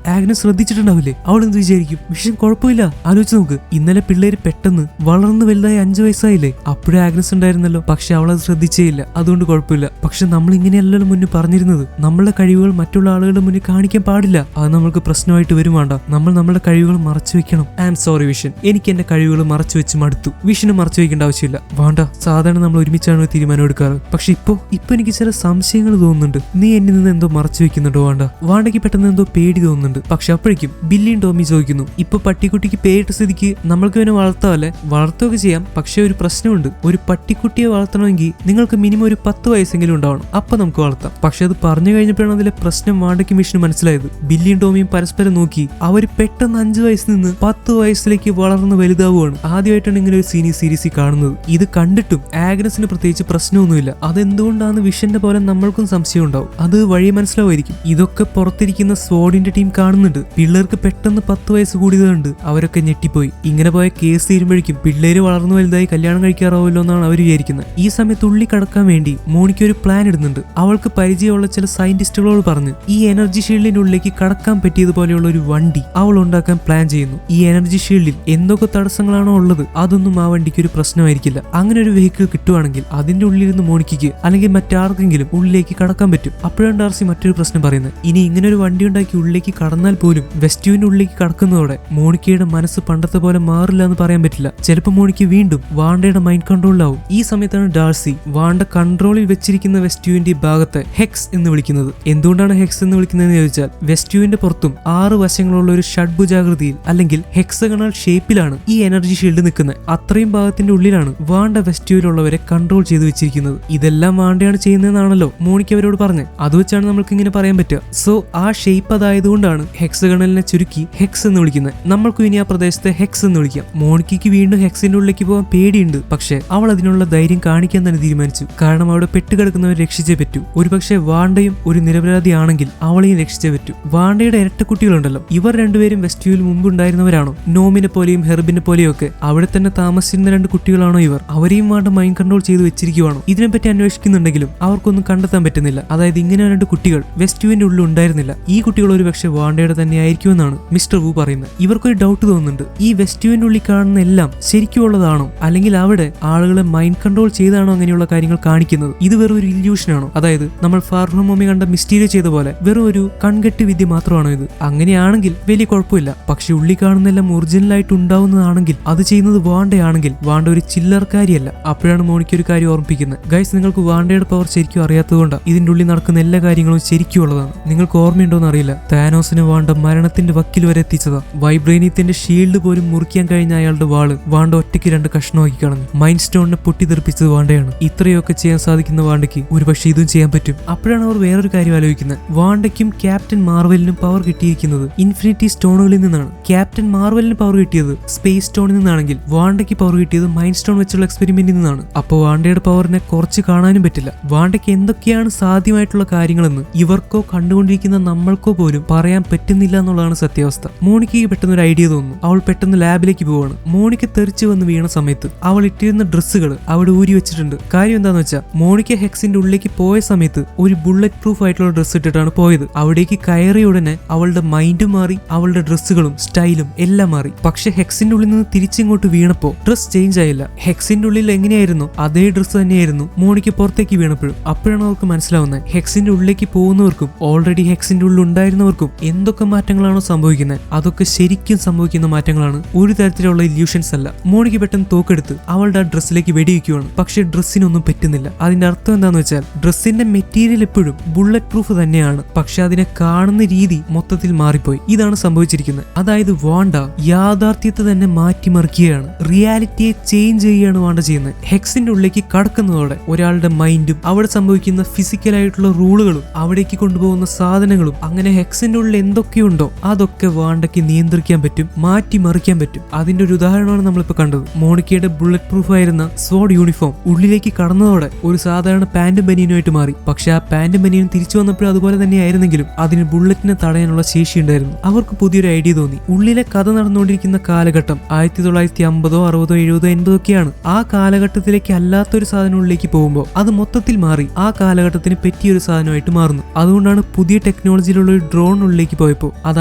ആഗ്നസ് ശ്രദ്ധിച്ചിട്ടുണ്ടാവില്ലേ? അവൾ എന്ത് വിചാരിക്കും? വിഷൻ കുഴപ്പമില്ല, ആലോചിച്ച് നോക്ക്. ഇന്നലെ പിള്ളേര് പെട്ടെന്ന് വളർന്ന് വലുതായി 5 വയസ്സായില്ലേ? അപ്പോഴേ ആഗ്നസ് ഉണ്ടായിരുന്നല്ലോ. പക്ഷെ അവളത് ശ്രദ്ധിച്ചേയില്ല. അതുകൊണ്ട് കുഴപ്പമില്ല. പക്ഷെ നമ്മൾ ഇങ്ങനെയല്ലല്ലോ മുന്നേ പറഞ്ഞിരുന്നത്. നമ്മളുടെ കഴിവുകൾ മറ്റുള്ള ആളുകളുടെ മുന്നിൽ കാണിക്കാൻ പാടില്ല. അത് നമ്മൾക്ക് പ്രശ്നമായിട്ട് വരും. വേണ്ട, നമ്മൾ നമ്മുടെ കഴിവുകൾ മറച്ചു വെക്കണം. ഐ ആം സോറി വിഷൻ, എനിക്ക് എന്റെ കഴിവുകൾ മറച്ചു വെച്ച് മടുത്തു. വിഷന് മറച്ചു വെക്കേണ്ട ആവശ്യമില്ല. വേണ്ട, സാധാരണ നമ്മൾ ഒരുമിച്ചാണ് തീരുമാനം എടുക്കാറ്. പക്ഷെ ഇപ്പൊ എനിക്ക് ചില സംശയങ്ങൾ തോന്നുന്നുണ്ട്. നീ എന്നിൽ നിന്ന് എന്തോ മറച്ചു വെക്കുന്നുണ്ടോ? വാണ്ടയ്ക്ക് പെട്ടെന്ന് എന്തോ പേടി തോന്നുന്നുണ്ട്. പക്ഷെ അപ്പോഴേക്കും ബില്ലിയും ടോമി ചോദിക്കുന്നു, ഇപ്പൊ പട്ടിക്കുട്ടിക്ക് പേരിട്ട സ്ഥിതിക്ക് നമ്മൾക്ക് ഇവനെ വളർത്താമല്ലേ? വളർത്തുകയൊക്കെ ചെയ്യാം. പക്ഷെ ഒരു പ്രശ്നമുണ്ട്. ഒരു പട്ടിക്കുട്ടിയെ വളർത്തണമെങ്കിൽ നിങ്ങൾക്ക് മിനിമം ഒരു 10 വയസ്സെങ്കിലും ഉണ്ടാവണം. അപ്പൊ നമുക്ക് വളർത്താം. പക്ഷെ അത് പറഞ്ഞു കഴിഞ്ഞപ്പോഴാണ് അതിലെ പ്രശ്നം വാണ്ടയ്ക്കും വിഷനും മനസ്സിലായത്. ബില്ലിയും ടോമിയും പരസ്പരം നോക്കി. അവർ പെട്ടെന്ന് 5 വയസ്സിൽ നിന്ന് 10 വയസ്സിലേക്ക് വളർന്ന് വലുതാവുകയാണ്. ആദ്യമായിട്ടാണ് ഇങ്ങനെ ഒരു സീരീസിൽ കാണുന്നത്. ഇത് കണ്ടിട്ടും ആഗ്നസിന് പ്രത്യേകിച്ച് പ്രശ്നമൊന്നുമില്ല. അതെന്തുകൊണ്ടാണ് വിഷന്റെ പോലെ നമ്മൾക്കും സംശയം ഉണ്ടാവും. അത് വഴി മനസ്സിലാവുമായിരിക്കും. ഇതൊക്കെ പുറത്തിരിക്കുന്ന സ്വാഡിന്റെ ടീം കാണുന്നുണ്ട്. പിള്ളേർക്ക് പെട്ടെന്ന് 10 വയസ്സ് കൂടിയതുകൊണ്ട് അവരൊക്കെ ഞെട്ടിപ്പോയി. ഇങ്ങനെ പോയ കേസ് തീരുമ്പോഴേക്കും പിള്ളേര് വളർന്നു വലുതായി കല്യാണം കഴിക്കാറാവുമല്ലോ എന്നാണ് അവർ വിചാരിക്കുന്നത്. ഈ സമയത്ത് ഉള്ളി കടക്കാൻ വേണ്ടി മോണിക്ക് ഒരു പ്ലാൻ ഇടുന്നുണ്ട്. അവൾക്ക് പരിചയമുള്ള ചില സയന്റിസ്റ്റുകളോട് പറഞ്ഞ് ഈ എനർജി ഷീൽഡിന്റെ ഉള്ളിലേക്ക് കടക്കാൻ പറ്റിയതുപോലെയുള്ള ഒരു വണ്ടി അവൾ ഉണ്ടാക്കാൻ പ്ലാൻ ചെയ്യുന്നു. ഈ എനർജി ഷീൽഡിൽ എന്തൊക്കെ തടസ്സങ്ങളാണോ ഉള്ളത് അതൊന്നും ആ വണ്ടിക്ക് ഒരു പ്രശ്നമായിരിക്കില്ല. അങ്ങനെ ഒരു വെഹിക്കിൾ കിട്ടുവാണെങ്കിൽ അതിന്റെ ഉള്ളിലിരുന്ന് മോണിക്കയ്ക്ക് അല്ലെങ്കിൽ മറ്റാർക്കെങ്കിലും ഉള്ളിലേക്ക് കടക്കാൻ പറ്റും. അപ്പോഴാണ് ഡാർസി മറ്റൊരു പ്രശ്നം പറയുന്നത്. ഇനി ഇങ്ങനെ ഒരു വണ്ടി ഉണ്ടാക്കി ഉള്ളിലേക്ക് കടന്നാൽ പോലും വെസ്റ്റ്യൂവിന്റെ ഉള്ളിലേക്ക് കടക്കുന്നതോടെ മോണിക്കയുടെ മനസ്സ് പണ്ടത്തെ പോലെ മാറില്ല എന്ന് പറയാൻ പറ്റില്ല. ചിലപ്പോൾ മോണിക്ക് വീണ്ടും വാണ്ടയുടെ മൈൻഡ് കൺട്രോളിലാവും. ഈ സമയത്താണ് ഡാർസി വാണ്ട കൺട്രോളിൽ വെച്ചിരിക്കുന്ന വെസ്റ്റ്യൂവിന്റെ ഭാഗത്തെ ഹെക്സ് എന്ന് വിളിക്കുന്നത്. എന്തുകൊണ്ടാണ് ഹെക്സ് എന്ന് വിളിക്കുന്നതെന്ന് ചോദിച്ചാൽ വെസ്റ്റ്യൂവിന്റെ പുറത്തും 6 വശങ്ങളുള്ള ഒരു ഷഡ്ഭുജാകൃതിയിൽ അല്ലെങ്കിൽ ഹെക്സഗണൽ ഷേപ്പിലാണ് ഈ എനർജി ഷീൽഡ് നിൽക്കുന്നത്. അത്രയും ഭാഗത്തിന്റെ ഉള്ളിലാണ് വാണ്ട വെസ്റ്റ്യൂവിലുള്ളവരെ കൺട്രോൾ ചെയ്ത് വെച്ചിരിക്കുന്നത്. ഇതെല്ലാം വാണ്ടയാണ് ചെയ്യുന്നതെന്നാണല്ലോ മോണിക്ക് അവരോട് പറഞ്ഞത്. അത് വെച്ചാണ് നമ്മൾക്ക് ഇങ്ങനെ പറയാൻ പറ്റുക. സോ ആ ഷേപ്പ് അതായതുകൊണ്ടാണ് ഹെക്സഗണലിനെ ചുരുക്കി ഹെക്സ് എന്ന് വിളിക്കുന്നത്. നമ്മൾക്കും ഇനി ആ പ്രദേശത്തെ ഹെക്സ് എന്ന് വിളിക്കാം. മോണിക്കയ്ക്ക് വീണ്ടും ഹെക്സിന്റെ ഉള്ളിലേക്ക് പോകാൻ പേടിയുണ്ട്. പക്ഷെ അവൾ അതിനുള്ള ധൈര്യം കാണിക്കാൻ തന്നെ തീരുമാനിച്ചു. കാരണം അവിടെ പെട്ടുകിടക്കുന്നവരെ രക്ഷിച്ചേ പറ്റൂ. ഒരുപക്ഷെ വാണ്ടയും ഒരു നിരപരാധിയാണെങ്കിൽ അവളെയും രക്ഷിച്ചേ പറ്റൂ. വാണ്ടയുടെ ഇരട്ടക്കുട്ടികളുണ്ടല്ലോ, ഇവർ രണ്ടുപേരും വെസ്റ്റ്യൂവിൽ മുമ്പ് ഉണ്ടായിരുന്നവരാണോ? നോമിനെ പോലെയും ഹെർബിനെ പോലെയും ഒക്കെ അവിടെ തന്നെ താമസിച്ചിരുന്ന 2 കുട്ടികളാണോ ഇവർ? അവരെയും വാണ്ട മൈൻഡ് കൺട്രോൾ ചെയ്ത് വെച്ചിരിക്കുവാണോ? ഇതിനെപ്പറ്റി അന്വേഷിക്കുന്നുണ്ടെങ്കിലും അവർക്കൊന്നും കണ്ടെത്താൻ പറ്റുന്നില്ല. അതായത് ഇങ്ങനെ 2 കുട്ടികൾ വെസ്റ്റ്യൂവിന്റെ ഉള്ളിൽ ഉണ്ടായിരുന്നില്ല. ഈ കുട്ടികൾ ഒരു പക്ഷേ വാണ്ടയുടെ തന്നെ ആയിരിക്കുമെന്നാണ് മിസ്റ്റർ വു പറയുന്നത്. ഇവർക്കൊരു ഡൗട്ട് തോന്നുന്നുണ്ട്, ഈ വെസ്റ്റ്യൂവിന്റെ ഉള്ളിൽ കാണുന്ന എല്ലാം ശരിക്കും ഉള്ളതാണോ, അല്ലെങ്കിൽ അവിടെ ആളുകളെ മൈൻഡ് കൺട്രോൾ ചെയ്താണോ അങ്ങനെയുള്ള കാര്യങ്ങൾ കാണിക്കുന്നത്? ഇത് വെറും ഒരു ഇല്യൂഷൻ ആണോ? അതായത് നമ്മൾ ഫാർ ഫ്രം ഹോമിൽ കണ്ട മിസ്റ്റീരിയോ ചെയ്ത പോലെ വെറും ഒരു കൺകെട്ട് വിദ്യ മാത്രമാണോ ഇത്? അങ്ങനെയാണെങ്കിൽ വലിയ കുഴപ്പമില്ല. പക്ഷെ ഉള്ളിൽ കാണുന്നെല്ലാം ഒറിജിനൽ ആയിട്ട് ഉണ്ടാവുന്നതാണെങ്കിൽ, അത് ചെയ്യുന്നത് വാണ്ടയാണെങ്കിൽ വാണ്ട ഒരു ചില്ലറക്കാരിയല്ല. അപ്പോഴാണ് മോണിക്ക് ഒരു കാര്യം ഓർമ്മിപ്പിക്കുന്നത്. ഗൈസ്, നിങ്ങൾക്ക് വാണ്ടയുടെ പവർ ശരിക്കും അറിയാത്തതുകൊണ്ടാണ് ഇതിന്റെ ഉള്ളിൽ നടക്കുന്ന എല്ലാ കാര്യങ്ങളും ശരിക്കും ഉള്ളതാണ്. നിങ്ങൾക്ക് ഓർമ്മയുണ്ടോന്ന് അറിയില്ല, താനോസിനെ വാണ്ട മരണത്തിന്റെ വക്കിൽ വരെ എത്തിച്ചതാ. വൈബ്രേനിയത്തിന്റെ ഷീൽഡ് പോലും മുറിക്കാൻ കഴിഞ്ഞ അയാളുടെ വാള് വാണ്ട ഒറ്റയ്ക്ക് 2 കഷ്ണമാക്കി കളഞ്ഞു. മൈൻഡ് സ്റ്റോണിനെ പൊട്ടിത്തെറിപ്പിച്ചത് വാണ്ടയാണ്. ഇത്രയൊക്കെ ചെയ്യാൻ സാധിക്കുന്ന വാണ്ടയ്ക്ക് ഒരു പക്ഷേ ഇതും ചെയ്യാൻ പറ്റും. അപ്പോഴാണ് അവർ വേറൊരു കാര്യം ആലോചിക്കുന്നത്. വാണ്ടയ്ക്കും ക്യാപ്റ്റൻ മാർവലിനും പവർ കിട്ടിയിരിക്കുന്നത് ഇൻഫിനിറ്റി സ്റ്റോണുകളിൽ നിന്നാണ്. ക്യാപ്റ്റൻ മാർവലിന് പവർ കിട്ടിയത് സ്പേസ് സ്റ്റോണിൽ നിന്നാണെങ്കിൽ വാണ്ടയ്ക്ക് പവർ കിട്ടിയത് മൈൻഡ് സ്റ്റോൺ വെച്ചുള്ള എക്സ്പെരിമെന്റിൽ നിന്നാണ്. അപ്പോൾ വാണ്ടയുടെ പവറിനെ കുറച്ച് കാണാനും പറ്റില്ല. വാണ്ടയ്ക്ക് എന്തൊക്കെയാണ് സാധ്യമായിട്ടുള്ള കാര്യങ്ങളെന്ന് ഇവർക്കോ കണ്ടുകൊണ്ടിരിക്കുന്ന നമ്മൾക്കോ പോലും പറയാൻ പറ്റുന്നില്ല എന്നുള്ളതാണ് സത്യാവസ്ഥ. മോണിക്ക് പെട്ടെന്ന് ഒരു ഐഡിയ തോന്നുന്നു. അവൾ പെട്ടെന്ന് ലാബിലേക്ക് പോവാണ്. മോണിക്ക് തെറിച്ചു വന്ന് വീണ സമയത്ത് അവൾ ഇട്ടിരുന്ന ഡ്രസ്സുകൾ അവിടെ ഊരി വെച്ചിട്ടുണ്ട്. കാര്യം എന്താന്ന് വെച്ചാൽ, മോണിക്ക ഹെക്സിന്റെ ഉള്ളിലേക്ക് പോയ സമയത്ത് ഒരു ബുള്ളറ്റ് പ്രൂഫ് ആയിട്ടുള്ള ഡ്രസ്സ് ഇട്ടിട്ടാണ് പോയത്. അവിടേക്ക് കയറിയ ഉടനെ അവളുടെ മൈൻഡും മാറി, അവളുടെ ഡ്രസ്സുകളും സ്റ്റൈലും എല്ലാം മാറി. പക്ഷെ ഹെക്സിന്റെ ഉള്ളിൽ നിന്ന് തിരിച്ചിങ്ങോട്ട് വീണപ്പോ ഡ്രസ് ചേഞ്ച് ആയില്ല. ഹെക്സിന്റെ ഉള്ളിൽ എങ്ങനെയായിരുന്നു അതേ ഡ്രസ്സ് തന്നെയായിരുന്നു മോണിക്ക് പുറത്തേക്ക് വീണപ്പോഴും. അപ്പോഴാണ് അവർക്ക് മനസ്സിലാവുന്നത്, ഹെക്സിന്റെ ഉള്ളിലേക്ക് പോകുന്നവർക്കും ഓൾറെഡി ഹെക്സിന്റെ ഉള്ളിൽ ഉണ്ടായിരുന്നവർക്കും എന്തൊക്കെ മാറ്റങ്ങളാണോ സംഭവിക്കുന്നത്, അതൊക്കെ ശരിക്കും സംഭവിക്കുന്ന മാറ്റങ്ങളാണ്. ഒരു തരത്തിലുള്ള ഇല്യൂഷൻസ് അല്ല. മോണിക്ക് പെട്ടെന്ന് തോക്കെടുത്ത് അവളുടെ ആ ഡ്രസ്സിലേക്ക് വെടിവെക്കുകയാണ്. പക്ഷെ ഡ്രസ്സിനൊന്നും പറ്റുന്നില്ല. അതിന്റെ അർത്ഥം എന്താന്ന് വെച്ചാൽ, ഡ്രസ്സിന്റെ മെറ്റീരിയൽ എപ്പോഴും ബുള്ളറ്റ് പ്രൂഫ് തന്നെയാണ്, പക്ഷെ അതിനെ കാണുന്ന രീതി മൊത്തത്തിൽ മാറിപ്പോയി. ഇതാണ് സംഭവിച്ചിരിക്കുന്നത്. അതായത് വാണ്ട യാഥാർത്ഥ്യത്തെ തന്നെ മാറ്റിമറിക്കുകയാണ്. റിയാലിറ്റിയെ ചേഞ്ച് ചെയ്യുകയാണ് വാണ്ട ചെയ്യുന്നത്. ഹെക്സിന്റെ ഉള്ളിലേക്ക് കടക്കുന്നതോടെ ഒരാളുടെ മൈൻഡും അവിടെ സംഭവിക്കുന്ന ഫിസിക്കലായിട്ടുള്ള റൂളുകളും അവിടേക്ക് കൊണ്ടുപോകുന്ന സാധനങ്ങളും, അങ്ങനെ ഹെക്സിന്റെ ഉള്ളിൽ എന്തൊക്കെയുണ്ടോ അതൊക്കെ വാണ്ടയ്ക്ക് നിയന്ത്രിക്കാൻ പറ്റും, മാറ്റിമറിക്കാൻ പറ്റും. അതിന്റെ ഒരു ഉദാഹരണമാണ് നമ്മളിപ്പോ കണ്ടത്. മോണിക്കയുടെ ബുള്ളറ്റ് പ്രൂഫ് ആയിരുന്ന സ്വോർഡ് യൂണിഫോം ഉള്ളിലേക്ക് കടന്നതോടെ ഒരു സാധാരണ പാന്റും ബനിയനുമായിട്ട് മാറി. പക്ഷെ ആ പാന്റും ബനിയനും തിരിച്ചു വന്നപ്പോഴും അതുപോലെ തന്നെ ആയിരുന്നെങ്കിലും അതിന് ബുള്ളറ്റിനെ തടയാനുള്ള ശേഷി ഉണ്ടായിരുന്നു. അവർക്ക് പുതിയൊരു ഐഡിയ തോന്നി. ഉള്ളിലെ കഥ നടന്നുകൊണ്ടിരിക്കുന്ന കാലഘട്ടം 1950, 60, 70, 80 ഒക്കെയാണ്. ആ കാലഘട്ടത്തിലേക്ക് അല്ലാത്തൊരു സാധനം ഉള്ളിലേക്ക് പോകുമ്പോൾ അത് മൊത്തത്തിൽ മാറി ആ കാലഘട്ടത്തിന് പറ്റിയൊരു സാധനമായിട്ട് മാറുന്നു. അതുകൊണ്ടാണ് പുതിയ ടെക്നോളജിയിലുള്ള ഒരു ഡ്രോൺ ഉള്ളിലേക്ക് പോയപ്പോൾ അത്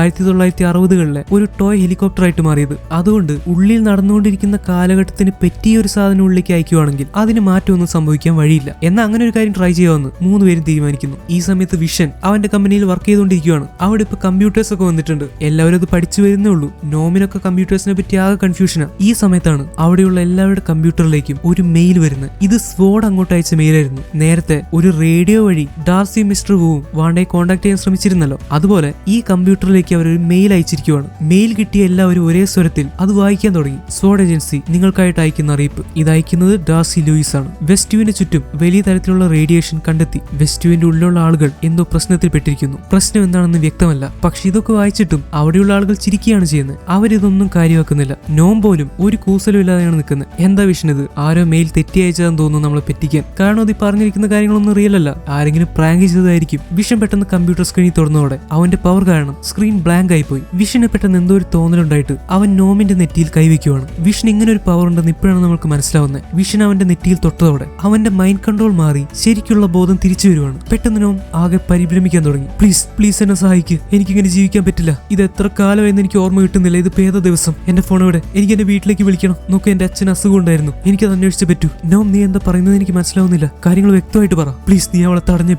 1960-കളിലെ ഒരു ടോയ് ഹെലികോപ്റ്റർ ആയിട്ട് മാറിയത്. അതുകൊണ്ട് ഉള്ളിൽ നടന്നുകൊണ്ടിരിക്കുന്ന കാലഘട്ടത്തിന് പറ്റിയ ഒരു സാധനം ഉള്ളിലേക്ക് അയക്കുവാണെങ്കിൽ അതിന് മാറ്റമൊന്നും സംഭവിക്കാൻ വഴിയില്ല. എന്നാൽ അങ്ങനെ ഒരു കാര്യം ട്രൈ ചെയ്യാമെന്ന് 3 പേരും തീരുമാനിക്കുന്നു. ഈ സമയത്ത് വിഷൻ അവന്റെ കമ്പനിയിൽ വർക്ക് ചെയ്തുകൊണ്ടിരിക്കുകയാണ്. അവിടെ ഇപ്പൊ കമ്പ്യൂട്ടേഴ്സ് ഒക്കെ വന്നിട്ടുണ്ട്. എല്ലാവരും അത് പഠിച്ചു വരുന്നേ ഉള്ളൂ. നോമിനൊക്കെ കമ്പ്യൂട്ടേഴ്സിനെ പറ്റി ആകെ കൺഫ്യൂഷനാണ്. ഈ സമയത്താണ് അവിടെയുള്ള എല്ലാവരുടെ കമ്പ്യൂട്ടറിലേക്കും ഒരു മെയിൽ വരുന്നത്. ഇത് സ്വോർഡ് അങ്ങോട്ട് അയച്ച മെയിലായിരുന്നു. നേരത്തെ ഒരു റേഡിയോ വഴി ഡാർസി മിസ്റ്റർ വുവും വാണ്ടയെ കോൺടാക്ട് ചെയ്യാൻ ശ്രമിച്ചിരുന്നല്ലോ, അതുപോലെ ഈ കമ്പ്യൂട്ടറിലേക്ക് അവർ ഒരു മെയിൽ അയച്ചിരിക്കുകയാണ്. മെയിൽ കിട്ടിയ എല്ലാവരും ഒരേ സ്വരത്തിൽ അത് വായിക്കാൻ തുടങ്ങി. സ്വോർഡ് ഏജൻസി നിങ്ങൾക്കായിട്ട് അയക്കുന്ന അറിയിപ്പ്. ഇത് അയക്കുന്നത് ഡാർസി ലൂയിസ് ആണ്. വെസ്റ്റ്യൂവിന് ചുറ്റും വലിയ തരത്തിലുള്ള റേഡിയേഷൻ കണ്ടെത്തി. വെസ്റ്റ്യൂവിന്റെ ഉള്ളിലുള്ള ആളുകൾ എന്തോ പ്രശ്നത്തിൽ പെട്ടിരിക്കുന്നു. പ്രശ്നം എന്താണെന്ന് വ്യക്തമല്ല. പക്ഷെ ഇതൊക്കെ വായിച്ചിട്ടും അവിടെയുള്ള ആളുകൾ ചിരിക്കുകയാണ് ചെയ്യുന്നത്. അവരിതൊന്നും കാര്യമാക്കുന്നില്ല. നോം പോലും ഒരു കൂസലും ഇല്ലാതെയാണ് നിൽക്കുന്നത്. എന്താ വിഷൻ ഇത്? ആരോ മെയിൽ തെറ്റി അയച്ചതെന്ന് തോന്നുന്നു നമ്മളെ പറ്റിക്കാൻ. കാരണം അത് പറഞ്ഞിരിക്കുന്ന കാര്യങ്ങളൊന്നും റിയൽ അല്ല. ആരെങ്കിലും പ്രാങ്ക് ചെയ്തതായിരിക്കും. വിഷൻ പെട്ടെന്ന് കമ്പ്യൂട്ടർ സ്ക്രീനിൽ തുറന്നതോടെ അവന്റെ പവർ കാരണം സ്ക്രീൻ ബ്ലാങ്ക് ആയി പോയി. വിഷന് പെട്ടെന്ന് എന്തോ ഒരു തോന്നലുണ്ടായിട്ട് അവൻ നോമിന്റെ നെറ്റിയിൽ കൈവയ്ക്കുവാണ്. വിഷൻ ഇങ്ങനെ ഒരു പവർ ഉണ്ടെന്ന് ഇപ്പോഴാണ് നമുക്ക് മനസ്സിലാവുന്നത്. വിഷൻ അവന്റെ നെറ്റിയിൽ തൊട്ടതോടെ അവന്റെ മൈൻഡ് കൺട്രോൾ മാറി ശരിക്കുള്ള ബോധം തിരിച്ചു വരുവാണ്. പെട്ടെന്ന് നോം ആകെ പരിഭ്രമിക്കാൻ തുടങ്ങി. പ്ലീസ് എന്നെ സഹായിക്ക്. എനിക്കിങ്ങനെ ജീവിക്കാൻ പറ്റില്ല. ഇത് എത്ര കാലമായെന്ന് എനിക്ക് ഓർമ്മ കിട്ടുന്നില്ല. ഇത് പേത ദിവസം. എന്റെ ഫോൺ ഇവിടെ. എനിക്ക് എന്റെ വീട്ടിലേക്ക് വിളിക്കണം. നോക്ക്, എന്റെ അച്ഛന് അസുഖം ഉണ്ടായിരുന്നു. എനിക്കത് അന്വേഷിച്ചേ പറ്റൂ. നോം, നീ എന്താ പറയുന്നത് എനിക്ക് മനസ്സിലാവുന്നില്ല. കാര്യങ്ങൾ വ്യക്തമായിട്ട് പറ പ്ലീസ്. നീ അവളെ തടഞ്ഞേ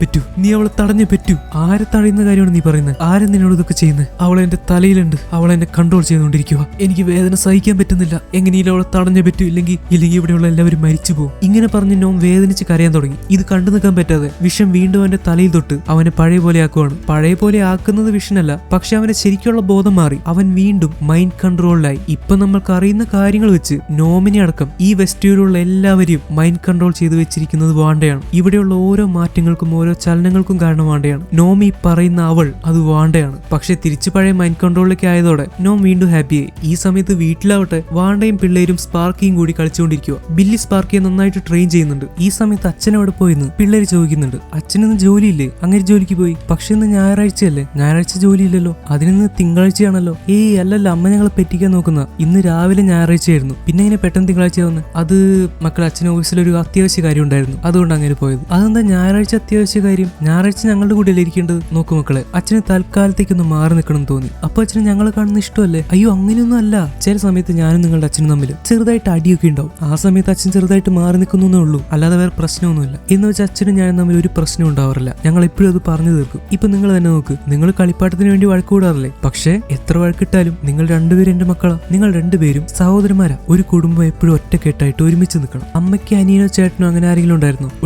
പറ്റൂ. ആരെ തടയുന്ന കാര്യമാണ് നീ പറയുന്നത്? ആരെ നിന്നോട് ഇതൊക്കെ ചെയ്യുന്നത്? അവളെ എന്റെ തലയിലുണ്ട്. അവളെ എന്നെ കൺട്രോൾ ചെയ്തുകൊണ്ടിരിക്കുക. എനിക്ക് വേദന സഹിക്കാൻ പറ്റുന്നില്ല. എങ്ങനെയും അവളെ തടഞ്ഞേ പറ്റൂ. ഇല്ലെങ്കിൽ ഇവിടെയുള്ള എല്ലാവരും മരിച്ചു പോകും. ഇങ്ങനെ പറഞ്ഞ് നോം വേദനിച്ച് കരയാൻ തുടങ്ങി. ഇത് കണ്ടു നിൽക്കാൻ പറ്റാതെ വിഷം വീണ്ടും അവന്റെ തലയിൽ തൊട്ട് അവനെ പഴയ പോലെ ആക്കുവാണ്. പഴയ പോലെ ആക്കുന്നത് വിഷനല്ല, പക്ഷെ അവന്റെ ശരിക്കുള്ള ബോധം മാറി. അവൻ വീണ്ടും മൈൻഡ് കൺട്രോളിലായി. ഇപ്പൊ നമ്മൾക്ക് അറിയുന്ന കാര്യങ്ങൾ വെച്ച് നോമിനെ അടക്കം ഈ വെസ്റ്റ്യൂരിലുള്ള എല്ലാവരെയും മൈൻഡ് കൺട്രോൾ ചെയ്തു വെച്ചിരിക്കുന്നത് വാണ്ടയാണ്. ഇവിടെയുള്ള ഓരോ മാറ്റങ്ങൾക്കും ഓരോ ചലനങ്ങൾക്കും കാരണം വാണ്ടയാണ്. നോമി പറയുന്ന അവൾ അത് വാണ്ടയാണ്. പക്ഷെ തിരിച്ചു പഴയ മൈൻഡ് കൺട്രോളിലേക്ക് ആയതോടെ നോം വീണ്ടും ഹാപ്പിയായി. ഈ സമയത്ത് വീട്ടിലാവട്ടെ വാണ്ടയും പിള്ളേരും സ്പാർക്കിയും കൂടി കളിച്ചുകൊണ്ടിരിക്കുക. ബില്ലി സ്പാർക്കിയെ നന്നായിട്ട് ട്രെയിൻ ചെയ്യുന്നുണ്ട്. ഈ സമയത്ത് അച്ഛനവിടെ പോയിന്ന് പിള്ളേര് ചോദിക്കുന്നുണ്ട്, അച്ഛനിന്ന് ജോലിയില്ലേ? അങ്ങനെ ജോലിക്ക് പോയി. പക്ഷെ ഇന്ന് ഞായറാഴ്ചയല്ലേ? ഞായറാഴ്ച ജോലിയില്ലല്ലോ. അതിനിന്ന് തിങ്കളാഴ്ചയാണല്ലോ. ഏയ് അല്ലല്ല, അമ്മ ഞങ്ങളെ പറ്റിക്കാൻ നോക്കുന്ന. ഇന്ന് രാവിലെ ഞായറാഴ്ചയായിരുന്നു, പിന്നെ ഇങ്ങനെ പെട്ടെന്ന് തിങ്കളാഴ്ച വന്ന്. അത് മക്കളെ അച്ഛൻ ഓഫീസിലൊരു അത്യാവശ്യ കാര്യം ഉണ്ടായിരുന്നു, അതുകൊണ്ട് അങ്ങനെ പോയത്. അതെന്താ ഞായറാഴ്ച അത്യാവശ്യ കാര്യം? ഞായറാഴ്ച ഞങ്ങളുടെ കൂടെ ഇരിക്കേണ്ടത്. നോക്കു മക്കളെ, അച്ഛന് തൽക്കാലത്തേക്കൊന്ന് മാറി നിൽക്കണം തോന്നി. അപ്പൊ അച്ഛന് ഞങ്ങളെ കാണുന്ന ഇഷ്ടമല്ലേ? അയ്യോ അങ്ങനെയൊന്നും അല്ല. ചില സമയത്ത് ഞാനും നിങ്ങളുടെ അച്ഛനും തമ്മിൽ ചെറുതായിട്ട് അടിയൊക്കെ ഉണ്ടാവും. ആ സമയത്ത് അച്ഛൻ ചെറുതായിട്ട് മാറി നിൽക്കുന്നേ ഉള്ളൂ, അല്ലാതെ വേറെ പ്രശ്നമൊന്നുമില്ല. എന്ന് വെച്ചാൽ അച്ഛനും ഞാനും തമ്മിൽ ഒരു പ്രശ്നം ഉണ്ടാവാറില്ല. ഞങ്ങൾ എപ്പോഴും അത് പറഞ്ഞു തീർക്കും. ഇപ്പൊ നിങ്ങൾ തന്നെ നോക്ക്, നിങ്ങൾ കളിപ്പാട്ടത്തിന് വേണ്ടി വഴക്ക് കൂടാറില്ലേ? പക്ഷേ എത്ര വഴക്കിട്ടാലും നിങ്ങൾ രണ്ടുപേരും എന്റെ മക്കളാ. നിങ്ങൾ രണ്ടുപേരും സഹോദരന്മാരാ. ഒരു കുടുംബം എപ്പോഴും ഒറ്റക്കെട്ടായിട്ട് ഒരുമിച്ച് നിൽക്കണം. അമ്മയ്ക്ക് അനിയനോ ചേട്ടനോ അങ്ങനെ ആരെങ്കിലും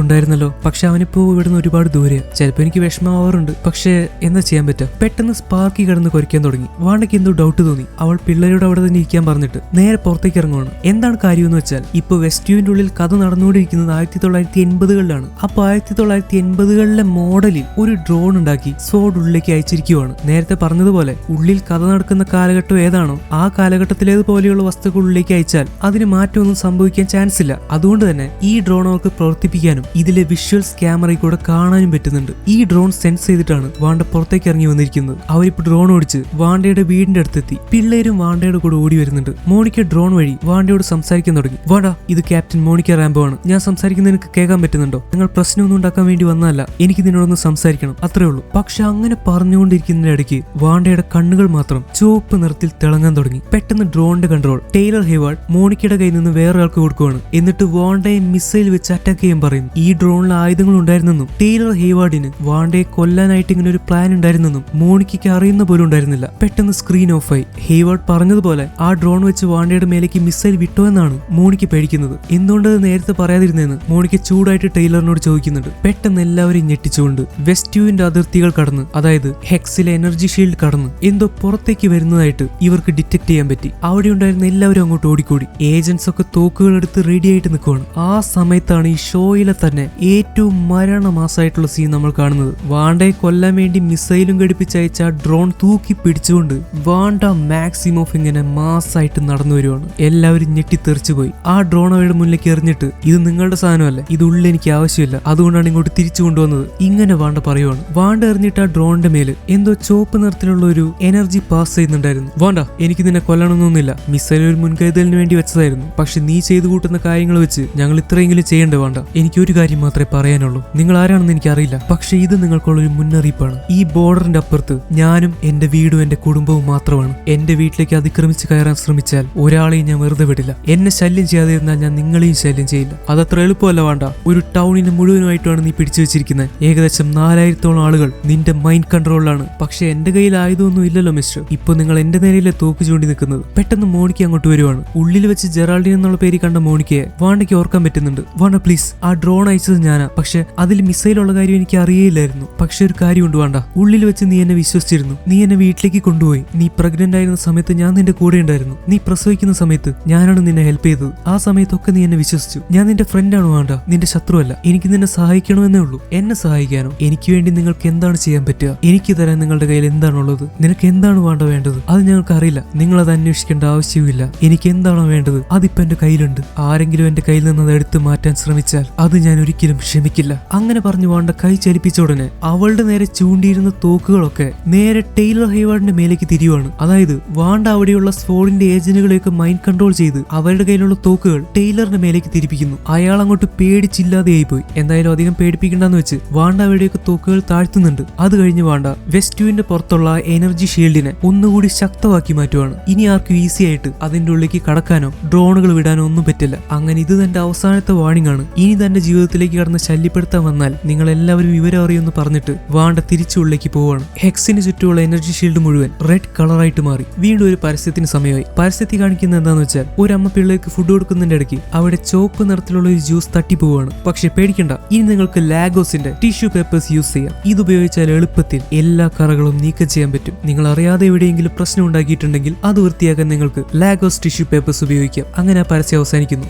ഉണ്ടായിരുന്നല്ലോ. പക്ഷെ അവനിപ്പോ ഇവിടുന്ന് ഒരുപാട് ദൂരെയാ. ചിലപ്പോ എനിക്ക് വിഷമാവാറുണ്ട്, പക്ഷെ എന്താ ചെയ്യാൻ പറ്റാ? പെട്ടെന്ന് സ്പാർക്കി കിടന്ന് കുരയ്ക്കാൻ തുടങ്ങി. വാണ്ടയ്ക്ക് എന്തോ ഡൗട്ട് തോന്നി. അവൾ പിള്ളേരോട് അവിടെ തന്നെ ഇരിക്കാൻ പറഞ്ഞിട്ട് നേരെ പുറത്തേക്ക് ഇറങ്ങുവാണ്. എന്താണ് കാര്യമെന്ന് വെച്ചാൽ ഇപ്പൊ വെസ്റ്റ് വ്യൂവിന്റെ ഉള്ളിൽ കഥ നടന്നുകൊണ്ടിരിക്കുന്നത് 1980-കളിലാണ്. അപ്പൊ 1980-കളിലെ മോഡലിൽ ഒരു ഡ്രോൺ ഉണ്ടാക്കി സ്വോർഡ് ഉള്ളിലേക്ക് അയച്ചിരിക്കുവാണ്. നേരത്തെ പറഞ്ഞതുപോലെ ഉള്ളിൽ കഥ നടക്കുന്ന കാലഘട്ടം ഏതാണോ ആ കാലഘട്ടത്തിലേതുപോലെയുള്ള വസ്തുക്കൾ ഉള്ളിലേക്ക് അയച്ചാൽ അതിന് മാറ്റമൊന്നും സംഭവിക്കാൻ ചാൻസ് ഇല്ല. അതുകൊണ്ട് തന്നെ ഈ ഡ്രോൺ അവർക്ക് പ്രവർത്തിപ്പിക്കാനും ഇതിലെ വിഷ്വൽസ് ക്യാമറയിൽ കൂടെ കാണാനും പറ്റുന്നുണ്ട്. ഈ ഡ്രോൺ സെൻസ് ചെയ്തിട്ടാണ് വാണ്ട പുറത്തേക്ക് ഇറങ്ങി വന്നിരിക്കുന്നത്. അവരിപ്പോ ഡ്രോൺ ഓടിച്ച് വാണ്ടയുടെ വീടിന്റെ അടുത്തെത്തി. പിള്ളേരും വാണ്ടയുടെ കൂടെ ഓടി വരുന്നുണ്ട്. മോണിക്ക ഡ്രോൺ വഴി വാണ്ടയോട് സംസാരിക്കാൻ തുടങ്ങി. വാണ്ട, ഇത് ക്യാപ്റ്റൻ മോണിക്ക റാംബോ ആണ്. ഞാൻ സംസാരിക്കുന്നത് നിനക്ക് കേൾക്കാൻ പറ്റുന്നുണ്ടോ? നിങ്ങൾ പ്രശ്നമൊന്നും ഉണ്ടാക്കാൻ വേണ്ടി വന്നതല്ല, എനിക്ക് നിന്നോടൊന്ന് സംസാരിക്കണം, അത്രേ ഉള്ളൂ. പക്ഷെ അങ്ങനെ പറഞ്ഞുകൊണ്ടിരിക്കുന്നതിന്റെ ഇടയ്ക്ക് വാണ്ടയുടെ കണ്ണുകൾ മാത്രം ചുവപ്പ് നിറത്തിൽ തിളങ്ങാൻ തുടങ്ങി. പെട്ടെന്ന് ഡ്രോണിന്റെ കൺട്രോൾ ടൈലർ ഹേവാർഡ് മോണിക്കയുടെ കയ്യിൽ നിന്ന് വേറൊരാൾക്ക് കൊടുക്കുകയാണ്. എന്നിട്ട് വാണ്ടയെ മിസൈൽ വെച്ച് അറ്റാക്ക് ചെയ്യാൻ പറയുന്നു. ഈ ഡ്രോണിൽ ആയുധങ്ങൾ ഉണ്ടായിരുന്നെന്നും ടൈലർ ഹേവാർഡിന് വാണ്ടയെ കൊല്ലാനായിട്ട് ഇങ്ങനെ ഒരു പ്ലാൻ ഉണ്ടായിരുന്നെന്നും മോണിക്കയ്ക്ക് അറിയുന്ന പോലും ഉണ്ടായിരുന്നില്ല. പെട്ടെന്ന് സ്ക്രീൻ ഓഫായി. ഹേവാർഡ് പറഞ്ഞതുപോലെ ആ ഡ്രോൺ വെച്ച് വാണ്ടയുടെ മേലേക്ക് മിസൈൽ വിട്ടോ എന്നാണ് മോണിക്ക പേടിക്കുന്നത്. എന്തുകൊണ്ടത് നേരത്തെ പറയാതിരുന്നതെന്ന് മോണിക്ക ചൂടായിട്ട് ടൈലറിനോട് ചോദിക്കുന്നുണ്ട്. പെട്ടെന്ന് എല്ലാവരെയും ഞെട്ടിച്ചുകൊണ്ട് വെസ്റ്റ് വ്യൂവിന്റെ അതിർത്തികൾ കടന്ന്, അതായത് ഹെക്സിലെ എനർജി ഷീൽഡ് കടന്ന് എന്തോ പുറത്തേക്ക് വരുന്നതായിട്ട് ഇവർക്ക് ഡിറ്റക്ട് ചെയ്യാൻ പറ്റി. അവിടെ ഉണ്ടായിരുന്ന എല്ലാവരും അങ്ങോട്ട് ഓടിക്കൂടി. ഏജന്റ്സ് ഒക്കെ തോക്കുകൾ എടുത്ത് റെഡി ആയിട്ട് നിൽക്കുവാണ്. ആ സമയത്താണ് ഈ ഷോയിലെ തന്നെ ഏറ്റവും മരണമാസമായിട്ടുള്ള സീൻ നമ്മൾ കാണുന്നത്. വാണ്ടയെ കൊല്ലാൻ വേണ്ടി മിസൈലും ഘടിപ്പിച്ചയച്ച ഡ്രോൺ തൂക്കി പിടിച്ചുകൊണ്ട് വാണ്ട മാക്സിമോഫ് ഇങ്ങനെ മാസായിട്ട് നടന്നു വരുവാണ്. എല്ലാവരും ഞെട്ടിത്തെറിച്ചു പോയി. ആ ഡ്രോൺ അവരുടെ മുന്നിലേക്ക് എറിഞ്ഞിട്ട്, ഇത് നിങ്ങളുടെ സാധനമല്ല, ഇത് ഉള്ളിൽ എനിക്ക് ആവശ്യമില്ല, അതുകൊണ്ടാണ് ഇങ്ങോട്ട് തിരിച്ചു കൊണ്ടുവന്നത്. ഇങ്ങനെ വാണ്ട പറയുവാണ്. വാണ്ട എറിഞ്ഞിട്ട് ആ ഡ്രോണിന്റെ മേല് എന്തോ ചുവപ്പ് നിറത്തിലുള്ള ഒരു എനർജി പാസ് ചെയ്യുന്നുണ്ടായിരുന്നു. വാണ്ട, എനിക്ക് നിന്നെ കൊല്ലണമെന്നൊന്നുമില്ല, മിസൈൽ ഒരു മുൻകരുതലിന് വേണ്ടി വെച്ചതായിരുന്നു. പക്ഷെ നീ ചെയ്തു കൂട്ടുന്ന കാര്യങ്ങൾ വെച്ച് ഞങ്ങൾ ഇത്രയെങ്കിലും ചെയ്യേണ്ട. വേണ്ട, എനിക്ക് ഒരു കാര്യം മാത്രമേ പറയാനുള്ളൂ. നിങ്ങൾ ആരാണെന്ന് എനിക്കറിയില്ല, പക്ഷെ ഇത് നിങ്ങൾക്കുള്ള ഒരു മുന്നറിയിപ്പാണ്. ഈ ബോർഡറിന്റെ അപ്പുറത്ത് ഞാനും എന്റെ വീടും എന്റെ കുടുംബവും മാത്രമാണ്. എന്റെ വീട്ടിലേക്ക് അതിക്രമിച്ച് കയറാൻ ശ്രമിച്ചാൽ ഒരാളെയും ഞാൻ വെറുതെ വിടില്ല. എന്നെ ശല്യം ചെയ്യാതിരുന്നാൽ ഞാൻ നിങ്ങളെയും ശല്യം ചെയ്യില്ല. അതത്ര എളുപ്പമല്ല വേണ്ട. ഒരു ടൗണിന് മുഴുവനായിട്ടാണ് നീ പിടിച്ചു വെച്ചിരിക്കുന്നത്. ഏകദേശം 4000-ഓളം ആളുകൾ നിന്റെ മൈൻഡ് കൺട്രോളിലാണ്. പക്ഷെ എന്റെ കയ്യിൽ ആയുധമൊന്നും ഇല്ലല്ലോ മിസ്റ്റർ. ഇപ്പൊ നിങ്ങൾ എന്റെ നേരെയല്ലേ തോക്ക് ചൂണ്ടി നിൽക്കുന്നത്. പെട്ടെന്ന് മോണിക്ക അങ്ങോട്ട് വരുവാണ്. ഉള്ളിൽ വെച്ച് ജെറാൾഡിൻ എന്നുള്ള പേര് കണ്ട മോണിക്കയെ വാണ്ടയ്ക്ക് ഓർക്കാൻ പറ്റുന്നുണ്ട്. വാണ്ട പ്ലീസ്, ആ ഡ്രോൺ അയച്ചത് ഞാനാ. പക്ഷെ അതിൽ മിസൈലുള്ള കാര്യം എനിക്ക് അറിയില്ലായിരുന്നു. പക്ഷെ ഒരു കാര്യമുണ്ട് വേണ്ട, ഉള്ളിൽ വെച്ച് നീ എന്നെ വിശ്വസിച്ചിരുന്നു. നീ എന്നെ വീട്ടിലേക്ക് കൊണ്ടുപോയി. നീ പ്രഗ്നന്റ് ആയിരുന്ന സമയത്ത് ഞാൻ നിന്റെ കൂടെ ഉണ്ടായിരുന്നു. നീ പ്രസവിക്കുന്ന സമയത്ത് ഞാനാണ് നിന്നെ ഹെൽപ്പ് ചെയ്തത്. ആ സമയത്തൊക്കെ നീ എന്നെ വിശ്വസിച്ചു. ഞാൻ നിന്റെ ഫ്രണ്ടാണ് വേണ്ട, നിന്റെ ശത്രുവല്ല. എനിക്ക് നിന്നെ സഹായിക്കണമെന്നേ ഉള്ളൂ. എന്നെ സഹായിക്കാനോ? എനിക്ക് വേണ്ടി നിങ്ങൾക്ക് എന്താണ് ചെയ്യാൻ പറ്റുക? എനിക്ക് തരാൻ നിങ്ങളുടെ കയ്യിൽ എന്താണുള്ളത്? നിനക്ക് എന്താണ് വേണ്ട വേണ്ടത്? അത് ഞങ്ങൾക്ക് അറിയില്ല. നിങ്ങൾ അത് അന്വേഷിക്കേണ്ട ആവശ്യവുമില്ല. എനിക്ക് എന്താണോ വേണ്ടത് അതിപ്പോ എന്റെ കയ്യിലുണ്ട്. ആരെങ്കിലും എന്റെ കയ്യിൽ നിന്ന് അത് എടുത്തു മാറ്റാൻ ശ്രമിച്ചാൽ അത് ഞാൻ ഒരിക്കലും ക്ഷമിക്കില്ല. അങ്ങനെ പറഞ്ഞു വാണ്ട കൈ ചലിപ്പിച്ച ഉടനെ അവളുടെ നേരെ ചൂണ്ടിയിരുന്ന തോക്കുകളൊക്കെ നേരെ ടൈലർ ഹേവാർഡിന്റെ മേലേക്ക് തിരിയുവാണ്. അതായത് വാണ്ട അവിടെയുള്ള സ്ഫോഡിന്റെ ഏജന്റുകളെയൊക്കെ മൈൻഡ് കൺട്രോൾ ചെയ്ത് അവരുടെ കയ്യിലുള്ള തോക്കുകൾ ടൈലറിന്റെ മേലേക്ക് തിരിപ്പിക്കുന്നു. അയാൾ അങ്ങോട്ട് പേടിച്ചില്ലാതെയായി പോയി. എന്തായാലും അധികം പേടിപ്പിക്കണ്ടെന്ന് വെച്ച് വാണ്ട അവിടെയൊക്കെ തോക്കുകൾ താഴ്ത്തുന്നുണ്ട്. അത് കഴിഞ്ഞ് വാണ്ട വെസ്റ്റ് വ്യൂവിന്റെ പുറത്തുള്ള എനർജി ഷീൽഡിനെ ഒന്നുകൂടി ശക്തമാക്കി മാറ്റുവാണ്. ഇനി ആർക്കും ഈസി ആയിട്ട് അതിന്റെ ഉള്ളിലേക്ക് കടക്കാനോ ഡ്രോണുകൾ വിടാനോ ഒന്നും പറ്റില്ല. അങ്ങനെ ഇത് തന്റെ അവസാനത്തെ വാണിംഗ് ആണ്. ഇനി തന്റെ ജീവിതത്തിലേക്ക് കടന്ന് ശല്യപ്പെടുത്താൻ വന്നാൽ നിങ്ങൾ എല്ലാവരും വിവരം അറിയുമെന്ന് പറഞ്ഞിട്ട് വാണ്ട തിരിച്ചുള്ളിലേക്ക് പോവാണ്. ഹെക്സിന് ചുറ്റുമുള്ള എനർജി ഷീൽഡ് മുഴുവൻ റെഡ് കളറായിട്ട് മാറി. വീണ്ടും ഒരു പരസ്യത്തിന് സമയമായി. പരസ്യത്തിൽ കാണിക്കുന്നത് എന്താന്ന് വെച്ചാൽ ഒരു അമ്മ പിള്ളേർക്ക് ഫുഡ് കൊടുക്കുന്നതിന്റെ ഇടയ്ക്ക് അവിടെ ചുവപ്പ് നിറത്തിലുള്ള ഒരു ജ്യൂസ് തട്ടിപ്പോവാണ്. പക്ഷെ പേടിക്കണ്ട, ഇനി നിങ്ങൾക്ക് ലാഗോസിന്റെ ടിഷ്യൂ പേപ്പേഴ്സ് യൂസ് ചെയ്യാം. ഇത് ഉപയോഗിച്ചാൽ എളുപ്പത്തിൽ എല്ലാ കറകളും നീക്കം ചെയ്യാൻ പറ്റും. നിങ്ങൾ അറിയാതെ എവിടെയെങ്കിലും പ്രശ്നം ഉണ്ടാക്കിയിട്ടുണ്ടെങ്കിൽ അത് വൃത്തിയാക്കാൻ നിങ്ങൾക്ക് ലാഗോസ് ടിഷ്യൂ പേപ്പേഴ്സ് ഉപയോഗിക്കാം. അങ്ങനെ ആ പരസ്യം അവസാനിക്കുന്നു.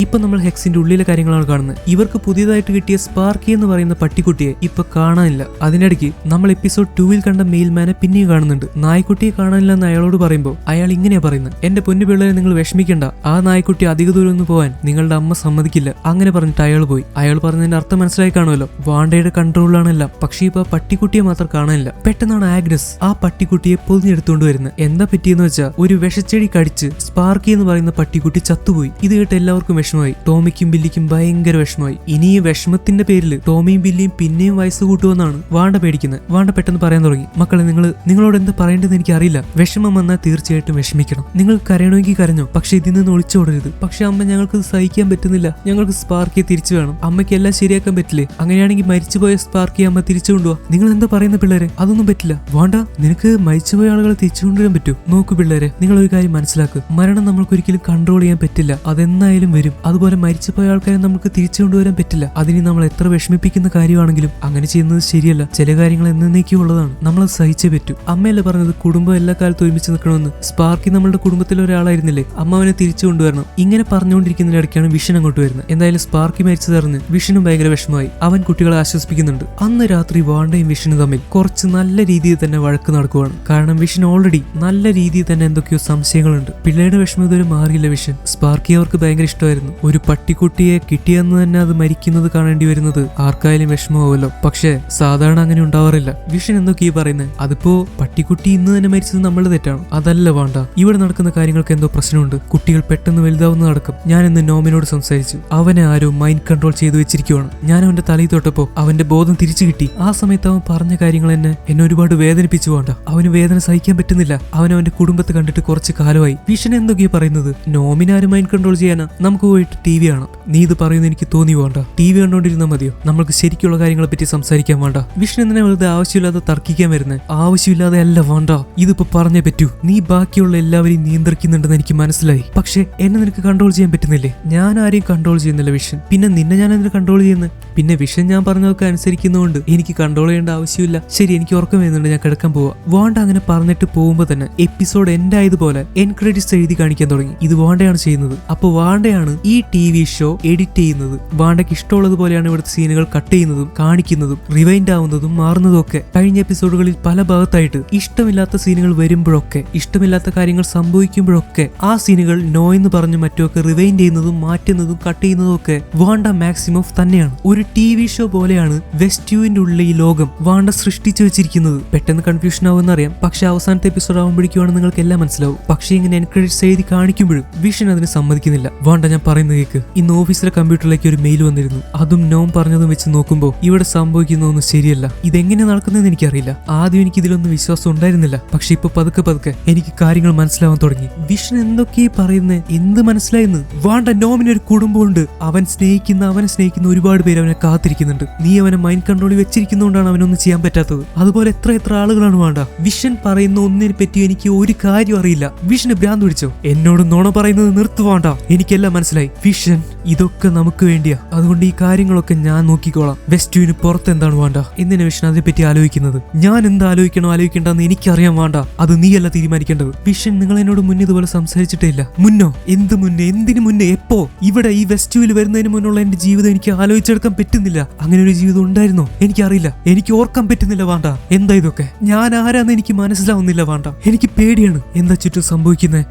ഇപ്പൊ നമ്മൾ ഹെക്സിന്റെ ഉള്ളിലെ കാര്യങ്ങളാണ് കാണുന്നത്. ഇവർക്ക് പുതിയതായിട്ട് കിട്ടിയ സ്പാർക്കി എന്ന് പറയുന്ന പട്ടിക്കുട്ടിയെ ഇപ്പൊ കാണാനില്ല. അതിനിടയ്ക്ക് നമ്മൾ എപ്പിസോഡ് 2-ൽ കണ്ട മെയിൽമാനെ പിന്നെയും കാണുന്നുണ്ട്. നായ്ക്കുട്ടിയെ കാണാനില്ല എന്ന് അയാളോട് പറയുമ്പോൾ അയാൾ ഇങ്ങനെയാ പറയുന്നത്, എന്റെ പൊന്നു പിള്ളേരെ നിങ്ങൾ വിഷമിക്കണ്ട, ആ നായ്ക്കുട്ടി അധിക ദൂരം ഒന്നും പോവാൻ നിങ്ങളുടെ അമ്മ സമ്മതിക്കില്ല. അങ്ങനെ പറഞ്ഞിട്ട് അയാൾ പോയി. അയാൾ പറഞ്ഞതിന്റെ അർത്ഥം മനസ്സിലായി കാണുമല്ലോ, വാണ്ടയുടെ കൺട്രോളിലാണെല്ലാം. പക്ഷേ ഇപ്പൊ പട്ടിക്കുട്ടിയെ മാത്രം കാണാനില്ല. പെട്ടെന്നാണ് ആഗ്നസ് ആ പട്ടിക്കുട്ടിയെ പൊതിഞ്ഞെടുത്തുകൊണ്ട് വരുന്നത്. എന്താ പറ്റിയെന്ന് വെച്ചാൽ ഒരു വിഷച്ചെടി കടിച്ച് സ്പാർക്കി എന്ന് പറയുന്ന പട്ടിക്കുട്ടി ചത്തുപോയി. ഇത് കേട്ട് എല്ലാവർക്കും വിഷമമായി. ടോമിക്കും ബില്ലിക്കും ഭയങ്കര വിഷമമായി. ഇനി ഈ വിഷമത്തിന്റെ പേരിൽ ടോമിയും ബില്ലിയും പിന്നെയും വയസ്സ് കൂട്ടുമെന്നാണ് വാണ്ട പേടിക്കുന്നത്. വാണ്ട പെട്ടെന്ന് പറയാൻ തുടങ്ങി, മക്കളെ നിങ്ങളോട് എന്താ പറയേണ്ടത് എനിക്ക് അറിയില്ല. വിഷമം വന്നാൽ തീർച്ചയായിട്ടും വിഷമിക്കണം. നിങ്ങൾ കരയണമെങ്കിൽ കരഞ്ഞോ, പക്ഷെ ഇതിൽ നിന്ന് ഒളിച്ചോടരുത്. പക്ഷെ അമ്മ, ഞങ്ങൾക്ക് സഹിക്കാൻ പറ്റുന്നില്ല. ഞങ്ങൾക്ക് സ്പാർക്കിയെ തിരിച്ചു വേണം. അമ്മയ്ക്ക് എല്ലാം ശരിയാക്കാൻ പറ്റില്ലേ? അങ്ങനെയാണെങ്കിൽ മരിച്ചുപോയ സ്പാർക്കിയെ അമ്മ തിരിച്ചു കൊണ്ടുപോവാ. നിങ്ങൾ എന്താ പറയുന്ന പിള്ളേരെ? അതൊന്നും പറ്റില്ല. വാണ്ട, നിനക്ക് മരിച്ചുപോയ ആളുകളെ തിരിച്ചു കൊണ്ടുവരാൻ പറ്റൂ? നോക്കൂ പിള്ളേരെ, നിങ്ങൾ ഒരു കാര്യം മനസ്സിലാക്കുക. മരണം നമ്മൾക്ക് ഒരിക്കലും കൺട്രോൾ ചെയ്യാൻ പറ്റില്ല. അതെന്നായാലും വരും. അതുപോലെ മരിച്ചുപോയ ആൾക്കാരെ നമുക്ക് തിരിച്ചു കൊണ്ടുവരാൻ പറ്റില്ല. അതിന് നമ്മൾ എത്ര വിഷമിപ്പിക്കുന്ന കാര്യമാണെങ്കിലും അങ്ങനെ ചെയ്യുന്നത് ശരിയല്ല. ചില കാര്യങ്ങൾ എന്നേക്കും ഉള്ളതാണ്. നമ്മളത് സഹിച്ചേ പറ്റൂ. അമ്മയല്ലേ പറഞ്ഞത് കുടുംബം എല്ലാ കാലത്തും ഒരുമിച്ച് നിൽക്കണമെന്ന്? സ്പാർക്കി നമ്മളുടെ കുടുംബത്തിലെ ഒരാളായിരുന്നില്ലേ? അമ്മ അവനെ തിരിച്ചു കൊണ്ടുവരണം. ഇങ്ങനെ പറഞ്ഞുകൊണ്ടിരിക്കുന്നതിനിടയ്ക്കാണ് വിഷൻ അങ്ങോട്ട് വരുന്നത്. എന്തായാലും സ്പാർക്കി മരിച്ചതറിഞ്ഞ് വിഷനും ഭയങ്കര വിഷമമായി. അവൻ കുട്ടികളെ ആശ്വസിപ്പിക്കുന്നുണ്ട്. അന്ന് രാത്രി വാണ്ടയും വിഷനും തമ്മിൽ കുറച്ച് നല്ല രീതിയിൽ തന്നെ വഴക്ക് നടക്കുവാണ്. കാരണം വിഷൻ ഓൾറെഡി നല്ല രീതിയിൽ തന്നെ എന്തൊക്കെയോ സംശയങ്ങളുണ്ട്. പിള്ളേരുടെ വിഷമം ഇതുവരെ മാറിയില്ല. വിഷൻ സ്പാർക്കി അവർക്ക് ഭയങ്കര ഇഷ്ടമായിരുന്നു. ഒരു പട്ടിക്കുട്ടിയെ കിട്ടിയെന്ന് തന്നെ അത് മരിക്കുന്നത് കാണേണ്ടി വരുന്നത് ആർക്കായാലും വിഷമമാവുമല്ലോ. പക്ഷേ സാധാരണ അങ്ങനെ ഉണ്ടാവാറില്ല. വിഷൻ എന്തൊക്കെയാ പറയുന്നത്? അതിപ്പോ പട്ടിക്കുട്ടി ഇന്ന് തന്നെ മരിച്ചത് നമ്മളുടെ തെറ്റാണ്. അതല്ല വാണ്ട, ഇവിടെ നടക്കുന്ന കാര്യങ്ങൾക്ക് എന്തോ പ്രശ്നമുണ്ട്. കുട്ടികൾ പെട്ടെന്ന് വലുതാവുന്നതടക്കം. ഞാൻ ഇന്ന് നോമിനോട് സംസാരിച്ചു. അവനെ ആരോ മൈൻഡ് കൺട്രോൾ ചെയ്തു വെച്ചിരിക്കുവാണ്. ഞാൻ അവന്റെ തലയിൽ തൊട്ടപ്പോ അവന്റെ ബോധം തിരിച്ചു കിട്ടി. ആ സമയത്ത് അവൻ പറഞ്ഞ കാര്യങ്ങൾ എന്നെ ഒരുപാട് വേദനിപ്പിച്ചു. വേണ്ട, അവന് വേദന സഹിക്കാൻ പറ്റുന്നില്ല. അവന്റെ കുടുംബത്തെ കണ്ടിട്ട് കുറച്ച് കാലമായി. വിഷൻ എന്തൊക്കെയാ പറയുന്നത്? നോമിനാരും മൈൻഡ് കൺട്രോൾ ചെയ്യാനാ? നമുക്ക് പോയിട്ട് TV കാണാം. നീ ഇത് പറയുന്നത് എനിക്ക് തോന്നി. വേണ്ട, TV കണ്ടോണ്ടിരുന്നാൽ മതിയോ? നമ്മൾക്ക് ശരിക്കുള്ള കാര്യങ്ങളെ പറ്റി സംസാരിക്കാൻ. വേണ്ട, വിഷൻ എന്തിനാ വെറുതെ ആവശ്യമില്ലാതെ തർക്കിക്കാൻ വരുന്നത്? ആവശ്യമില്ലാതെ അല്ല വേണ്ട, ഇതിപ്പോ പറഞ്ഞേ പറ്റൂ. നീ ബാക്കിയുള്ള എല്ലാവരെയും നിയന്ത്രിക്കുന്നുണ്ടെന്ന് എനിക്ക് മനസ്സിലായി. പക്ഷെ എന്നെ നിനക്ക് കൺട്രോൾ ചെയ്യാൻ പറ്റുന്നില്ലേ? ഞാൻ ആരെയും കൺട്രോൾ ചെയ്യുന്നില്ല വിഷൻ. പിന്നെ നിന്നെ ഞാൻ എന്തിനു കൺട്രോൾ ചെയ്യുന്നത്? പിന്നെ വിഷൻ ഞാൻ പറഞ്ഞതൊക്കെ അനുസരിക്കുന്നതുകൊണ്ട് എനിക്ക് കൺട്രോൾ ചെയ്യേണ്ട ആവശ്യമില്ല. ശരി, എനിക്ക് ഉറക്കം വരുന്നുണ്ട്, ഞാൻ കിടക്കാൻ പോവാ. വാണ്ട അങ്ങനെ പറഞ്ഞിട്ട് പോകുമ്പോ തന്നെ എപ്പിസോഡ് എൻഡ് ആയതുപോലെ എൻഡ് ക്രെഡിറ്റ്സ് എഴുതി കാണിക്കാൻ തുടങ്ങി. ഇത് വാണ്ടയാണ് ചെയ്യുന്നത്. അപ്പൊ വാണ്ടയാണ് ഈ TV ഷോ എഡിറ്റ് ചെയ്യുന്നത്. വാണ്ടയ്ക്ക് ഇഷ്ടമുള്ളതുപോലെയാണ് ഇവിടുത്തെ സീനുകൾ കട്ട് ചെയ്യുന്നതും കാണിക്കുന്നതും റിവൈൻഡ് ആവുന്നതും മാറുന്നതും ഒക്കെ. കഴിഞ്ഞ എപ്പിസോഡുകളിൽ പല ഭാഗത്തായിട്ട് ഇഷ്ടമില്ലാത്ത സീനുകൾ വരുമ്പോഴൊക്കെ, ഇഷ്ടമില്ലാത്ത കാര്യങ്ങൾ സംഭവിക്കുമ്പോഴൊക്കെ ആ സീനുകൾ നോ എന്ന് പറഞ്ഞ് മറ്റുമൊക്കെ റിവൈൻഡ് ചെയ്യുന്നതും മാറ്റുന്നതും കട്ട് ചെയ്യുന്നതും ഒക്കെ വാണ്ട മാക്സിമോഫ് തന്നെയാണ്. ഒരു TV ഷോ പോലെയാണ് വെസ്റ്റ്യൂവിന്റെ ഉള്ളിൽ ഈ ലോകം വാണ്ട സൃഷ്ടിച്ചു വെച്ചിരിക്കുന്നത്. പെട്ടെന്ന് കൺഫ്യൂഷൻ ആവുമെന്നറിയാം, പക്ഷെ അവസാനത്തെ എപ്പിസോഡ് ആവുമ്പോഴേക്കുമാണ് നിങ്ങൾക്ക് എല്ലാം മനസ്സിലാവും. പക്ഷേ ഇങ്ങനെ എൻക്രെഡിറ്റ്സ് എഴുതി കാണിക്കുമ്പോഴും വിഷൻ അതിന് സമ്മതിക്കുന്നില്ല. വാണ്ട, ഞാൻ പറയുന്നത് കേക്ക്. ഇന്ന് ഓഫീസിലെ കമ്പ്യൂട്ടറിലേക്ക് ഒരു മെയിൽ വന്നിരുന്നു. അതും നോം പറഞ്ഞതും വെച്ച് നോക്കുമ്പോൾ ഇവിടെ സംഭവിക്കുന്നതൊന്നും ശരിയല്ല. ഇതെങ്ങനെ നടക്കുന്നതെന്ന് എനിക്കറിയില്ല. ആദ്യം എനിക്ക് ഇതിലൊന്നും വിശ്വാസം ഉണ്ടായിരുന്നില്ല. പക്ഷെ ഇപ്പൊ പതുക്കെ എനിക്ക് കാര്യങ്ങൾ മനസ്സിലാവാൻ തുടങ്ങി. വിഷൻ എന്തൊക്കെയാ പറയുന്നത്? എന്ത് മനസ്സിലായെന്ന്? വാണ്ട, നോമിനൊരു കുടുംബമുണ്ട്. അവനെ സ്നേഹിക്കുന്ന ഒരുപാട് പേര് അവനെ കാത്തിരിക്കുന്നുണ്ട്. നീ അവനെ മൈൻഡ് കൺട്രോളിൽ വെച്ചിരിക്കുന്നതുകൊണ്ടാണ് അവനൊന്നും ചെയ്യാൻ പറ്റാത്തത്. അതുപോലെ എത്ര ആളുകളാണ് വേണ്ട. വിഷൻ പറയുന്ന ഒന്നിനെ പറ്റി എനിക്ക് ഒരു കാര്യം അറിയില്ല. വിഷന് ഭ്രാന്ത് പിടിച്ചോ? എന്നോട് നുണ പറയുന്നത് നിർത്തുവാണ്ട. എനിക്കെല്ലാം മനസ്സിലായി. വിഷൻ, ഇതൊക്കെ നമുക്ക് വേണ്ടിയാ. അതുകൊണ്ട് ഈ കാര്യങ്ങളൊക്കെ ഞാൻ നോക്കിക്കോളാം. വെസ്റ്റ്യൂവിന് പുറത്ത് എന്താണ് വേണ്ട? എന്തിനാ വിഷൻ അതിനെപ്പറ്റി ആലോചിക്കുന്നത്? ഞാൻ എന്താ ആലോചിക്കണ്ടെന്ന് എനിക്കറിയാൻ വേണ്ട. അത് നീയല്ല തീരുമാനിക്കേണ്ടത്. വിഷൻ, നിങ്ങൾ എന്നോട് മുന്നേ ഇതുപോലെ സംസാരിച്ചിട്ടേ ഇല്ല. മുന്നോ? എന്ത് മുന്നേ? എന്തിനു മുന്നേ? എപ്പോ? ഇവിടെ ഈ വെസ്റ്റ്യൂവിൽ വരുന്നതിന് മുന്നുള്ള എന്റെ ജീവിതം എനിക്ക് ആലോചിച്ചെടുക്കാൻ പറ്റുന്നില്ല. അങ്ങനെ ഒരു ജീവിതം ഉണ്ടായിരുന്നോ? എനിക്കറിയില്ല. എനിക്ക് ഓർക്കാൻ പറ്റുന്നില്ല. വേണ്ട, എന്താ ഇതൊക്കെ? ഞാൻ ആരാന്ന് എനിക്ക് മനസ്സിലാവുന്നില്ല. വേണ്ട, എനിക്ക് പേടിയാണ്. എന്താ ചുറ്റും സംഭവിക്കുന്നത്?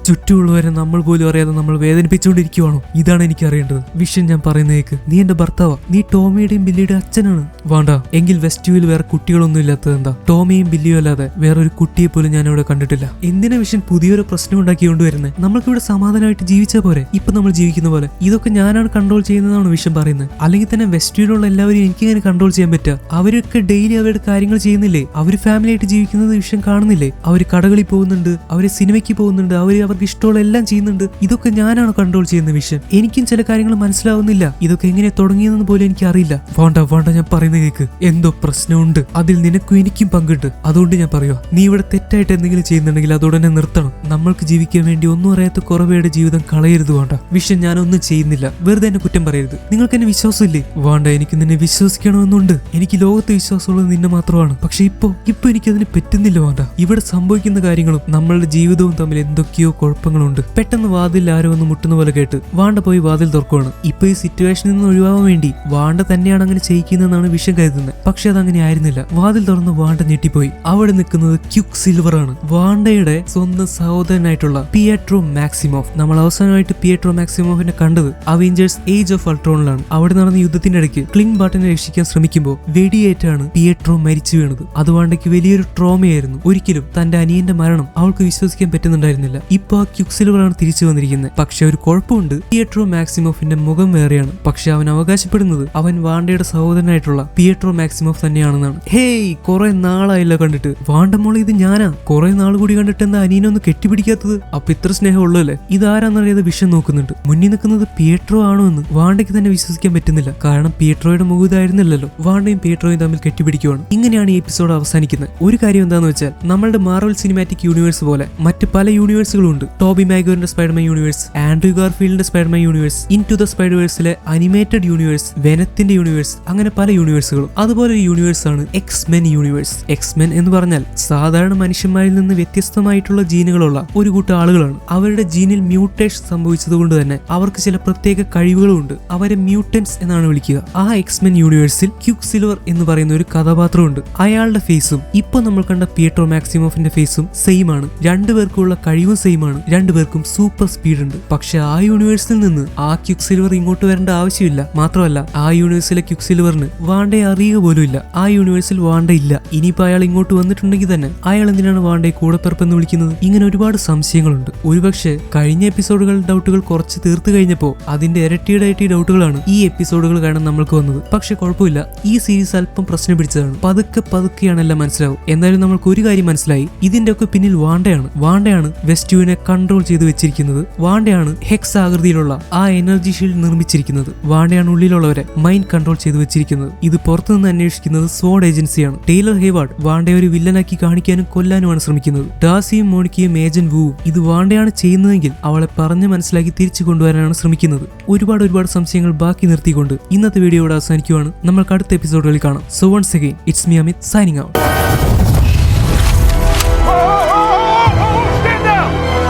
ചുറ്റുമുള്ളവരെ നമ്മൾ പോലും അറിയാതെ നമ്മൾ വേദനിപ്പിച്ചുകൊണ്ടിരിക്കുവാണോ? ഇതാണ് എനിക്ക് അറിയേണ്ടത്. വിഷൻ, ഞാൻ പറയുന്നേക്ക്. നീ എന്റെ ഭർത്താവാ. നീ ടോമിയുടെയും ബില്ലിയുടെ അച്ഛനാണ്. വേണ്ട, എങ്കിൽ വെസ്റ്റ്യൂവിൽ വേറെ കുട്ടികളൊന്നും ഇല്ലാത്തത് എന്താ? ടോമിയും ബില്ലിയും അല്ലാതെ വേറൊരു കുട്ടിയെ പോലും ഞാൻ ഇവിടെ കണ്ടിട്ടില്ല. എന്തിനാ വിഷൻ പുതിയൊരു പ്രശ്നം ഉണ്ടാക്കിക്കൊണ്ടുവരുന്നത്? നമ്മൾക്കിവിടെ സമാധാനമായിട്ട് ജീവിച്ചാൽ പോരെ? ഇപ്പൊ നമ്മൾ ജീവിക്കുന്ന പോലെ. ഇതൊക്കെ ഞാനാണ് കൺട്രോൾ ചെയ്യുന്നതാണ് വിഷൻ പറയുന്നത്. അല്ലെങ്കിൽ തന്നെ വെസ്റ്റ്യൂവിലുള്ള എല്ലാവരും എനിക്ക് എങ്ങനെ കൺട്രോൾ ചെയ്യാൻ പറ്റുക? അവരൊക്കെ ഡെയിലി അവരുടെ കാര്യങ്ങൾ ചെയ്യുന്നില്ലേ? അവര് ഫാമിലി ആയിട്ട് ജീവിക്കുന്നത് വിഷൻ കാണുന്നില്ലേ? അവര് കടകളിൽ പോകുന്നുണ്ട്, അവര് സിനിമയ്ക്ക് പോകുന്നുണ്ട്, അവർക്ക് ഇഷ്ടമുള്ള എല്ലാം ചെയ്യുന്നുണ്ട്. ഇതൊക്കെ ഞാനാണ് കൺട്രോൾ ചെയ്യുന്നത് വിഷൻ. എനിക്കും ചില കാര്യങ്ങൾ മനസ്സിലാവുന്നില്ല. ഇതൊക്കെ എങ്ങനെ തുടങ്ങിയതെന്ന് പോലും എനിക്ക് അറിയില്ല. വേണ്ട, ഞാൻ പറയുന്ന കേക്ക്. എന്തോ പ്രശ്നമുണ്ട്. അതിൽ നിനക്കും എനിക്കും പങ്കുണ്ട്. അതുകൊണ്ട് ഞാൻ പറയുക, നീ ഇവിടെ തെറ്റായിട്ട് എന്തെങ്കിലും ചെയ്യുന്നുണ്ടെങ്കിൽ അതോടനെ നിർത്തണം. നമ്മൾക്ക് ജീവിക്കാൻ വേണ്ടി ഒന്നും അറിയാത്ത കുറവേയുടെ ജീവിതം കളയരുത്. വേണ്ട വിഷൻ, ഞാനൊന്നും ചെയ്യുന്നില്ല. വെറുതെ എന്നെ കുറ്റം പറയരുത്. നിങ്ങൾക്ക് എന്നെ വിശ്വാസമില്ലേ? വേണ്ട, എനിക്ക് നിന്നെ വിശ്വസിക്കണമെന്നുണ്ട്. എനിക്ക് ലോകത്തെ വിശ്വാസമുള്ളത് നിന്നെ മാത്രമാണ്. പക്ഷെ ഇപ്പൊ എനിക്കതിന് പറ്റുന്നില്ല. വേണ്ട, ഇവിടെ സംഭവിക്കുന്ന കാര്യങ്ങളും നമ്മളുടെ ജീവിതവും തമ്മിൽ എന്തൊക്കെയോ കുഴപ്പങ്ങളുണ്ട്. പെട്ടെന്ന് വാതിൽ ആരോ ഒന്ന് മുട്ടുന്ന പോലെ കേട്ട് വാണ്ട പോയി വാതിൽ തുറക്കുവാണ്. ഇപ്പൊ ഈ സിറ്റുവേഷനിൽ നിന്ന് ഒഴിവാകാൻ വേണ്ടി വാണ്ട തന്നെയാണ് അങ്ങനെ ചെയ്യിക്കുന്നതെന്നാണ് വിഷൻ കരുതുന്നത്. പക്ഷെ അതങ്ങനെ ആയിരുന്നില്ല. വാതിൽ തുറന്ന് വാണ്ട ഞെട്ടിപ്പോയി. അവിടെ നിൽക്കുന്നത് ക്യുക്ക് സിൽവർ ആണ്. വാണ്ടയുടെ സ്വന്തം സഹോദരനായിട്ടുള്ള പിയട്രോ മാക്സിമോഫ്. നമ്മൾ അവസാനമായിട്ട് പിയട്രോ മാക്സിമോഫിനെ കണ്ടത് അവഞ്ചേഴ്സ് ഏജ് ഓഫ് അൾട്രോണിലാണ്. അവിടെ നടന്ന യുദ്ധത്തിന്റെ ഇടയ്ക്ക് ക്ലിങ് ബാർട്ടിനെ രക്ഷിക്കാൻ ശ്രമിക്കുമ്പോൾ വെടിയേറ്റാണ് പിയട്രോ മരിച്ചു വീണത്. അത് വാണ്ടയ്ക്ക് വലിയൊരു ട്രോമയായിരുന്നു. ഒരിക്കലും തന്റെ അനിയന്റെ മരണം അവൾക്ക് വിശ്വസിക്കാൻ പറ്റുന്നുണ്ടായിരുന്നില്ല. ഇപ്പൊ ആ ക്യുക്സിൽവറാണ് തിരിച്ചു വന്നിരിക്കുന്നത്. പക്ഷെ ഒരു കുഴപ്പമുണ്ട്, പിയട്രോ മാക്സിമോഫിന്റെ മുഖം വേറെയാണ്. പക്ഷെ അവൻ അവകാശപ്പെടുന്നത് അവൻ വാണ്ടയുടെ സഹോദരനായിട്ടുള്ള പിയട്രോ മാക്സിമോഫ് തന്നെയാണെന്നാണ്. ഹേയ്, കുറെ നാളായല്ലോ കണ്ടിട്ട്. വാണ്ട മോളെ, ഇത് ഞാനാ. കുറെ നാൾ കൂടി കണ്ടിട്ട് എന്താ അനിയനൊന്ന് കെട്ടിപ്പിടിക്കാത്തത്? അപ്പൊ ഇത്ര സ്നേഹം ഉള്ളല്ലേ? ഇതാരാന്നറിയാതെ വിഷം നോക്കുന്നുണ്ട്. മുന്നിൽ നിൽക്കുന്നത് പിയട്രോ ആണോ എന്ന് വാണ്ടയ്ക്ക് തന്നെ വിശ്വസിക്കാൻ പറ്റുന്നില്ല. കാരണം പിയട്രോയുടെ മുഖം ഇതായിരുന്നില്ലല്ലോ. വാണ്ടയും പിയട്രോയും തമ്മിൽ കെട്ടിപ്പിടിക്കുവാണ്. ഇങ്ങനെയാണ് ഈ എപ്പിസോഡ് അവസാനിക്കുന്നത്. ഒരു കാര്യം എന്താന്ന് വെച്ചാൽ, നമ്മളുടെ മാർവൽ സിനിമാറ്റിക് യൂണിവേഴ്സ് പോലെ മറ്റ് പല യൂണിവേഴ്സുകളും ഉണ്ട്. ടോബി മാഗ്വയറിന്റെ സ്പൈഡർമാൻ യൂണിവേഴ്സ്, ആൻഡ്രൂ ഗാർഫീൽഡിന്റെ സ്പൈഡർമാൻ യൂണിവേഴ്സ്, ഇൻടു ദ സ്പൈഡർവേഴ്സിലെ അനിമേറ്റഡ് യൂണിവേഴ്സ്, വെനത്തിന്റെ യൂണിവേഴ്സ്, അങ്ങനെ പല യൂണിവേഴ്സുകളും. അതുപോലെ ഒരു യൂണിവേഴ്സ് ആണ് എക്സ്മെൻ യൂണിവേഴ്സ്. എക്സ്മെൻ എന്ന് പറഞ്ഞാൽ സാധാരണ മനുഷ്യന്മാരിൽ നിന്ന് വ്യത്യസ്തമായിട്ടുള്ള ജീനുകളുള്ള ഒരു കൂട്ടം ആളുകളാണ്. അവരുടെ ജീനിൽ മ്യൂട്ടേഷൻ സംഭവിച്ചതുകൊണ്ട് തന്നെ അവർക്ക് ചില പ്രത്യേക കഴിവുകളും ഉണ്ട്. അവരെ മ്യൂട്ടൻസ് എന്നാണ് വിളിക്കുക. ആ എക്സ്മെൻ യൂണിവേഴ്സിൽ ക്യുക്സിൽവർ എന്ന് പറയുന്ന ഒരു കഥാപാത്രമുണ്ട്. അയാളുടെ ഫേസും ഇപ്പൊ നമ്മൾ കണ്ട പിയട്രോ മാക്സിമോഫിന്റെ ഫേസും സെയിം ആണ്. രണ്ടുപേർക്കുള്ള കഴിവും സെയിം ആണ്. രണ്ടുപേർക്കും സൂപ്പർ സ്പീഡ് ഉണ്ട്. പക്ഷെ ആ യൂണിവേഴ്സിൽ നിന്ന് ആ ക്യുക്സിൽവർ ഇങ്ങോട്ട് വരേണ്ട ആവശ്യമില്ല. മാത്രമല്ല, ആ യൂണിവേഴ്സിലെ ക്യുക്സിൽവറിന് വാണ്ടയെ അറിയുക പോലും ഇല്ല. ആ യൂണിവേഴ്സിൽ വാണ്ട ഇല്ല. ഇനിയിപ്പോ അയാൾ ഇങ്ങോട്ട് വന്നിട്ടുണ്ടെങ്കിൽ തന്നെ അയാൾ എന്തിനാണ് വാണ്ടയെ കൂടെപ്പിറപ്പെന്ന് വിളിക്കുന്നത്? ഇങ്ങനെ ഒരുപാട് സംശയങ്ങളുണ്ട്. ഒരുപക്ഷെ കഴിഞ്ഞ എപ്പിസോഡുകൾ ഡൗട്ടുകൾ കുറച്ച് തീർത്തു കഴിഞ്ഞപ്പോൾ അതിന്റെ ഇരട്ടിയുടെ ഡൗട്ടുകളാണ് ഈ എപ്പിസോഡുകൾ കാണാൻ നമ്മൾക്ക് വന്നത്. പക്ഷെ കുഴപ്പമില്ല, ഈ സീരീസ് അല്പം പ്രശ്നം പിടിച്ചതാണ്. പതുക്കെയാണ് എല്ലാം മനസ്സിലാവും. എന്തായാലും നമ്മൾക്ക് ഒരു കാര്യം മനസ്സിലായി, ഇതിന്റെ ഒക്കെ പിന്നിൽ വാണ്ടയാണ് വെസ്റ്റ്യൂവിനെ കൺട്രോൾ ചെയ്ത് വെച്ചിരിക്കുന്നത്. വാണ്ടയാണ് ഹെക്സ് ആകൃതിയിലുള്ള ആ എനർജി ഷീൽഡ് നിർമ്മിച്ചിരിക്കുന്നത്. വാണ്ടയാണ് ഉള്ളിലുള്ളവരെ മൈൻഡ് കൺട്രോൾ ചെയ്ത് വെച്ചിരിക്കുന്നത്. ഇത് പുറത്തുനിന്ന് അന്വേഷിക്കുന്നത് SWORD ഏജൻസിയാണ്. ടൈലർ ഹേവാർഡ് വാണ്ടയെ ഒരു വില്ലനാക്കി കാണിക്കാനും കൊല്ലാനുമാണ് ശ്രമിക്കുന്നത്. ഡാസിയും മോണിക്കയും ഏജന്റ് വൂവും ഇത് വാണ്ടയാണ് ചെയ്യുന്നതെങ്കിൽ അവളെ പറഞ്ഞ് മനസ്സിലാക്കി തിരിച്ചു കൊണ്ടുവരാനാണ് ശ്രമിക്കുന്നത്. ഒരുപാട് സംശയങ്ങൾ ബാക്കി നിർത്തിക്കൊണ്ട് ഇന്നത്തെ വീഡിയോ ഇവിടെ അവസാനിക്കുവാണ്. നമ്മൾക്ക് അടുത്ത എപ്പിസോഡുകളിൽ കാണാം. So once again, it's me Amit, signing out.